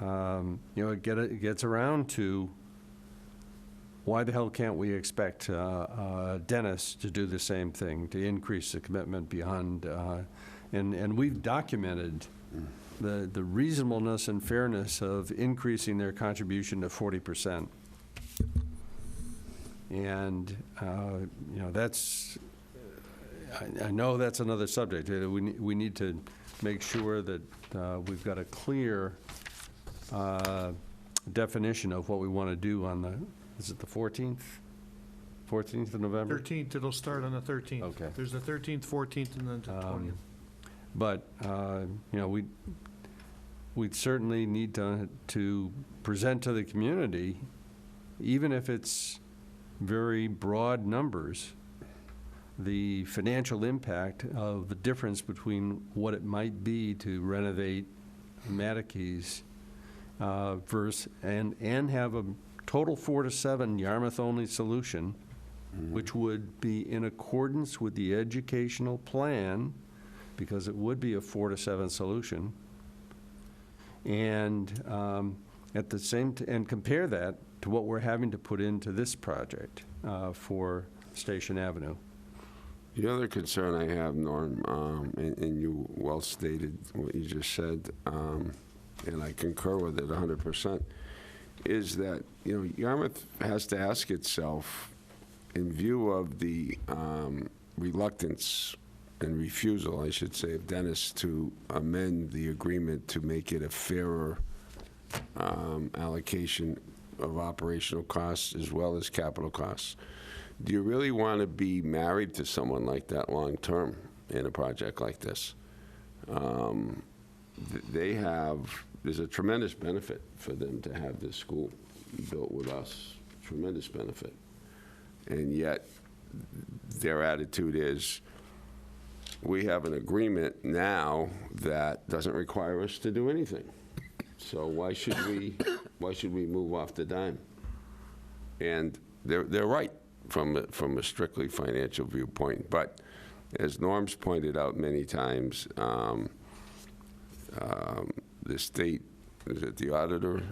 it gets around to, why the hell can't we expect Dennis to do the same thing, to increase the commitment beyond, and we've documented the reasonableness and fairness of increasing their contribution to 40%. And, that's, I know that's another subject. We need to make sure that we've got a clear definition of what we want to do on the, is it the 14th? 14th of November? 13th, it'll start on the 13th. Okay. There's the 13th, 14th, and then the 20th. But, we certainly need to present to the community, even if it's very broad numbers, the financial impact of the difference between what it might be to renovate Mattakees versus, and have a total 4 to 7 Yarmouth-only solution, which would be in accordance with the educational plan, because it would be a 4 to 7 solution. And at the same and compare that to what we're having to put into this project for Station Avenue. The other concern I have, Norm, and you well stated what you just said, and I concur with it 100%, is that, Yarmouth has to ask itself, in view of the reluctance and refusal, I should say, of Dennis to amend the agreement to make it a fairer allocation of operational costs as well as capital costs. Do you really want to be married to someone like that long-term in a project like this? There's a tremendous benefit for them to have this school built with us, tremendous benefit. And yet, their attitude is, we have an agreement now that doesn't require us to do anything. So why should we move off the dime? And they're right from a strictly financial viewpoint. But as Norm's pointed out many times, the state, is it the auditor?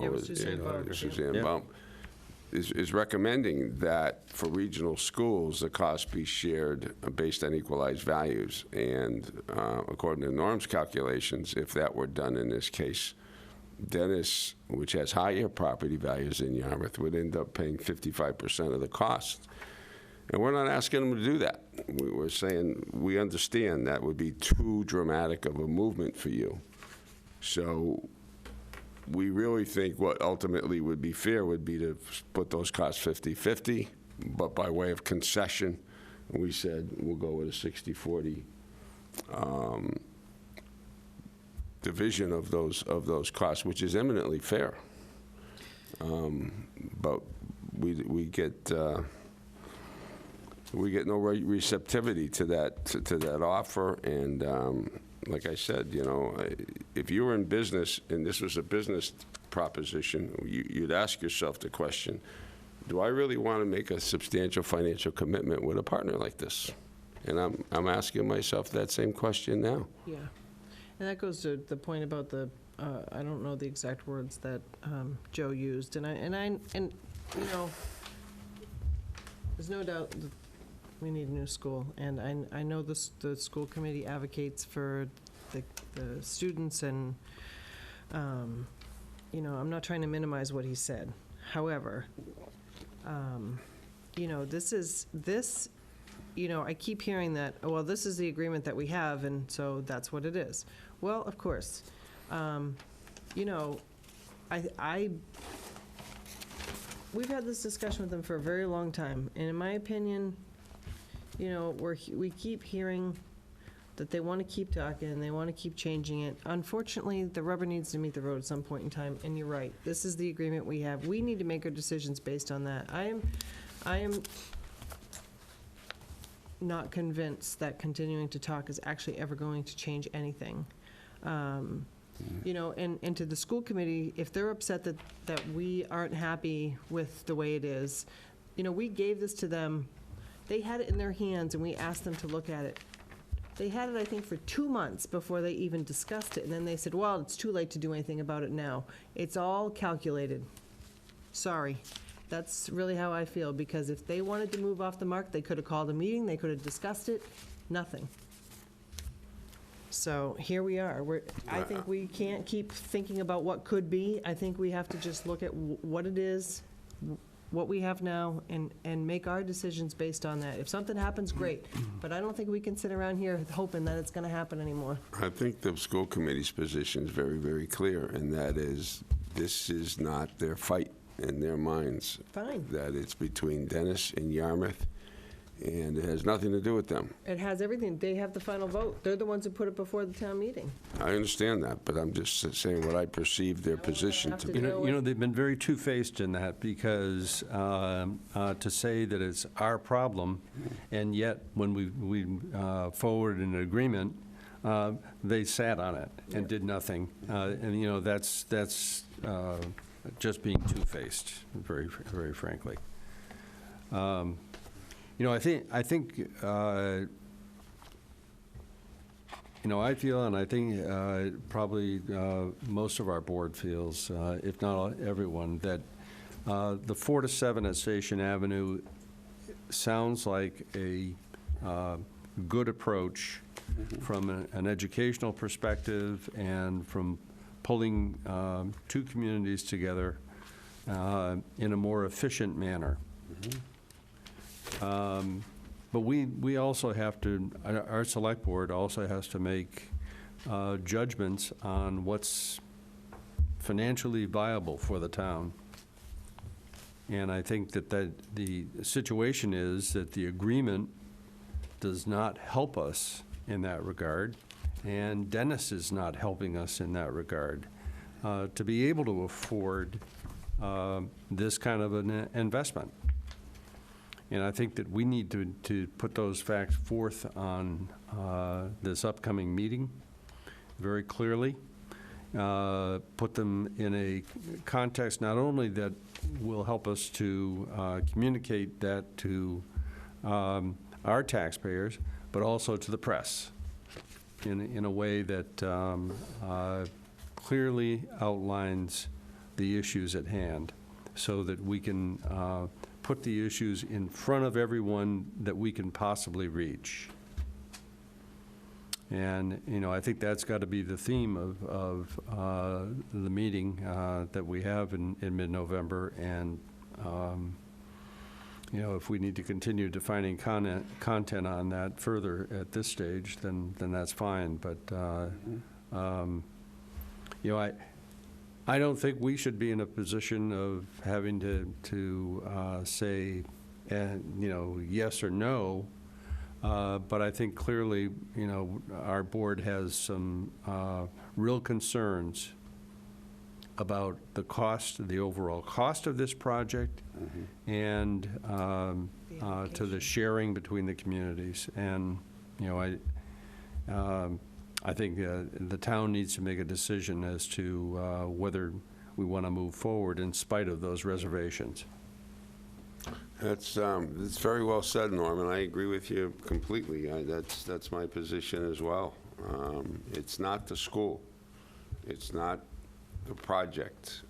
It was Suzanne Baum. Suzanne Baum is recommending that for regional schools, the cost be shared based on equalized values. And according to Norm's calculations, if that were done in this case, Dennis, which has higher property values than Yarmouth, would end up paying 55% of the cost. And we're not asking them to do that. We're saying we understand that would be too dramatic of a movement for you. So we really think what ultimately would be fair would be to put those costs 50-50, but by way of concession, we said we'll go with a 60-40 division of those costs, which is eminently fair. But we get no receptivity to that offer, and like I said, if you were in business and this was a business proposition, you'd ask yourself the question, do I really want to make a substantial financial commitment with a partner like this? And I'm asking myself that same question now. Yeah. And that goes to the point about the, I don't know the exact words that Joe used, and there's no doubt that we need a new school, and I know the school committee advocates for the students, and I'm not trying to minimize what he said. However, I keep hearing that, oh, well, this is the agreement that we have, and so that's what it is. Well, of course, we've had this discussion with them for a very long time, and in my opinion, we keep hearing that they want to keep talking and they want to keep changing it. Unfortunately, the rubber needs to meet the road at some point in time, and you're right. This is the agreement we have. We need to make our decisions based on that. I am not convinced that continuing to talk is actually ever going to change anything. You know, and to the school committee, if they're upset that we aren't happy with the way it is, you know, we gave this to them. They had it in their hands, and we asked them to look at it. They had it, I think, for 2 months before they even discussed it, and then they said, well, it's too late to do anything about it now. It's all calculated. Sorry. That's really how I feel, because if they wanted to move off the mark, they could have called a meeting, they could have discussed it, nothing. So here we are. I think we can't keep thinking about what could be. I think we have to just look at what it is, what we have now, and make our decisions based on that. If something happens, great. But I don't think we can sit around here hoping that it's going to happen anymore. I think the school committee's position is very, very clear, and that is, this is not their fight in their minds. Fine. That it's between Dennis and Yarmouth, and it has nothing to do with them. It has everything. They have the final vote. They're the ones who put it before the town meeting. I understand that, but I'm just saying what I perceive their position to be. You know, they've been very two-faced in that, because to say that it's our problem, and yet when we forwarded an agreement, they sat on it and did nothing. And, you know, that's just being two-faced, very, very frankly. You know, I think you know, I feel, and I think probably most of our board feels, if not everyone, that the 4 to 7 at Station Avenue sounds like a good approach from an educational perspective and from pulling two communities together in a more efficient manner. But we also have to, our select board also has to make judgments on what's financially viable for the town. And I think that the situation is that the agreement does not help us in that regard, and Dennis is not helping us in that regard to be able to afford this kind of an investment. And I think that we need to put those facts forth on this upcoming meeting very clearly, put them in a context not only that will help us to communicate that to our taxpayers, but also to the press in a way that clearly outlines the issues at hand, so that we can put the issues in front of everyone that we can possibly reach. And, you know, I think that's got to be the theme of the meeting that we have in mid-November. And, you know, if we need to continue defining content on that further at this stage, then that's fine. But, you know, I don't think we should be in a position of having to say, you know, yes or no. But I think clearly, you know, our board has some real concerns about the cost, the overall cost of this project, and to the sharing between the communities. And, you know, I think the town needs to make a decision as to whether we want to move forward in spite of those reservations. That's very well said, Norman. I agree with you completely. That's my position as well. It's not the school. It's not the project.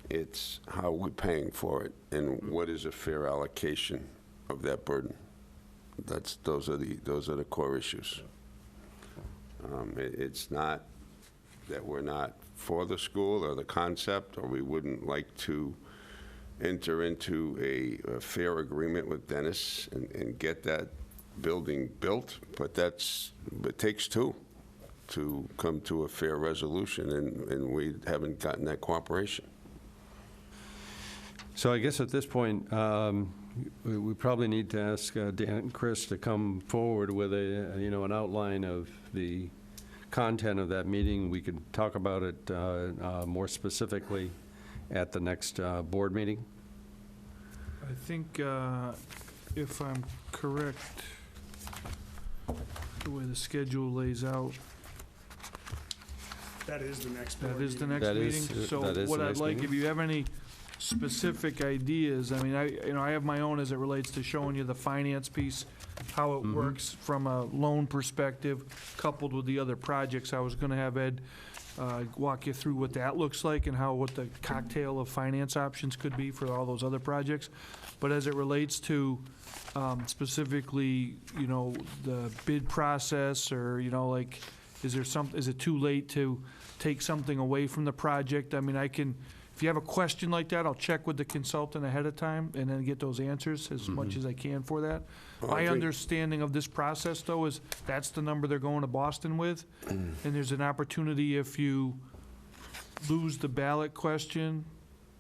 It's how we're paying for it and what is a fair allocation of that burden. Those are the core issues. It's not that we're not for the school or the concept, or we wouldn't like to enter into a fair agreement with Dennis and get that building built, but it takes two to come to a fair resolution, and we haven't gotten that cooperation. So I guess at this point, we probably need to ask Dan and Chris to come forward with an outline of the content of that meeting. We could talk about it more specifically at the next board meeting. I think if I'm correct, the way the schedule lays out, That is the next that board is the meeting. next That is- meeting. So that is the what I'd next like, meeting. if you have any specific ideas, I mean, I have my own as it relates to showing you the finance piece, how it works from a loan perspective, coupled with the other projects. I was gonna have Ed walk you through what that looks like and what the cocktail of finance options could be for all those other projects. But as it relates to specifically, the bid process, or, like, is it too late to take something away from the project? I mean, if you have a question like that, I'll check with the consultant ahead of time and then get those answers as much as I can for that. My understanding of this process, though, is that's the number they're going to Boston with. And there's an opportunity, if you lose the ballot question,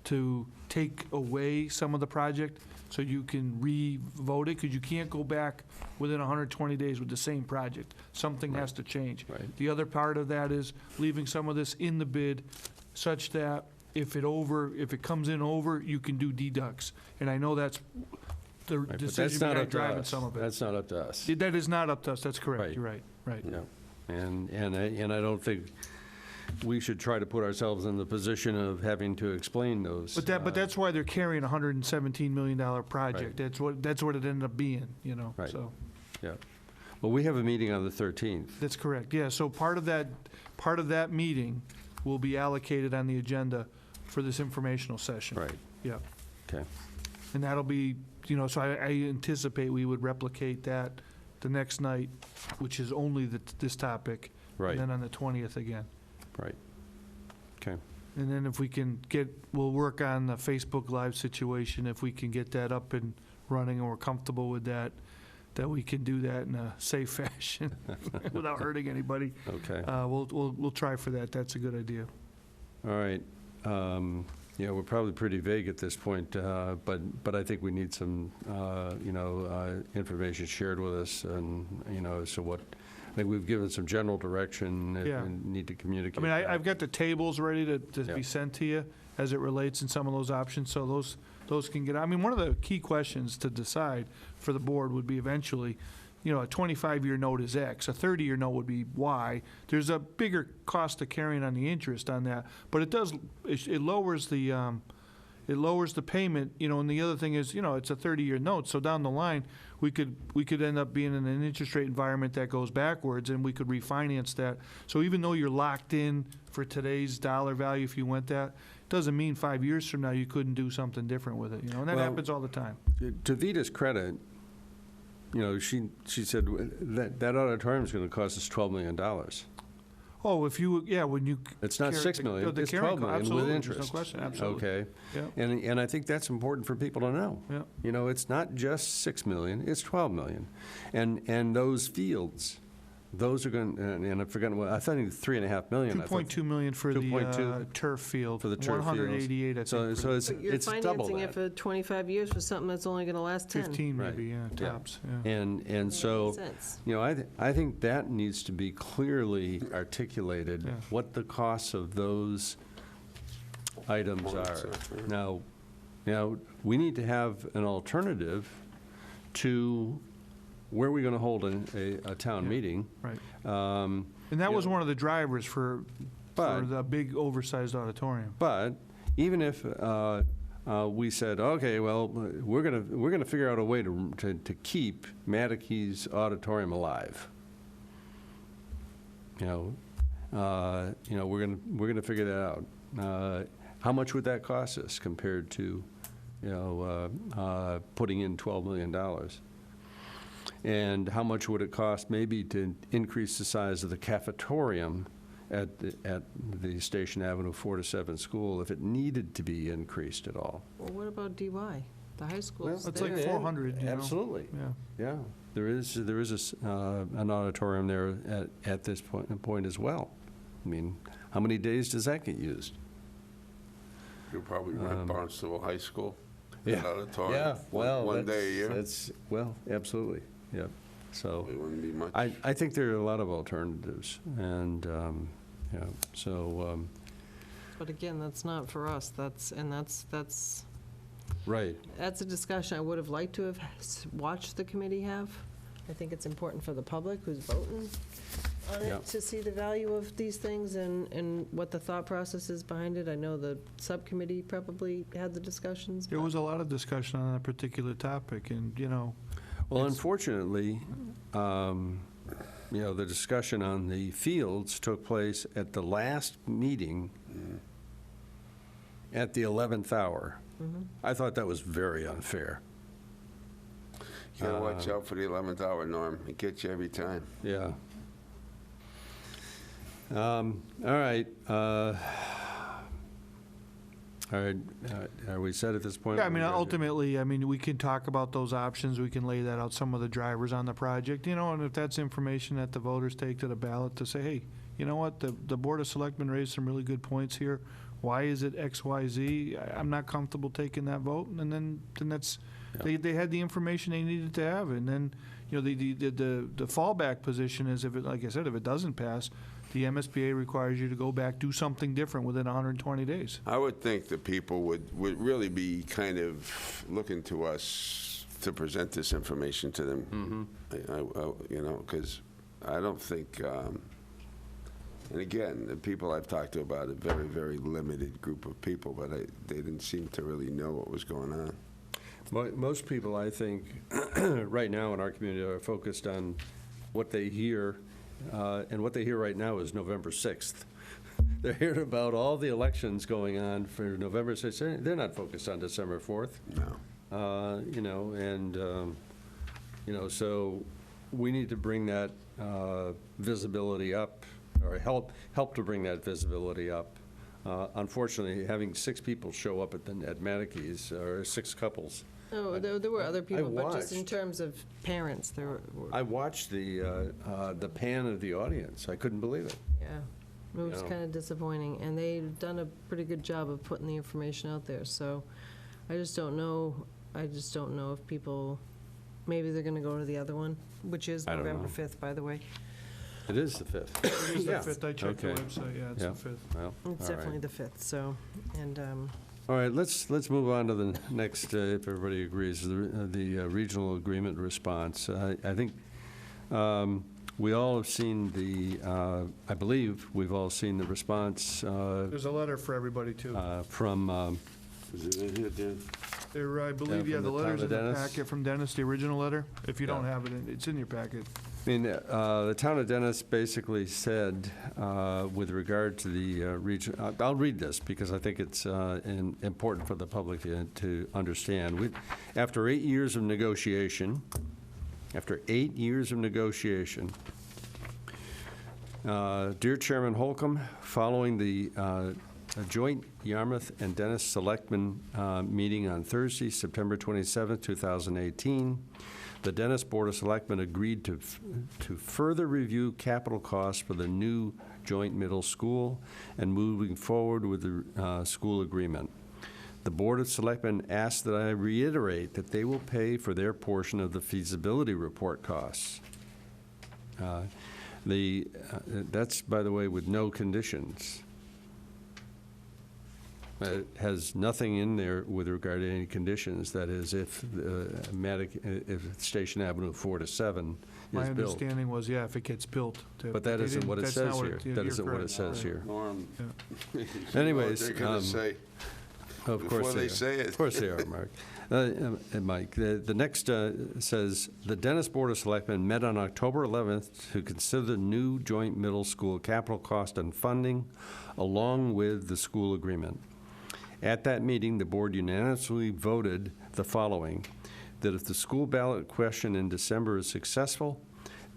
to take away some of the project so you can re-vote it, because you can't go back within 120 days with the same project. Something has to change. Right. The other part of that is leaving some of this in the bid such that if it comes in over, you can do deducts. And I know that's the Right, but that's decision not behind up to driving us. some of it. That's not up to us. That is not up to us, that's correct, Right. you're right, right. Yeah. And I don't think we should try to put ourselves in the position of having to explain those. But that's why they're carrying a $117 million project. Right. That's what it ended up being, Right. so. Yeah. Well, we have a meeting on the 13th. That's correct, yeah, so part of that meeting will be allocated on the agenda for this informational session. Right. Yeah, Okay. and that'll be, so I anticipate we would replicate that the next night, which is only this topic. Right. And then on the 20th again. Right. Okay. And then if we can we'll work on the Facebook Live situation, if we can get that up and running and we're comfortable with that we can do that in a safe fashion without hurting anybody. Okay. We'll try for that. That's a good idea. All right. Yeah, we're probably pretty vague at this point, but I think we need some, information shared with us, and, so what, I think we've given some general direction if Yeah. we need to communicate. I mean, that. I've got the tables ready to Yeah. be sent to you as it relates in some of those options, so those can get, I mean, one of the key questions to decide for the board would be eventually, a 25-year note is X, a 30-year note would be Y. There's a bigger cost of carrying on the interest on that, but it lowers the payment, and the other thing is, it's a 30-year note, so down the line, we could end up being in an interest rate environment that goes backwards, and we could refinance that. So even though you're locked in for today's dollar value, if you went that, doesn't mean 5 years from now you couldn't do something different with it, and that Well, happens all the time. To Vita's credit, she said that auditorium is going to cost us $12 million. Oh, when you. It's not carry $6 the- million, the it's carrying $12 co- million with absolutely, interest. There's no question, absolutely. Okay. Yeah. And I think that's important for people to know. Yeah. It's not just $6 million, it's $12 million. And those fields, those are going, and I've forgotten what, I think $3.5 million. I thought. $2.2 million for the 2.2 turf field. for the turf fields. 188, I think. So for it's But you're it's double financing it that. for 25 years for something that's only going to last 10. 15 Right. maybe, yeah, Yeah. tops, yeah. And so, Makes sense. I think that needs to be clearly articulated, Yeah. what the costs of those items are. Now, we need to have an alternative to where we're going to hold a town meeting. Right. And And that was one of the drivers for the big oversized auditorium. But even if we said, okay, well, we're gonna figure out a way to keep Matakee's auditorium alive. We're gonna figure that out. How much would that cost us compared to, putting in $12 million? And how much would it cost maybe to increase the size of the cafetorium at the Station Avenue 4 to 7 school if it needed to be increased at all? Well, what about DY? The high school's It's there. like 400, Absolutely. Yeah. Yeah, there is an auditorium there at this point as well. I mean, how many days does that get used? You'll probably rent Barnstable High School. Yeah. Auditorium. Yeah, well, one day a year. Absolutely, yeah. So, It wouldn't be much. I think there are a lot of alternatives, and, so, But again, that's not for us. That's Right. That's a discussion I would have liked to have watched the committee have. I think it's important for the public who's voting on Yeah. it to see the value of these things and what the thought process is behind it. I know the subcommittee probably had the discussions. There but- was a lot of discussion on that particular topic, and, Well, unfortunately, the discussion on the fields took place at the last meeting at the 11th hour. I thought that was very unfair. You gotta watch out for the 11th hour, Norm. It gets you every time. Yeah. All right. Are we set at this point? Yeah, I mean, ultimately, we can talk about those options, we can lay that out, some of the drivers on the project, and if that's information that the voters take to the ballot to say, hey, you know what, the Board of Selectmen raised some really good points here, why is it X, Y, Z? I'm not comfortable taking that vote, and then that's, they had the information they needed to have, and then, the fallback position is, if it, like I said, if it doesn't pass, the MSBA requires you to go back, do something different within 120 days. I would think the people would really be kind of looking to us to present this information to them. Because I don't think, and again, the people I've talked to about a very, very limited group of people, but they didn't seem to really know what was going on. Most people, I think, right now in our community are focused on what they hear, and what they hear right now is November 6th. They're hearing about all the elections going on for November 6th. They're not focused on December 4th. No. So we need to bring that visibility up, or help to bring that visibility up. Unfortunately, having 6 people show up at Manikey's, or 6 couples. Oh, there were other people, but just in watched. terms of parents, there were. I watched the pan of the audience. I couldn't believe it. Yeah, it was kind of disappointing, and they've done a pretty good job of putting the information out there, so I just don't know if people, maybe they're gonna go to the other one, which is I don't November know. 5th, by the way. It is the 5th. It is the Yeah. 5th, I checked the Okay. website, yeah, it's Yeah. the 5th. Well, It's all definitely right. the 5th, so, and, All right, let's move on to the next, if everybody agrees, the regional agreement response. I think we all have seen I believe we've all seen the response There's a letter for everybody, too. from, Is it in here, Dan? There, I believe, from yeah, the the letter's town in of the Dennis? packet from Dennis, the original letter. If you don't Yeah. have it, it's in your packet. I mean, the town of Dennis basically said, with regard to the region, I'll read this because I think it's important for the public to understand. After 8 years of negotiation, dear Chairman Holcomb, following the joint Yarmouth and Dennis Selectmen meeting on Thursday, September 27, 2018, the Dennis Board of Selectmen agreed to further review capital costs for the new joint middle school and moving forward with the school agreement. The Board of Selectmen asked that I reiterate that they will pay for their portion of the feasibility report costs. That's, by the way, with no conditions. It has nothing in there with regard to any conditions. That is, if Station Avenue 4 to 7 My is built. understanding was, yeah, if it gets built. But that isn't what it says here. That isn't what it says here. Norm. Yeah. You know what Anyways, they're gonna say Of course before they are. say it. Of course they are, Mark. And Mike, the next says, the Dennis Board of Selectmen met on October 11th to consider the new joint middle school capital cost and funding, along with the school agreement. At that meeting, the board unanimously voted the following: that if the school ballot question in December is successful,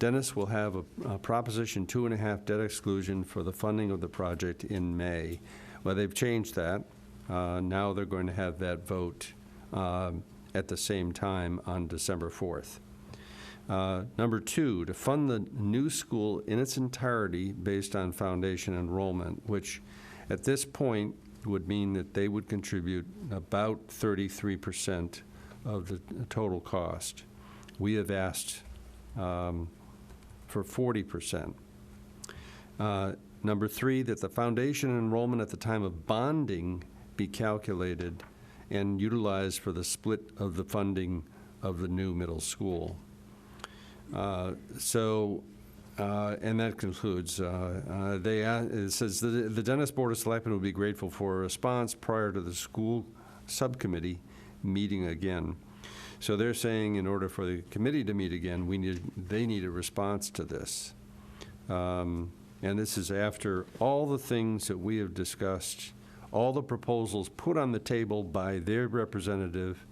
Dennis will have a Proposition 2.5 debt exclusion for the funding of the project in May. Well, they've changed that. Now they're going to have that vote at the same time on December 4th. Number 2, to fund the new school in its entirety based on foundation enrollment, which at this point would mean that they would contribute about 33% of the total cost. We have asked for 40%. Number 3, that the foundation enrollment at the time of bonding be calculated and utilized for the split of the funding of the new middle school. And that concludes. It says the Dennis Board of Selectmen would be grateful for a response prior to the school subcommittee meeting again. So they're saying in order for the committee to meet again, they need a response to this. And this is after all the things that we have discussed, all the proposals put on the table by their representative,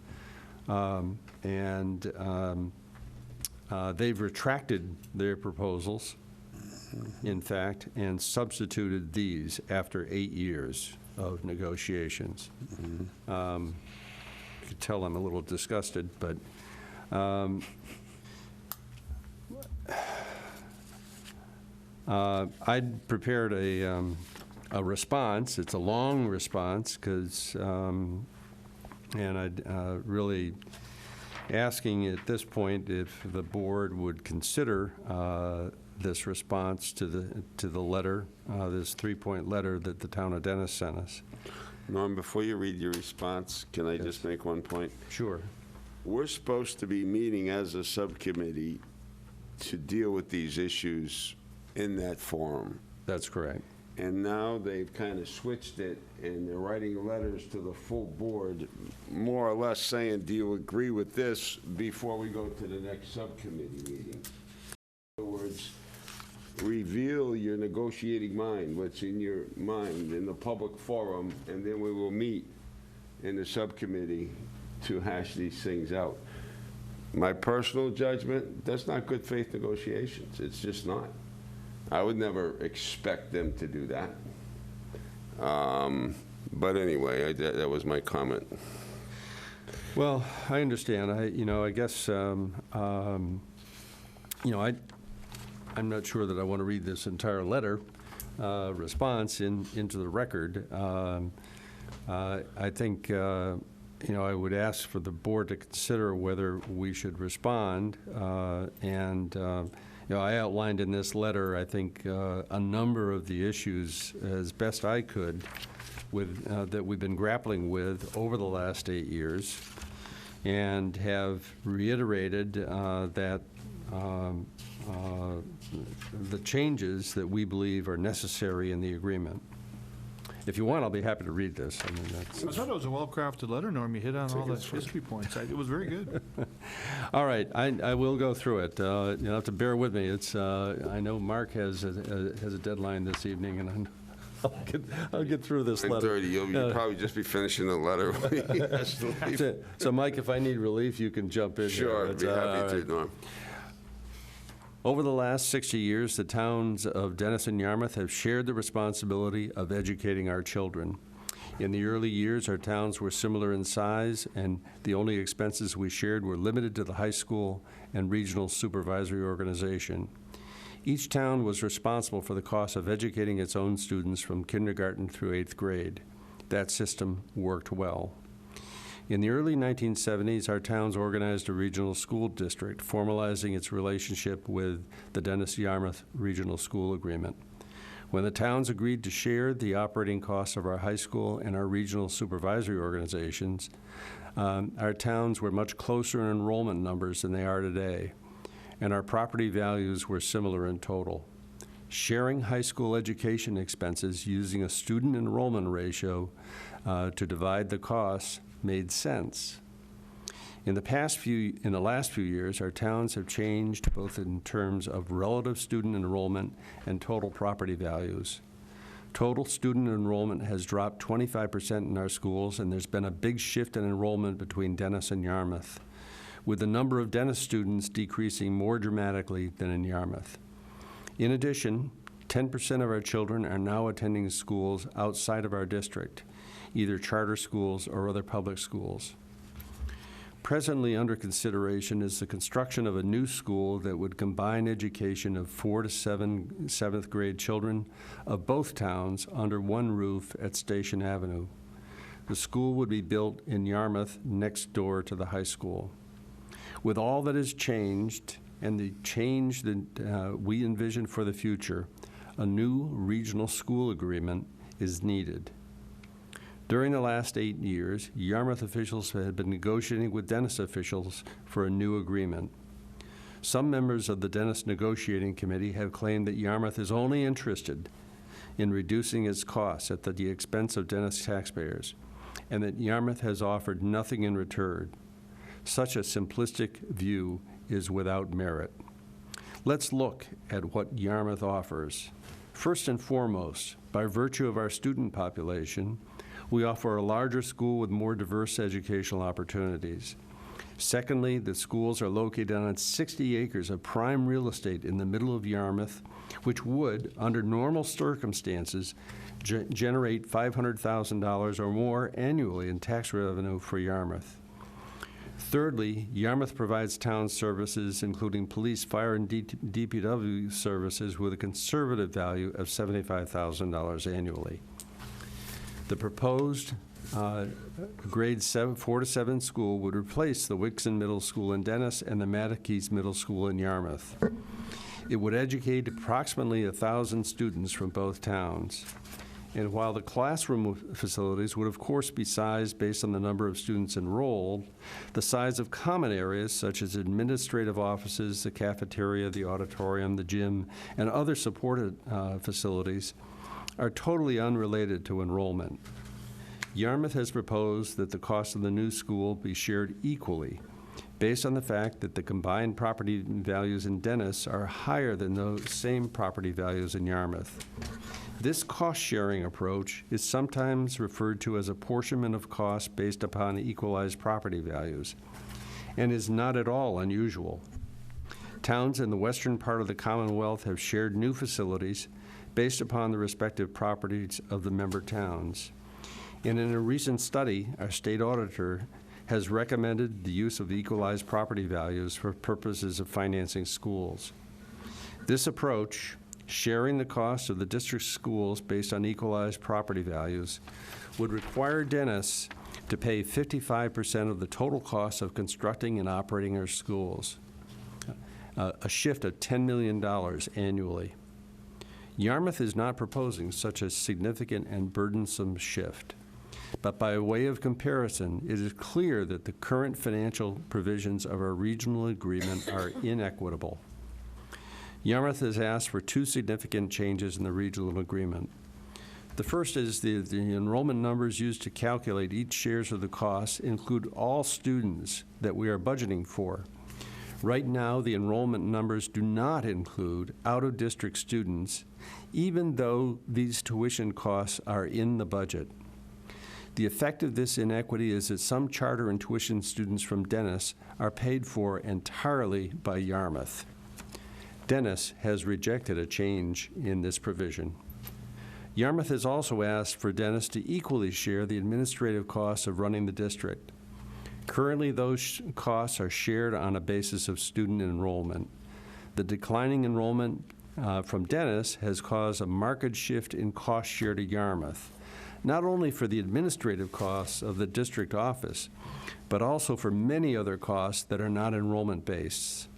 they've retracted their proposals, in fact, and substituted these after 8 years of negotiations. You could tell I'm a little disgusted, but I'd prepared a response. It's a long response because, and I'd really asking at this point if the board would consider this response to the letter, this 3-point letter that the town of Dennis sent us. Norm, before you read your response, can I just make one point? Sure. We're supposed to be meeting as a subcommittee to deal with these issues in that forum. That's correct. And now they've kind of switched it, and they're writing letters to the full board, more or less saying, do you agree with this before we go to the next subcommittee meeting? In other words, reveal your negotiating mind, what's in your mind in the public forum, and then we will meet in the subcommittee to hash these things out. My personal judgment, that's not good faith negotiations. It's just not. I would never expect them to do that. But anyway, that was my comment. Well, I understand. I guess, I'm not sure that I want to read this entire letter response into the record. I think, I would ask for the board to consider whether we should respond. I outlined in this letter, I think, a number of the issues as best I could that we've been grappling with over the last 8 years, and have reiterated that the changes that we believe are necessary in the agreement. If you want, I'll be happy to read this. I thought it was a well-crafted letter, Norm. You hit on all the history points. It was very good. All right, I will go through it. You'll have to bear with me. It's I know Mark has a deadline this evening, and I'll get through this letter. 9:30. You'll probably just be finishing the letter when he has to leave. So, Mike, if I need relief, you can jump in. Sure, I'd be happy to, Norm. Over the last 60 years, the towns of Dennis and Yarmouth have shared the responsibility of educating our children. In the early years, our towns were similar in size, and the only expenses we shared were limited to the high school and regional supervisory organization. Each town was responsible for the cost of educating its own students from kindergarten through 8th grade. That system worked well. In the early 1970s, our towns organized a regional school district, formalizing its relationship with the Dennis-Yarmouth Regional School Agreement. When the towns agreed to share the operating costs of our high school and our regional supervisory organizations, our towns were much closer in enrollment numbers than they are today, and our property values were similar in total. Sharing high school education expenses using a student enrollment ratio to divide the costs made sense. In the last few years, our towns have changed both in terms of relative student enrollment and total property values. Total student enrollment has dropped 25% in our schools, and there's been a big shift in enrollment between Dennis and Yarmouth, with the number of Dennis students decreasing more dramatically than in Yarmouth. In addition, 10% of our children are now attending schools outside of our district, either charter schools or other public schools. Presently under consideration is the construction of a new school that would combine education of 4th to 7th grade children of both towns under one roof at Station Avenue. The school would be built in Yarmouth next door to the high school. With all that has changed and the change that we envision for the future, a new regional school agreement is needed. During the last 8 years, Yarmouth officials had been negotiating with Dennis officials for a new agreement. Some members of the Dennis Negotiating Committee have claimed that Yarmouth is only interested in reducing its costs at the expense of Dennis taxpayers, and that Yarmouth has offered nothing in return. Such a simplistic view is without merit. Let's look at what Yarmouth offers. First and foremost, by virtue of our student population, we offer a larger school with more diverse educational opportunities. Secondly, the schools are located on 60 acres of prime real estate in the middle of Yarmouth, which would, under normal circumstances, generate $500,000 or more annually in tax revenue for Yarmouth. Thirdly, Yarmouth provides town services, including police, fire, and DPW services, with a conservative value of $75,000 annually. The proposed grade 4 to 7 school would replace the Wixon Middle School in Dennis and the Mattakees Middle School in Yarmouth. It would educate approximately 1,000 students from both towns. And while the classroom facilities would of course be sized based on the number of students enrolled, the size of common areas such as administrative offices, the cafeteria, the auditorium, the gym, and other supported facilities are totally unrelated to enrollment. Yarmouth has proposed that the cost of the new school be shared equally, based on the fact that the combined property values in Dennis are higher than those same property values in Yarmouth. This cost-sharing approach is sometimes referred to as apportionment of costs based upon equalized property values, and is not at all unusual. Towns in the western part of the Commonwealth have shared new facilities based upon the respective properties of the member towns. And in a recent study, our state auditor has recommended the use of equalized property values for purposes of financing schools. This approach, sharing the cost of the district schools based on equalized property values, would require Dennis to pay 55% of the total cost of constructing and operating our schools, a shift of $10 million annually. Yarmouth is not proposing such a significant and burdensome shift. But by way of comparison, it is clear that the current financial provisions of our regional agreement are inequitable. Yarmouth has asked for 2 significant changes in the regional agreement. The first is the enrollment numbers used to calculate each shares of the costs include all students that we are budgeting for. Right now, the enrollment numbers do not include out-of-district students, even though these tuition costs are in the budget. The effect of this inequity is that some charter and tuition students from Dennis are paid for entirely by Yarmouth. Dennis has rejected a change in this provision. Yarmouth has also asked for Dennis to equally share the administrative costs of running the district. Currently, those costs are shared on a basis of student enrollment. The declining enrollment from Dennis has caused a marked shift in cost share to Yarmouth, not only for the administrative costs of the district office, but also for many other costs that are not enrollment-based.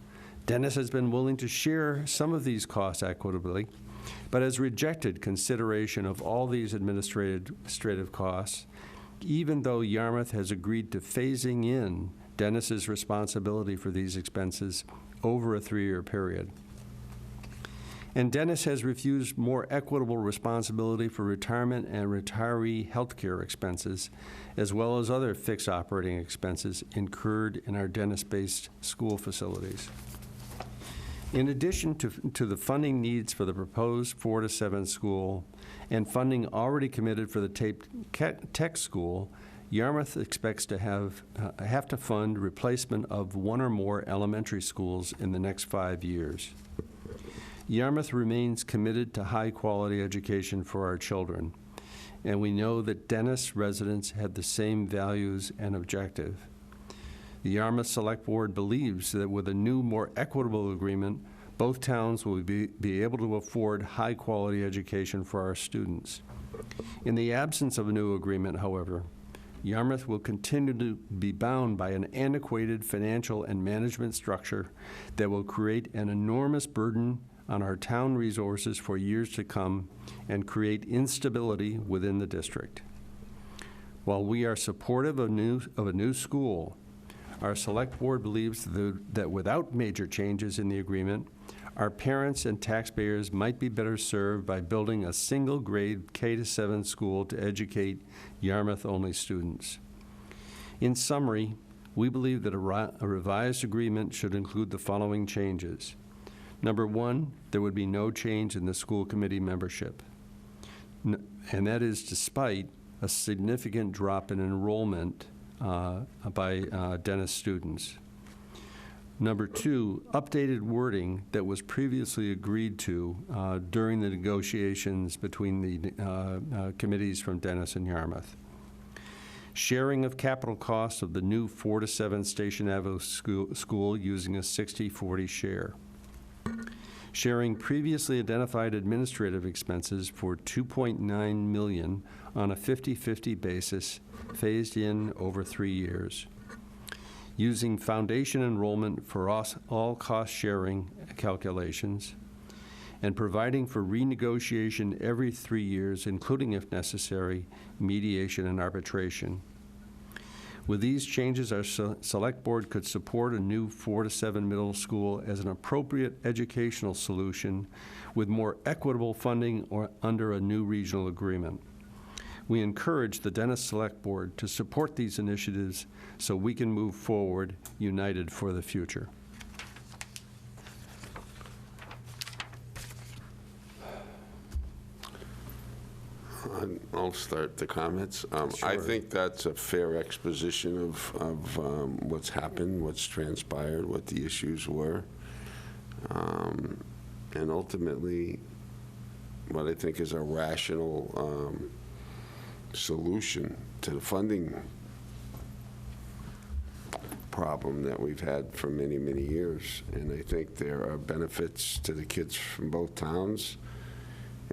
Dennis has been willing to share some of these costs equitably, but has rejected consideration of all these administrative costs, even though Yarmouth has agreed to phasing in Dennis's responsibility for these expenses over a 3-year period. And Dennis has refused more equitable responsibility for retirement and retiree health care expenses, as well as other fixed operating expenses incurred in our Dennis-based school facilities. In addition to the funding needs for the proposed 4 to 7 school and funding already committed for the tech school, Yarmouth expects to have to fund replacement of 1 or more elementary schools in the next 5 years. Yarmouth remains committed to high-quality education for our children, and we know that Dennis residents have the same values and objective. The Yarmouth Select Board believes that with a new, more equitable agreement, both towns will be able to afford high-quality education for our students. In the absence of a new agreement, however, Yarmouth will continue to be bound by an antiquated financial and management structure that will create an enormous burden on our town resources for years to come and create instability within the district. While we are supportive of a new school, our Select Board believes that without major changes in the agreement, our parents and taxpayers might be better served by building a single-grade K-7 school to educate Yarmouth-only students. In summary, we believe that a revised agreement should include the following changes. Number one, there would be no change in the school committee membership, and that is despite a significant drop in enrollment by Dennis students. Number two, updated wording that was previously agreed to during the negotiations between the committees from Dennis and Yarmouth. Sharing of capital costs of the new 4 to 7 Station Avenue school using a 60-40 share. Sharing previously identified administrative expenses for $2.9 million on a 50-50 basis, phased in over 3 years. Using foundation enrollment for all cost-sharing calculations, and providing for renegotiation every 3 years, including, if necessary, mediation and arbitration. With these changes, our Select Board could support a new 4 to 7 middle school as an appropriate educational solution with more equitable funding or under a new regional agreement. We encourage the Dennis Select Board to support these initiatives so we can move forward united for the future. I'll start the comments. Sure. I think that's a fair exposition of what's happened, what's transpired, what the issues were. And ultimately, what I think is a rational solution to the funding problem that we've had for many, many years. And I think there are benefits to the kids from both towns.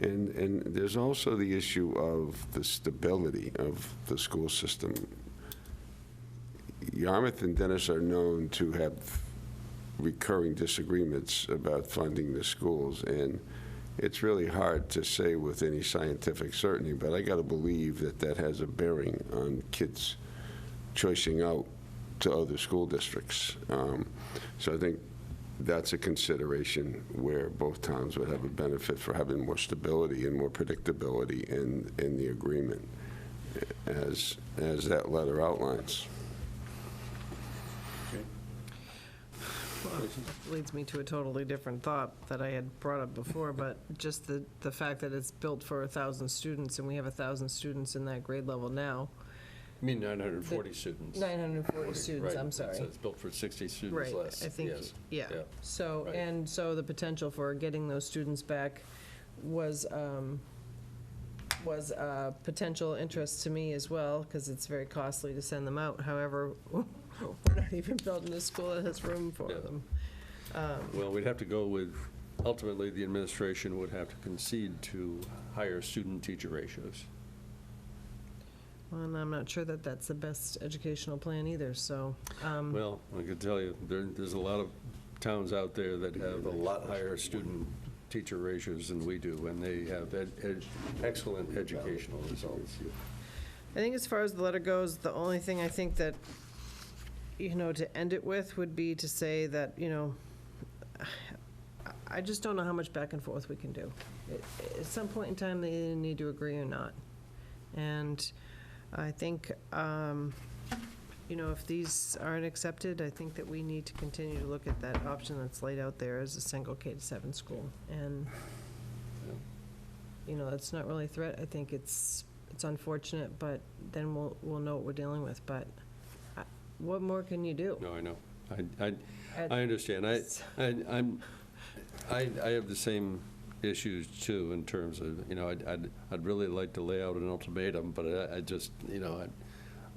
And there's also the issue of the stability of the school system. Yarmouth and Dennis are known to have recurring disagreements about funding the schools, and it's really hard to say with any scientific certainty, but I got to believe that that has a bearing on kids choicing out to other school districts. So I think that's a consideration where both towns would have a benefit for having more stability and more predictability in the agreement, as that letter outlines. Well, that leads me to a totally different thought that I had brought up before, but just the fact that it's built for 1,000 students, and we have 1,000 students in that grade level now. You mean 940 students? 940 students, right. I'm sorry. So it's built for 60 students right. less. I think, yes. yeah. So, right. And so the potential for getting those students back was a potential interest to me as well, because it's very costly to send them out. However, we're not even building a school that has room for them. Well, we'd have to go with, ultimately, the administration would have to concede to higher student-teacher ratios. Well, and I'm not sure that that's the best educational plan either, so. Well, I can tell you, there's a lot of towns out there that have a lot higher student-teacher ratios than we do, and they have excellent educational results. I think as far as the letter goes, the only thing I think that, to end it with would be to say that, I just don't know how much back and forth we can do. At some point in time, they either need to agree or not. And I think, if these aren't accepted, I think that we need to continue to look at that option that's laid out there as a single K-7 school. And, it's not really a threat. I think it's unfortunate, but then we'll know what we're dealing with. But what more can you do? No, I know. I understand. I have the same issues too, in terms of, I'd really like to lay out an ultimatum, but I just,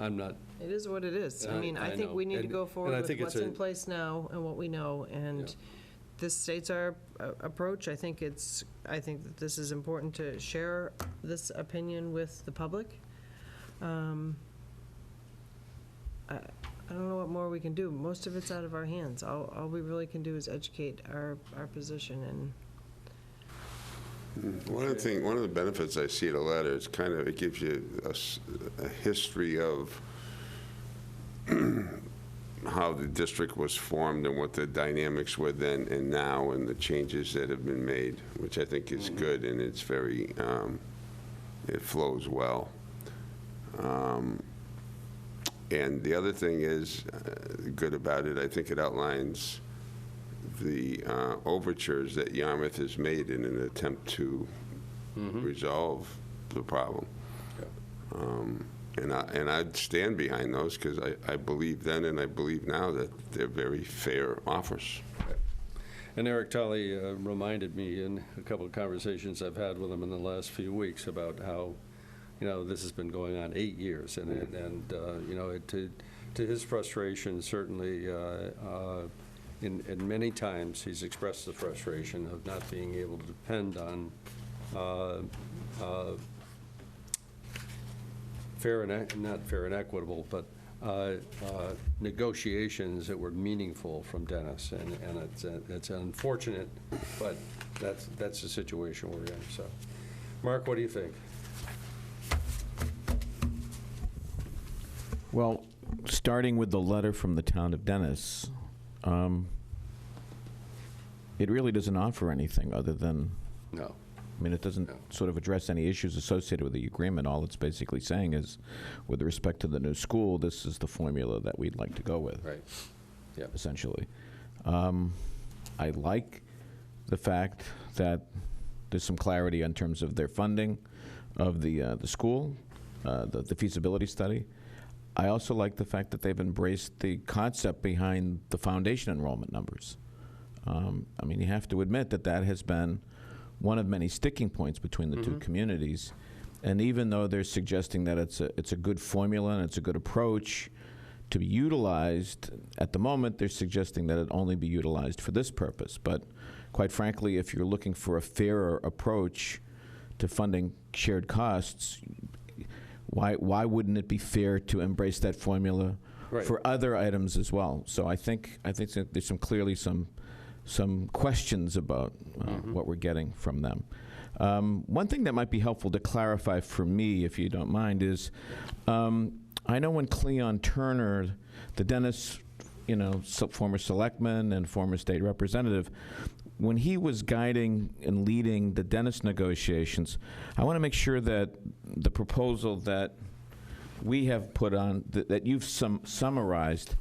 I'm not. It is what it is. I mean, I think know. we need to go forward with what's in a, place now and what we know, and this states our approach. I think that this is important to share this opinion with the public. I don't know what more we can do. Most of it's out of our hands. All we really can do is educate our position, and One of the benefits I see of the letter is it gives you a history of how the district was formed and what the dynamics were then and now and the changes that have been made, which I think is good, and it's very, it flows well. And the other thing is good about it, I think it outlines the overtures that Yarmouth has made in an attempt to resolve the problem. And I'd stand behind those because I believe then and I believe now that they're very fair offers. And Eric Tully reminded me in a couple of conversations I've had with him in the last few weeks about how, this has been going on 8 years, and to his frustration, certainly, in many times he's expressed the frustration of not being able to depend on not fair and equitable, but negotiations that were meaningful from Dennis, and it's unfortunate, but that's the situation we're in. So, Mark, what do you think? Well, starting with the letter from the town of Dennis, it really doesn't offer anything other than. No. I mean, it doesn't sort of address any issues associated with the agreement. All it's basically saying is, with respect to the new school, this is the formula that we'd like to go with. Right. Yeah. Essentially. I like the fact that there's some clarity in terms of their funding of the school, the feasibility study. I also like the fact that they've embraced the concept behind the foundation enrollment numbers. I mean, you have to admit that that has been one of many sticking points between the two communities. And even though they're suggesting that it's a good formula and it's a good approach to be utilized, at the moment they're suggesting that it only be utilized for this purpose. But quite frankly, if you're looking for a fairer approach to funding shared costs, why wouldn't it be fair to embrace that formula for other items as well? So I think that there's clearly some questions about what we're getting from them. One thing that might be helpful to clarify for me, if you don't mind, is I know when Cleon Turner, the Dennis, former selectman and former state representative, when he was guiding and leading the Dennis negotiations, I want to make sure that the proposal that we have put on, that you've summarized,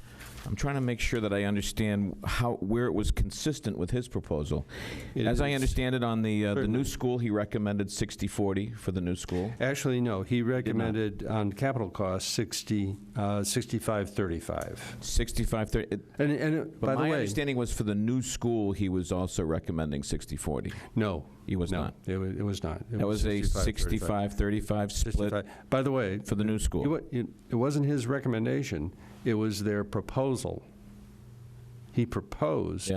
I'm trying to make sure that I understand where it was consistent with his proposal. As I understand it, on the new school, he recommended 60-40 for the new school. Actually, no. He recommended on capital costs 65-35. 65-30. And by the way, my understanding was for the new school, he was also recommending 60-40. No. He was not. It was not. That was a 65-35 split. 65. By the way, for the new school. It wasn't his recommendation. It was their proposal. He proposed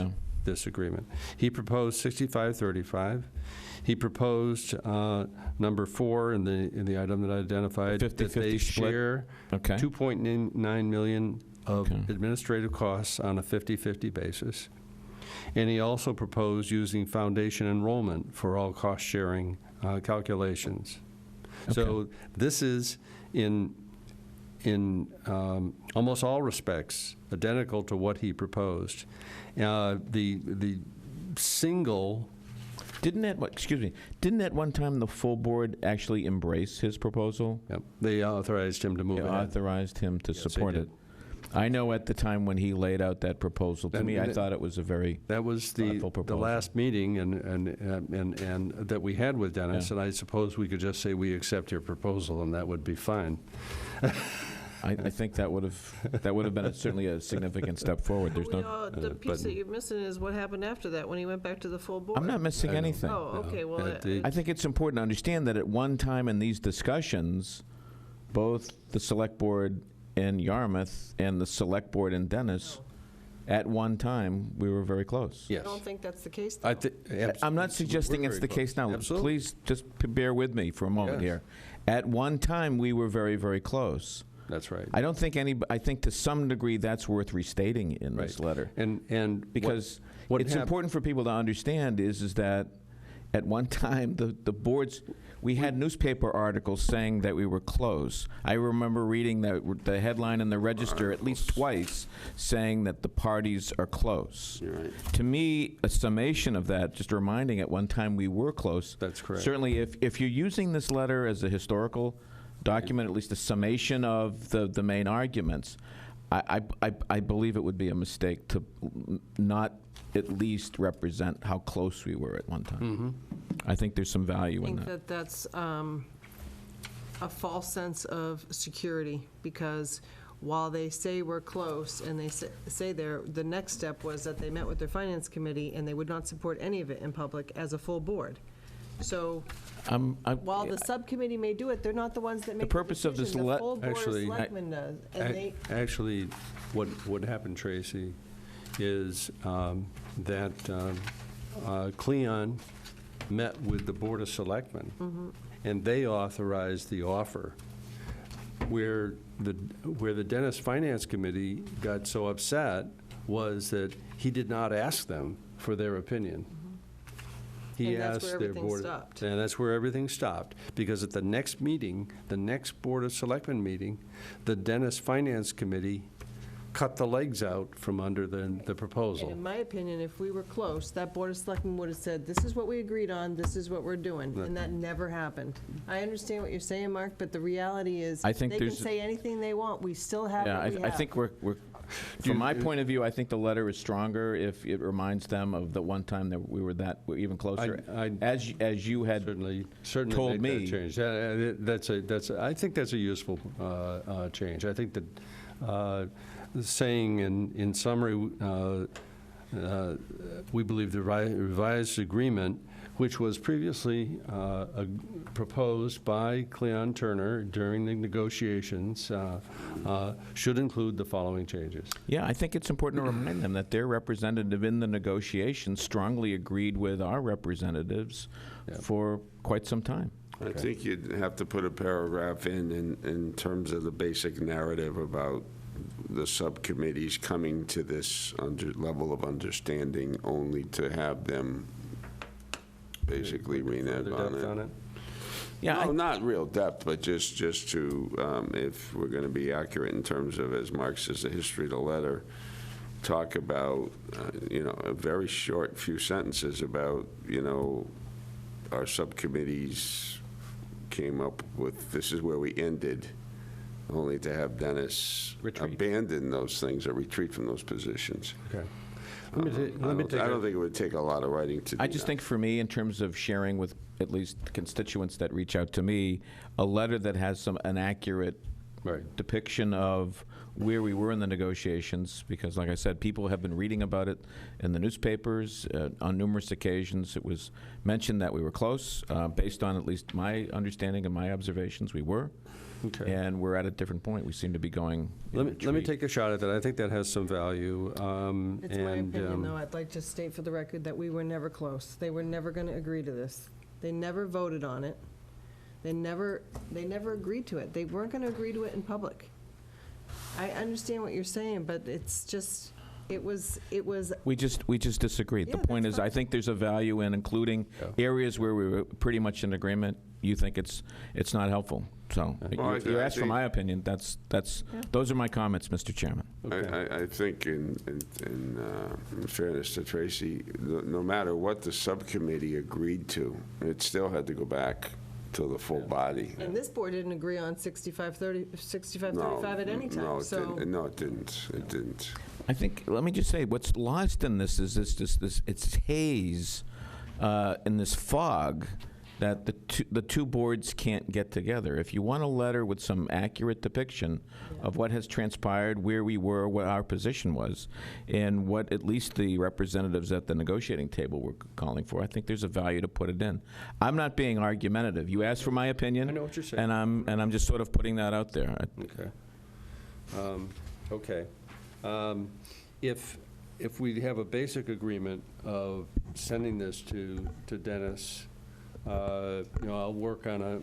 this agreement. He proposed 65-35. He proposed number 4 in the item that I identified, that they share $2.9 million of administrative costs on a 50-50 basis. And he also proposed using foundation enrollment for all cost-sharing calculations. So this is in almost all respects identical to what he proposed. The single. Didn't at one time the full board actually embrace his proposal? Yep. They authorized him to move ahead. Authorized him to support it. I know at the time when he laid out that proposal to me, I thought it was a very thoughtful proposal. The last meeting and that we had with Dennis, and I suppose we could just say we accept your proposal, and that would be fine. I think that would have been certainly a significant step forward. There's the piece that you're missing is what happened after that when he went back to the full board. I'm not missing anything. Oh, okay. Well, I think it's important to understand that at one time in these discussions, both the select board in Yarmouth and the select board in Dennis, at one time, we were very close. I don't think that's the case, though. I'm not suggesting it's the case now. Absolutely. Please just bear with me for a moment here. At one time, we were very, very close. That's right. I don't think I think to some degree that's worth restating in this letter. And because it's important for people to understand is that at one time, the boards, we had newspaper articles saying that we were close. I remember reading the headline in the Register at least twice saying that the parties are close. Right. To me, a summation of that, just reminding at one time we were close. That's correct. Certainly, if you're using this letter as a historical document, at least a summation of the main arguments, I believe it would be a mistake to not at least represent how close we were at one time. I think there's some value I in think that. that's a false sense of security, because while they say we're close, and they say the next step was that they met with their finance committee, and they would not support any of it in public as a full board. So while the subcommittee may do it, they're not the ones that make the purpose of this decision. The full board of Actually, selectmen does. And they, Actually, what happened, Tracy, is that Cleon met with the Board of Selectmen, and they authorized the offer. Where the Dennis Finance Committee got so upset was that he did not ask them for their opinion. He And that's asked where their everything board, stopped. and that's where everything stopped. Because at the next meeting, the next Board of Selectmen meeting, the Dennis Finance Committee cut the legs out from under the and proposal. in my opinion, if we were close, that board of selectmen would have said, this is what we agreed on, this is what we're doing, and that never happened. I understand what you're saying, Mark, but the reality is, I think they can there's- say anything they want, we still have Yeah, what we have. I think we're from my point of view, I think the letter is stronger if it reminds them of the one time that we were even closer. As you had certainly told make me. that change. I think that's a useful change. I think that saying in summary, we believe the revised agreement, which was previously proposed by Cleon Turner during the negotiations, should include the following changes. Yeah, I think it's important to remind them that their representative in the negotiations strongly agreed with our representatives for quite some time. I think you'd have to put a paragraph in terms of the basic narrative about the subcommittees coming to this level of understanding only to have them basically renege on it. Yeah, no, not real depth, but just to, if we're going to be accurate in terms of, as Mark says, the history of the letter, talk about, a very short few sentences about, our subcommittees came up with, this is where we ended, only to have Dennis abandon those things or retreat from those positions. Okay. I don't think it would take a lot of writing to do I just think for me, in terms of sharing with at least constituents that reach out to me, a letter that has an accurate depiction of where we were in the negotiations, because like I said, people have been reading about it in the newspapers on numerous occasions. It was mentioned that we were close, based on at least my understanding and my observations, we were. Okay. And we're at a different point. We seem to be going. Let me take a shot at that. I think that has some value. It's my opinion, though. I'd like to state for the record that we were never close. They were never going to agree to this. They never voted on it. They never agreed to it. They weren't going to agree to it in public. I understand what you're saying, but it's just, it was. We just disagreed. Yeah, The point that's is, I fine. think there's a value in including areas where we were pretty much in agreement. You think it's not helpful. So you asked for my opinion. Those are my comments, Mr. Chairman. I think in fairness to Tracy, no matter what the subcommittee agreed to, it still had to go back to the full body. And this board didn't agree on 65-35 at any time, No, so. it didn't. I think, let me just say, what's lost in this is this it's haze in this fog that the two boards can't get together. If you want a letter with some accurate depiction of what has transpired, where we were, what our position was, and what at least the representatives at the negotiating table were calling for, I think there's a value to put it in. I'm not being argumentative. You asked for my opinion. I know what you're saying. And I'm just sort of putting that out there. Okay. If we have a basic agreement of sending this to Dennis, I'll work on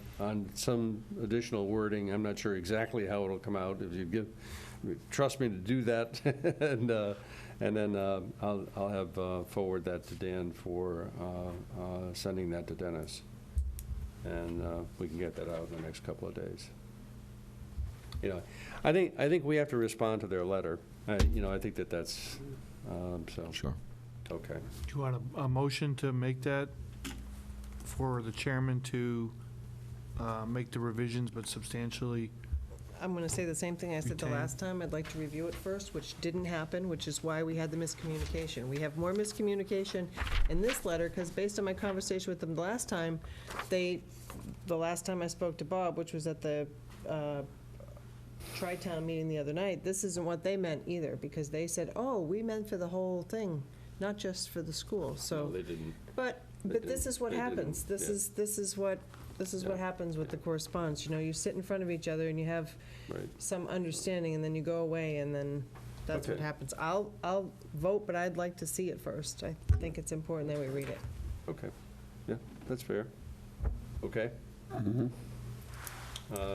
some additional wording. I'm not sure exactly how it'll come out. If you give trust me to do that, and then I'll have forward that to Dan for sending that to Dennis, and we can get that out in the next couple of days. You know, I think we have to respond to their letter. You know, I think that's so. Sure. Okay. Do you want a motion to make that for the chairman to make the revisions, but substantially? I'm going to say the same thing I said the Retain. last time. I'd like to review it first, which didn't happen, which is why we had the miscommunication. We have more miscommunication in this letter, because based on my conversation with them the last time, the last time I spoke to Bob, which was at the Tri-Town meeting the other night, this isn't what they meant either, because they said, oh, we meant for the whole thing, not just for the school, so. No, they didn't. But this is what happens. This is what happens with the correspondence. You know, you sit in front of each other and you have some understanding, and then you go away, and then that's what happens. I'll vote, but I'd like to see it first. I think it's important that we read it. Okay. Yeah, that's fair. Okay. Mm-hmm.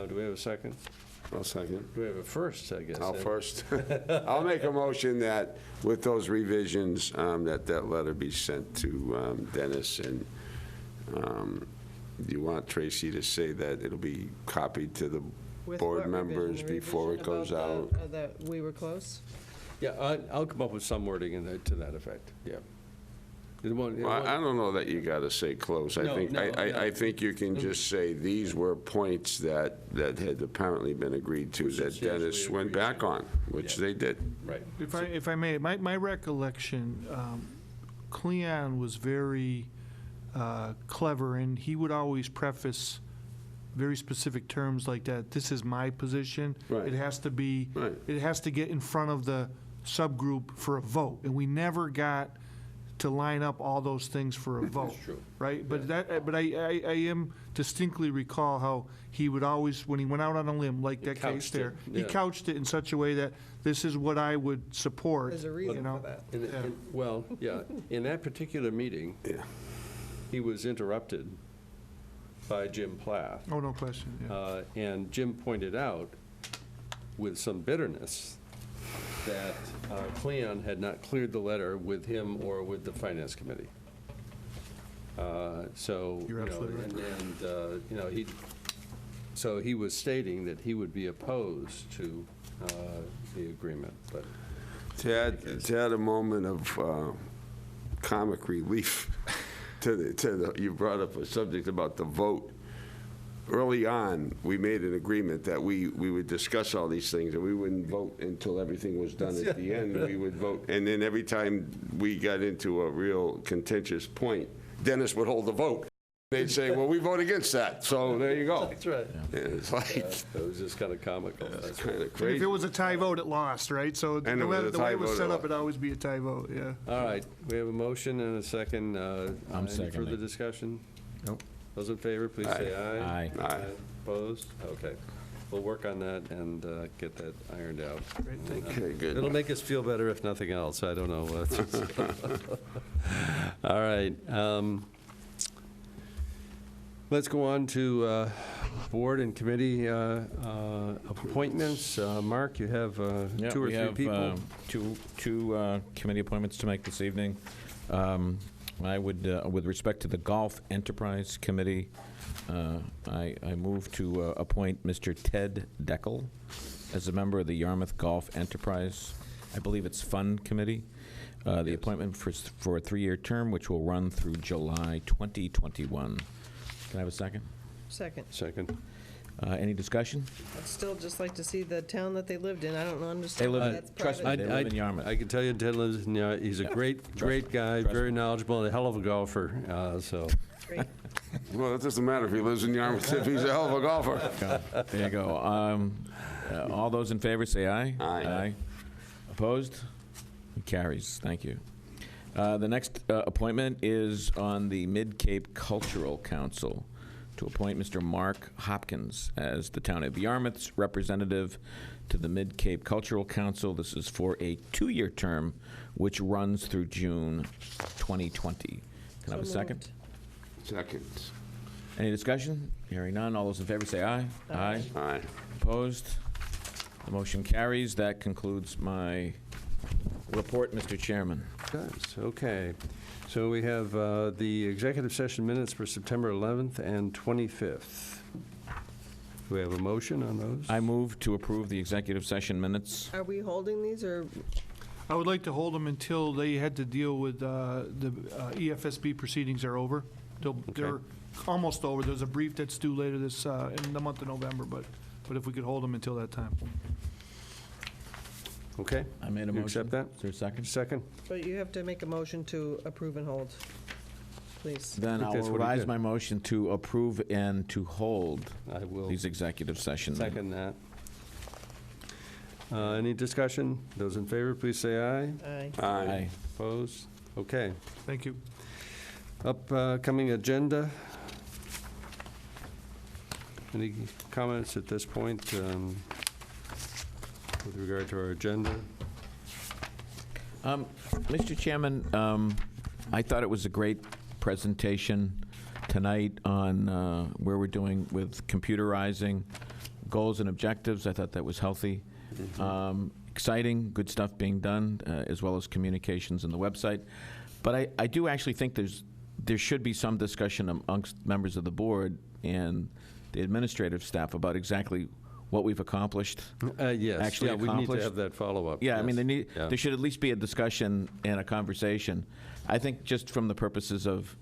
Do we have a second? I'll second. Do we have a first, I guess? I'll first. I'll make a motion that with those revisions, that letter be sent to Dennis, and do you want Tracy to say that it'll be copied to the With board what members revision? The before it revision goes about out? That we were close? Yeah, I'll come up with some wording to that effect, yeah. Well, I don't know that you got to say close. I think you can just say these were points that had apparently been agreed to, that Dennis went back on, which they did. Right. If I may, my recollection, Cleon was very clever, and he would always preface very specific terms like that. This is my position. Right. It has to be. Right. It has to get in front of the subgroup for a vote, and we never got to line up all those things for a vote. That's true. Right? But I am distinctly recall how he would always, when he went out on a limb, like that case couched there, it, he yeah. couched it in such a way that this is what I would support. There's a reason for that. Well, yeah, in that particular meeting, he was interrupted by Jim Plath. Oh, no question, yeah. And Jim pointed out, with some bitterness, that Cleon had not cleared the letter with him or with the Finance Committee. So, You're absolutely right. and you know, so he was stating that he would be opposed to the agreement, but. To add a moment of comic relief you brought up a subject about the vote. Early on, we made an agreement that we would discuss all these things, and we wouldn't vote until everything was done. At the end, we would vote. And then every time we got into a real contentious point, Dennis would hold the vote. They'd say, well, we vote against that, so there you go. That's right. Yeah, it's like... It was just kind of comical. That's kind of And crazy. if it was a tie vote, it lost, right? So And no it was matter a the way tie it was vote, set it up, it'd always be a tie vote, yeah. All right, we have a motion and a second. I'm Any seconding. further discussion? Nope. Those in favor, please say aye. Aye. Opposed? Okay. We'll work on that and get that ironed out. Great, thank you. Okay, good. It'll make us feel better if nothing else. I don't know. All right. Let's go on to board and committee appointments. Mark, you have Yeah, two or we three have, people. two committee appointments to make this evening. I would, with respect to the Golf Enterprise Committee, I move to appoint Mr. Ted Deckel as a member of the Yarmouth Golf Enterprise, I believe it's Fund Committee. The appointment for a 3-year term, which will run through July 2021. Can I have a second? Second. Second. Any discussion? I'd still just like to see the town that they lived in. I don't They understand live why in, that's trust me, private. they live in Yarmouth. I can tell you Ted lives in Yarmouth. He's a great guy, Trust very me. knowledgeable, and a hell of a golfer. So. Great. Well, it doesn't matter if he lives in Yarmouth, if he's a hell of a golfer. There you go. All those in favor say aye. Aye. Opposed? It carries. Thank you. The next appointment is on the Mid-Cape Cultural Council to appoint Mr. Mark Hopkins as the town of Yarmouth's representative to the Mid-Cape Cultural Council. This is for a 2-year term, which runs through June 2020. Can I have a second? Second. Any discussion? Hearing none. All those in favor say aye. Aye. Aye. Opposed? The motion carries. That concludes my report, Mr. Chairman. Does, okay. So we have the executive session minutes for September 11th and 25th. Do we have a motion on those? I move to approve the executive session minutes. Are we holding these, or? I would like to hold them until they had to deal with the EFSB proceedings are over. They're almost over. There's a brief that's due later this, in the month of November, but if we could hold them until that time. Okay. I made a You motion. accept that? Is there a second? Second? But you have to make a motion to approve and hold, please. Then I think I'll that's what he revise did. my motion to approve and to hold I will these executive sessions. second that. Any discussion? Those in favor, please say aye. Aye. Aye. Opposed? Okay. Thank you. Upcoming agenda. Any comments at this point with regard to our agenda? Mr. Chairman, I thought it was a great presentation tonight on where we're doing with computerizing goals and objectives. I thought that was healthy. Exciting, good stuff being done, as well as communications in the website. But I do actually think there should be some discussion amongst members of the board and the administrative staff about exactly what we've accomplished. Yes. Actually we need to accomplished. have that follow-up. Yeah, I yes. mean, there should at least be a discussion and a conversation. I think just from the purposes of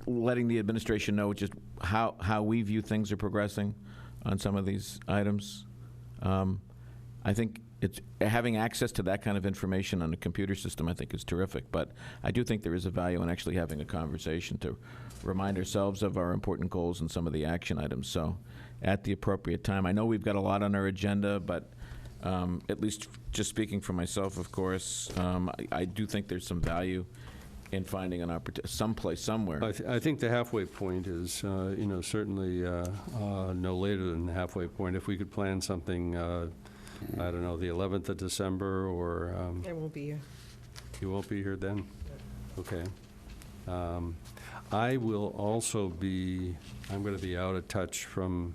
letting the administration know just how we view things are progressing on some of these items. I think it's having access to that kind of information on a computer system, I think, is terrific. But I do think there is a value in actually having a conversation to remind ourselves of our important goals and some of the action items. So at the appropriate time. I know we've got a lot on our agenda, but at least just speaking for myself, of course, I do think there's some value in finding an opportunity, someplace, somewhere. I think the halfway point is, certainly no later than the halfway point. If we could plan something, I don't know, the 11th of December, or... I won't be here. You won't be here then? Okay. I will also be, I'm going to be out of touch from,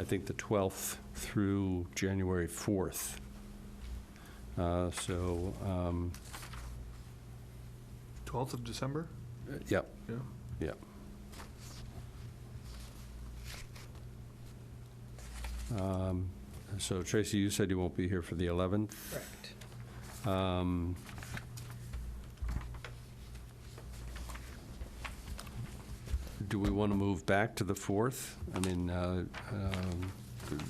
I think, the 12th through January 4th. So... 12th of December? Yep. Yeah. Yep. So Tracy, you said you won't be here for the 11th? Correct. Do we want to move back to the 4th? I mean,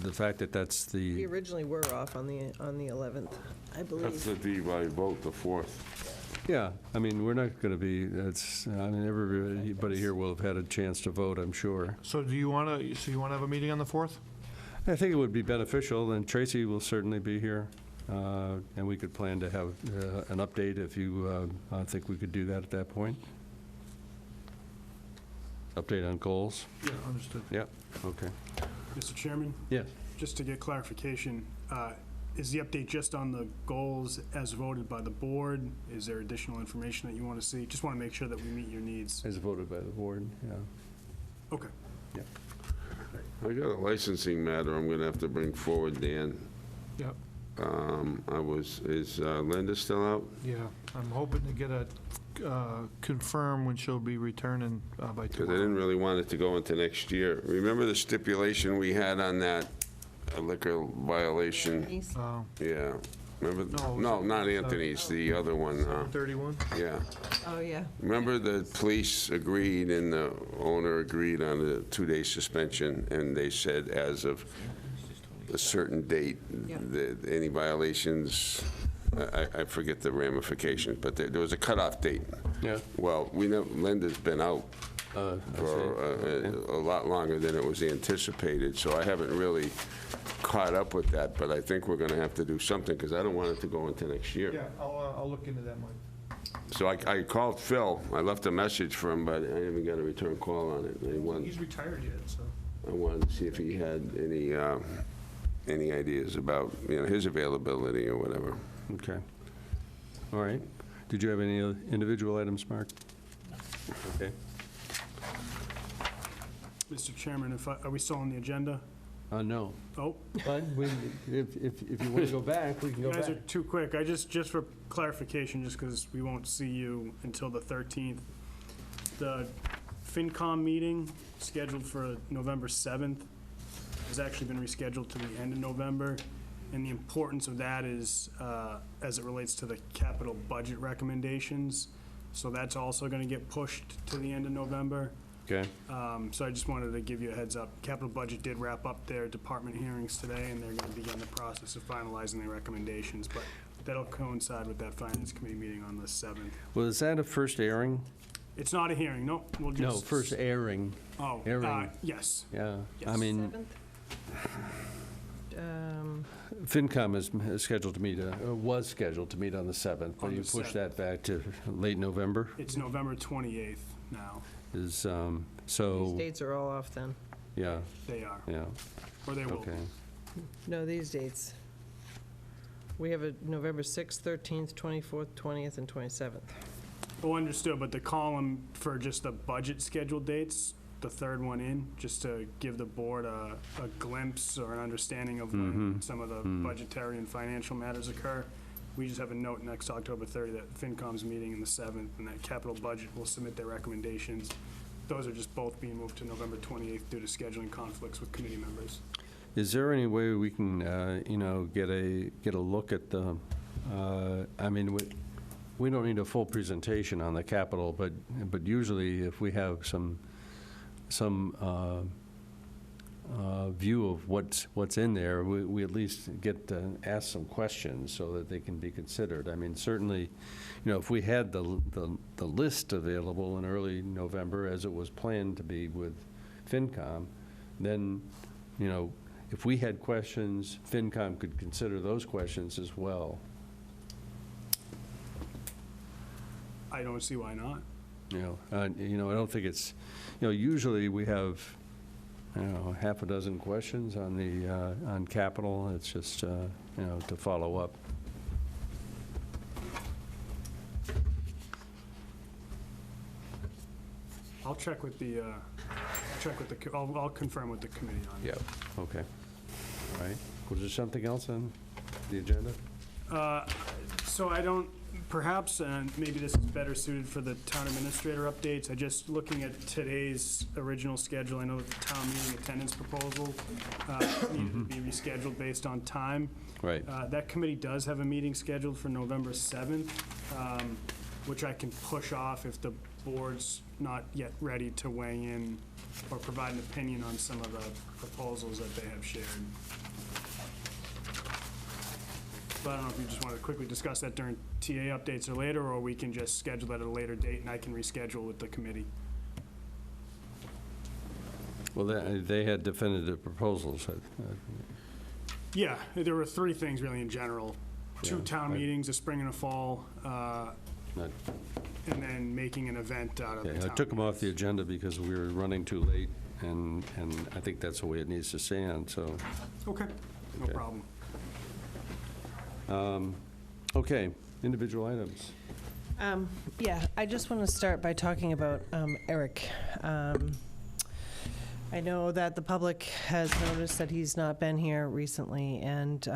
the fact that that's We the, originally were off on the 11th, I That's believe. the be by vote, the 4th. yeah, I mean, we're not going to be, everybody here will have had a chance to vote, I'm sure. So do you want to have a meeting on the 4th? I think it would be beneficial, and Tracy will certainly be here, and we could plan to have an update if you think we could do that at that point. Update on goals? Yeah, understood. Yep, okay. Mr. Chairman, Yes. just to get clarification, is the update just on the goals as voted by the board? Is there additional information that you want to see? Just want to make sure that we meet your needs. As voted by the board, yeah. Okay. I got a licensing matter I'm going to have to bring forward, Dan. Yep. Is Linda still out? Yeah, I'm hoping to get confirm when she'll be returning by Because I tomorrow. didn't really want it to go into next year. Remember the stipulation we had on that liquor violation? Yeah. Remember? No, not Anthony's, the other one. 31? Yeah. Oh, yeah. Remember the police agreed and the owner agreed on the 2-day suspension, and they said as of a certain date, that any violations, I forget the ramifications, but there was a cutoff date. Yeah. Well, we know Linda's been out for a lot longer than it was anticipated, so I haven't really caught up with that, but I think we're going to have to do something, because I don't want it to go into next year. Yeah, I'll look into that, Mike. So I called Phil. I left a message for him, but I haven't got a return call on it. He's retired yet, so. I wanted to see if he had any ideas about, his availability or whatever. Okay. All right. Did you have any other individual items, Mark? Okay. Mr. Chairman, are we still on the agenda? No. Oh. But if you want to go back, we can go You guys back. are too quick. Just for clarification, just because we won't see you until the 13th, the FinCom meeting scheduled for November 7th has actually been rescheduled to the end of November. And the importance of that is as it relates to the capital budget recommendations. So that's also going to get pushed to the end of November. Okay. So I just wanted to give you a heads up. Capital Budget did wrap up their department hearings today, and they're going to begin the process of finalizing their recommendations. But that'll coincide with that Finance Committee meeting on the 7th. Well, is that a first airing? It's not a hearing, no. We'll just. No, first airing. Oh, airing. yes. Yeah. Yes. I mean, FinCom is scheduled to meet, was scheduled to meet on the 7th, but On you the pushed 7th. that back to late November? It's November 28th now. Is, These so, dates are all off then. yeah, They are, yeah, or they will. okay. No, these dates. We have a November 6th, 13th, 24th, 20th, and 27th. Oh, understood, but the column for just the budget scheduled dates, the third one in, just to give the board a glimpse or an understanding of when some of the budgetary and financial matters occur. We just have a note next October 30 that FinCom's meeting in the 7th, and that capital budget will submit their recommendations. Those are just both being moved to November 28th due to scheduling conflicts with committee members. Is there any way we can, get a look at the, I mean, we don't need a full presentation on the capital, but usually if we have some view of what's in there, we at least get to ask some questions so that they can be considered. I mean, certainly, if we had the list available in early November, as it was planned to be with FinCom, then, if we had questions, FinCom could consider those questions as well. I don't see why not. I don't think it's, usually we have, half a dozen questions on the, on capital. It's just, to follow up. I'll check with the, I'll confirm with the committee on it. Yeah, okay. All right. Was there something else on the agenda? So I don't, perhaps, and maybe this is better suited for the town administrator updates. I just, looking at today's original schedule, I know that the town meeting attendance proposal needed to be rescheduled based on time. Right. That committee does have a meeting scheduled for November 7th, which I can push off if the board's not yet ready to weigh in or provide an opinion on some of the proposals that they have shared. But I don't know if you just want to quickly discuss that during TA updates or later, or we can just schedule that at a later date and I can reschedule with the committee. Well, they had definitive proposals. Yeah, there were three things really in general. Two Yeah, town right. meetings, a spring and a fall, Not- and then making an event out of the Okay, town. I took them off the agenda because we were running too late, and I think that's the way it needs to stand, so. Okay, no Okay. problem. Okay, individual items. Yeah, I just want to start by talking about Eric. I know that the public has noticed that he's not been here recently, and,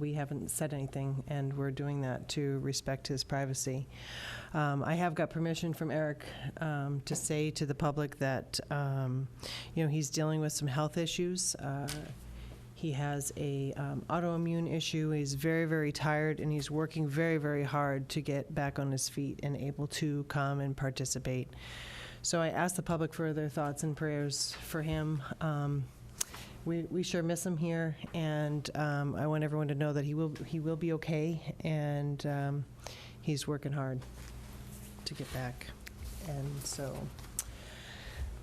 we haven't said anything, and we're doing that to respect his privacy. I have got permission from Eric to say to the public that, he's dealing with some health issues. He has a autoimmune issue. He's very, very tired, and he's working very, very hard to get back on his feet and able to come and participate. So I asked the public for their thoughts and prayers for him. We sure miss him here, and I want everyone to know that he will be okay, and he's working hard to get back. And so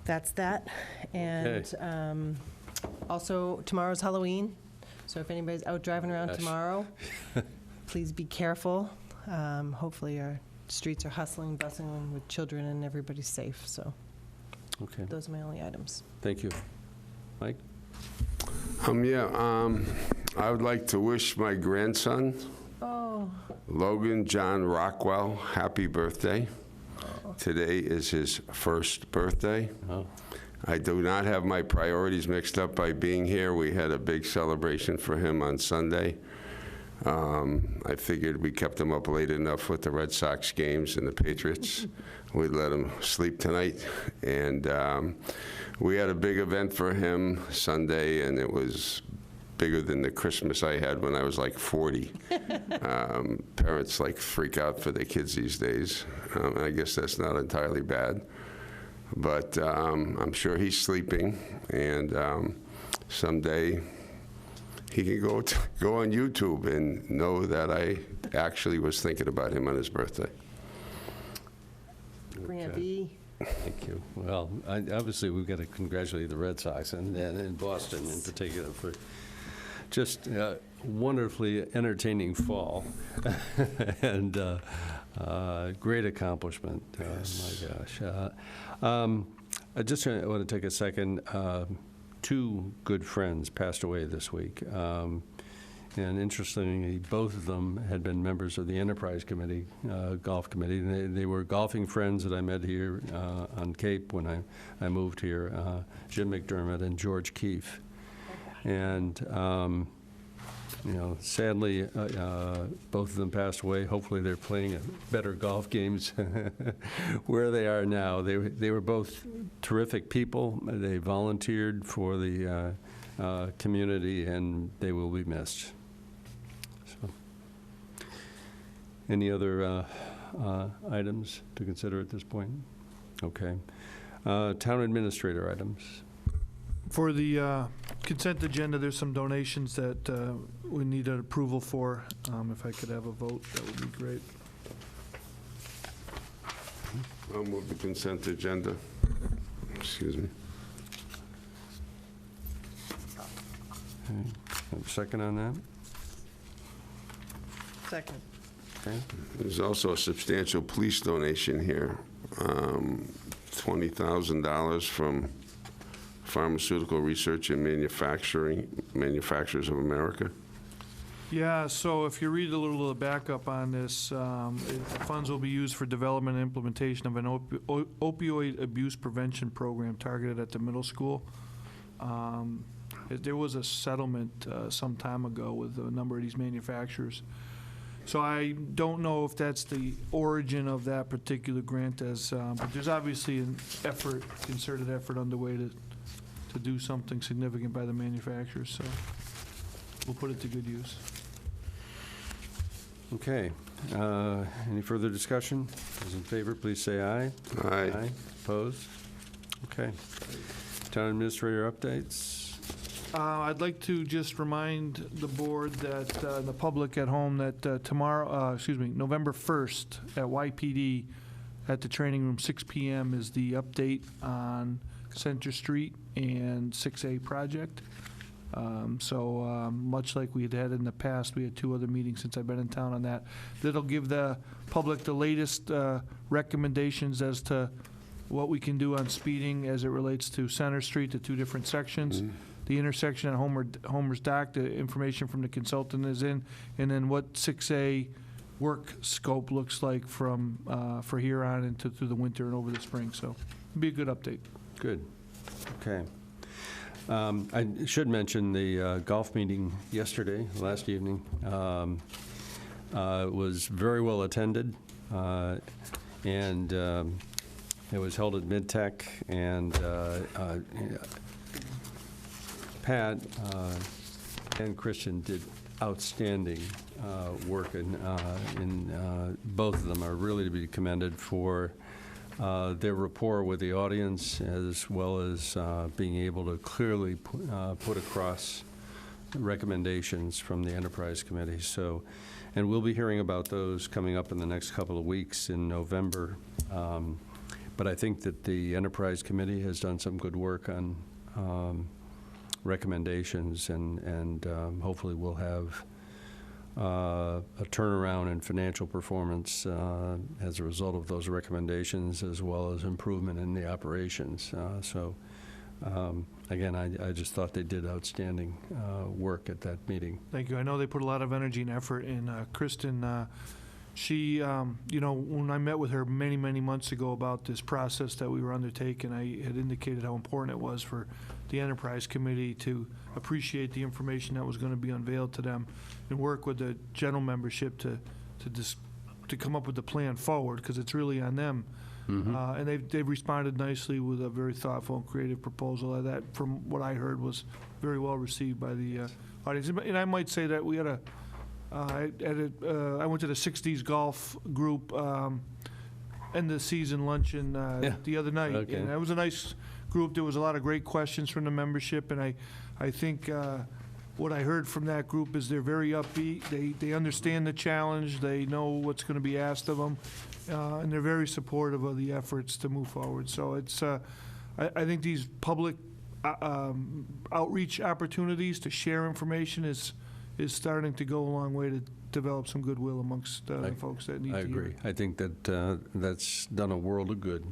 that's that. And also, tomorrow's Halloween, so if anybody's out driving around Gosh. tomorrow, please be careful. Hopefully our streets are hustling, bustling with children, and everybody's safe, so Okay, those are my only items. thank you. Mike? I would like to wish my grandson, Oh, Logan John Rockwell, happy birthday. Today is his first birthday. Oh, I do not have my priorities mixed up by being here. We had a big celebration for him on Sunday. I figured we kept him up late enough with the Red Sox games and the Patriots. We'd let him sleep tonight. And we had a big event for him Sunday, and it was bigger than the Christmas I had when I was like 40. Parents like freak out for their kids these days. I guess that's not entirely bad. But I'm sure he's sleeping, and someday he can go on YouTube and know that I actually was thinking about him on his birthday. Grant B. Thank you. Well, obviously, we've got to congratulate the Red Sox and in Boston in particular for just wonderfully entertaining fall and great accomplishment. Yes. My gosh. I just want to take a second. Two good friends passed away this week. And interestingly, both of them had been members of the Enterprise Committee, Golf Committee. And they were golfing friends that I met here on Cape when I moved here, Jim McDermott and George Keefe. And, sadly, both of them passed away. Hopefully they're playing better golf games where they are now. They were both terrific people. They volunteered for the community, and they will be missed. So, any other items to consider at this point? Okay. Town administrator items. For the consent agenda, there's some donations that we need an approval for. If I could have a vote, that would be great. I'll move the consent agenda. Excuse me. Okay. Have a second on that? Second. Okay. There's also a substantial police donation here, $20,000 from Pharmaceutical Research and Manufacturers of America. Yeah, so if you read a little of the backup on this, the funds will be used for development and implementation of an opioid abuse prevention program targeted at the middle school. There was a settlement some time ago with a number of these manufacturers. So I don't know if that's the origin of that particular grant, but there's obviously an effort, concerted effort underway to do something significant by the manufacturers, so we'll put it to good use. Okay. Any further discussion? Those in favor, please say aye. Aye. Aye. Opposed? Okay. Town administrator updates. I'd like to just remind the board that, the public at home, that November 1st at YPD at the training room, 6 p.m. is the update on Center Street and 6A project. Much like we had in the past, we had 2 other meetings since I've been in town on that. That'll give the public the latest recommendations as to what we can do on speeding as it relates to Center Street, the 2 different sections. Mm-hmm. The intersection at Homer's Dock, the information from the consultant is in, and then what 6A work scope looks like from for here on into through the winter and over the spring. So it'll be a good update. Good. Okay. I should mention the golf meeting yesterday, last evening. It was very well attended, and it was held at Midtech, and Pat and Christian did outstanding work, and both of them are really to be commended for their rapport with the audience, as well as being able to clearly put across recommendations from the Enterprise Committee. So, and we'll be hearing about those coming up in the next couple of weeks in November. But I think that the Enterprise Committee has done some good work on recommendations, and hopefully we'll have a turnaround in financial performance as a result of those recommendations, as well as improvement in the operations. Again, I just thought they did outstanding work at that meeting. Thank you. I know they put a lot of energy and effort in. Kristen she, when I met with her many, many months ago about this process that we were undertaking, I had indicated how important it was for the Enterprise Committee to appreciate the information that was going to be unveiled to them and work with the general membership to come up with the plan forward, because it's really on them. And they've responded nicely with a very thoughtful and creative proposal that, from what I heard, was very well received by the audience. And I might say that we had I went to the 60s golf group end of season luncheon the other night. Okay. And that was a nice group. There was a lot of great questions from the membership, and I think what I heard from that group is they're very upbeat. They understand the challenge. They know what's going to be asked of them, and they're very supportive of the efforts to move forward. So it's I think these public outreach opportunities to share information is starting to go a long way to develop some goodwill amongst the folks that need to hear. I agree. I think that that's done a world of good.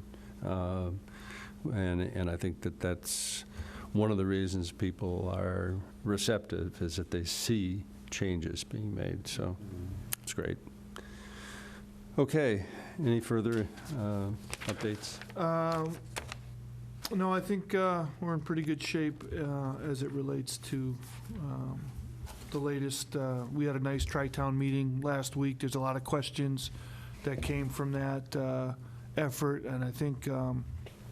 And I think that that's one of the reasons people are receptive, is that they see changes being made. So it's great. Okay. Any further updates? No, I think we're in pretty good shape as it relates to the latest. We had a nice Tri-Town meeting last week. There's a lot of questions that came from that effort, and I think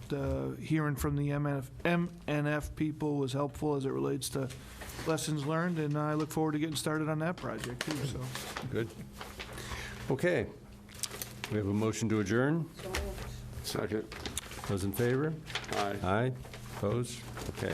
the hearing from the MNF people was helpful as it relates to lessons learned, and I look forward to getting started on that project too. So good. Okay. We have a motion to adjourn. Second. Those in favor? Aye. Aye. Opposed? Okay.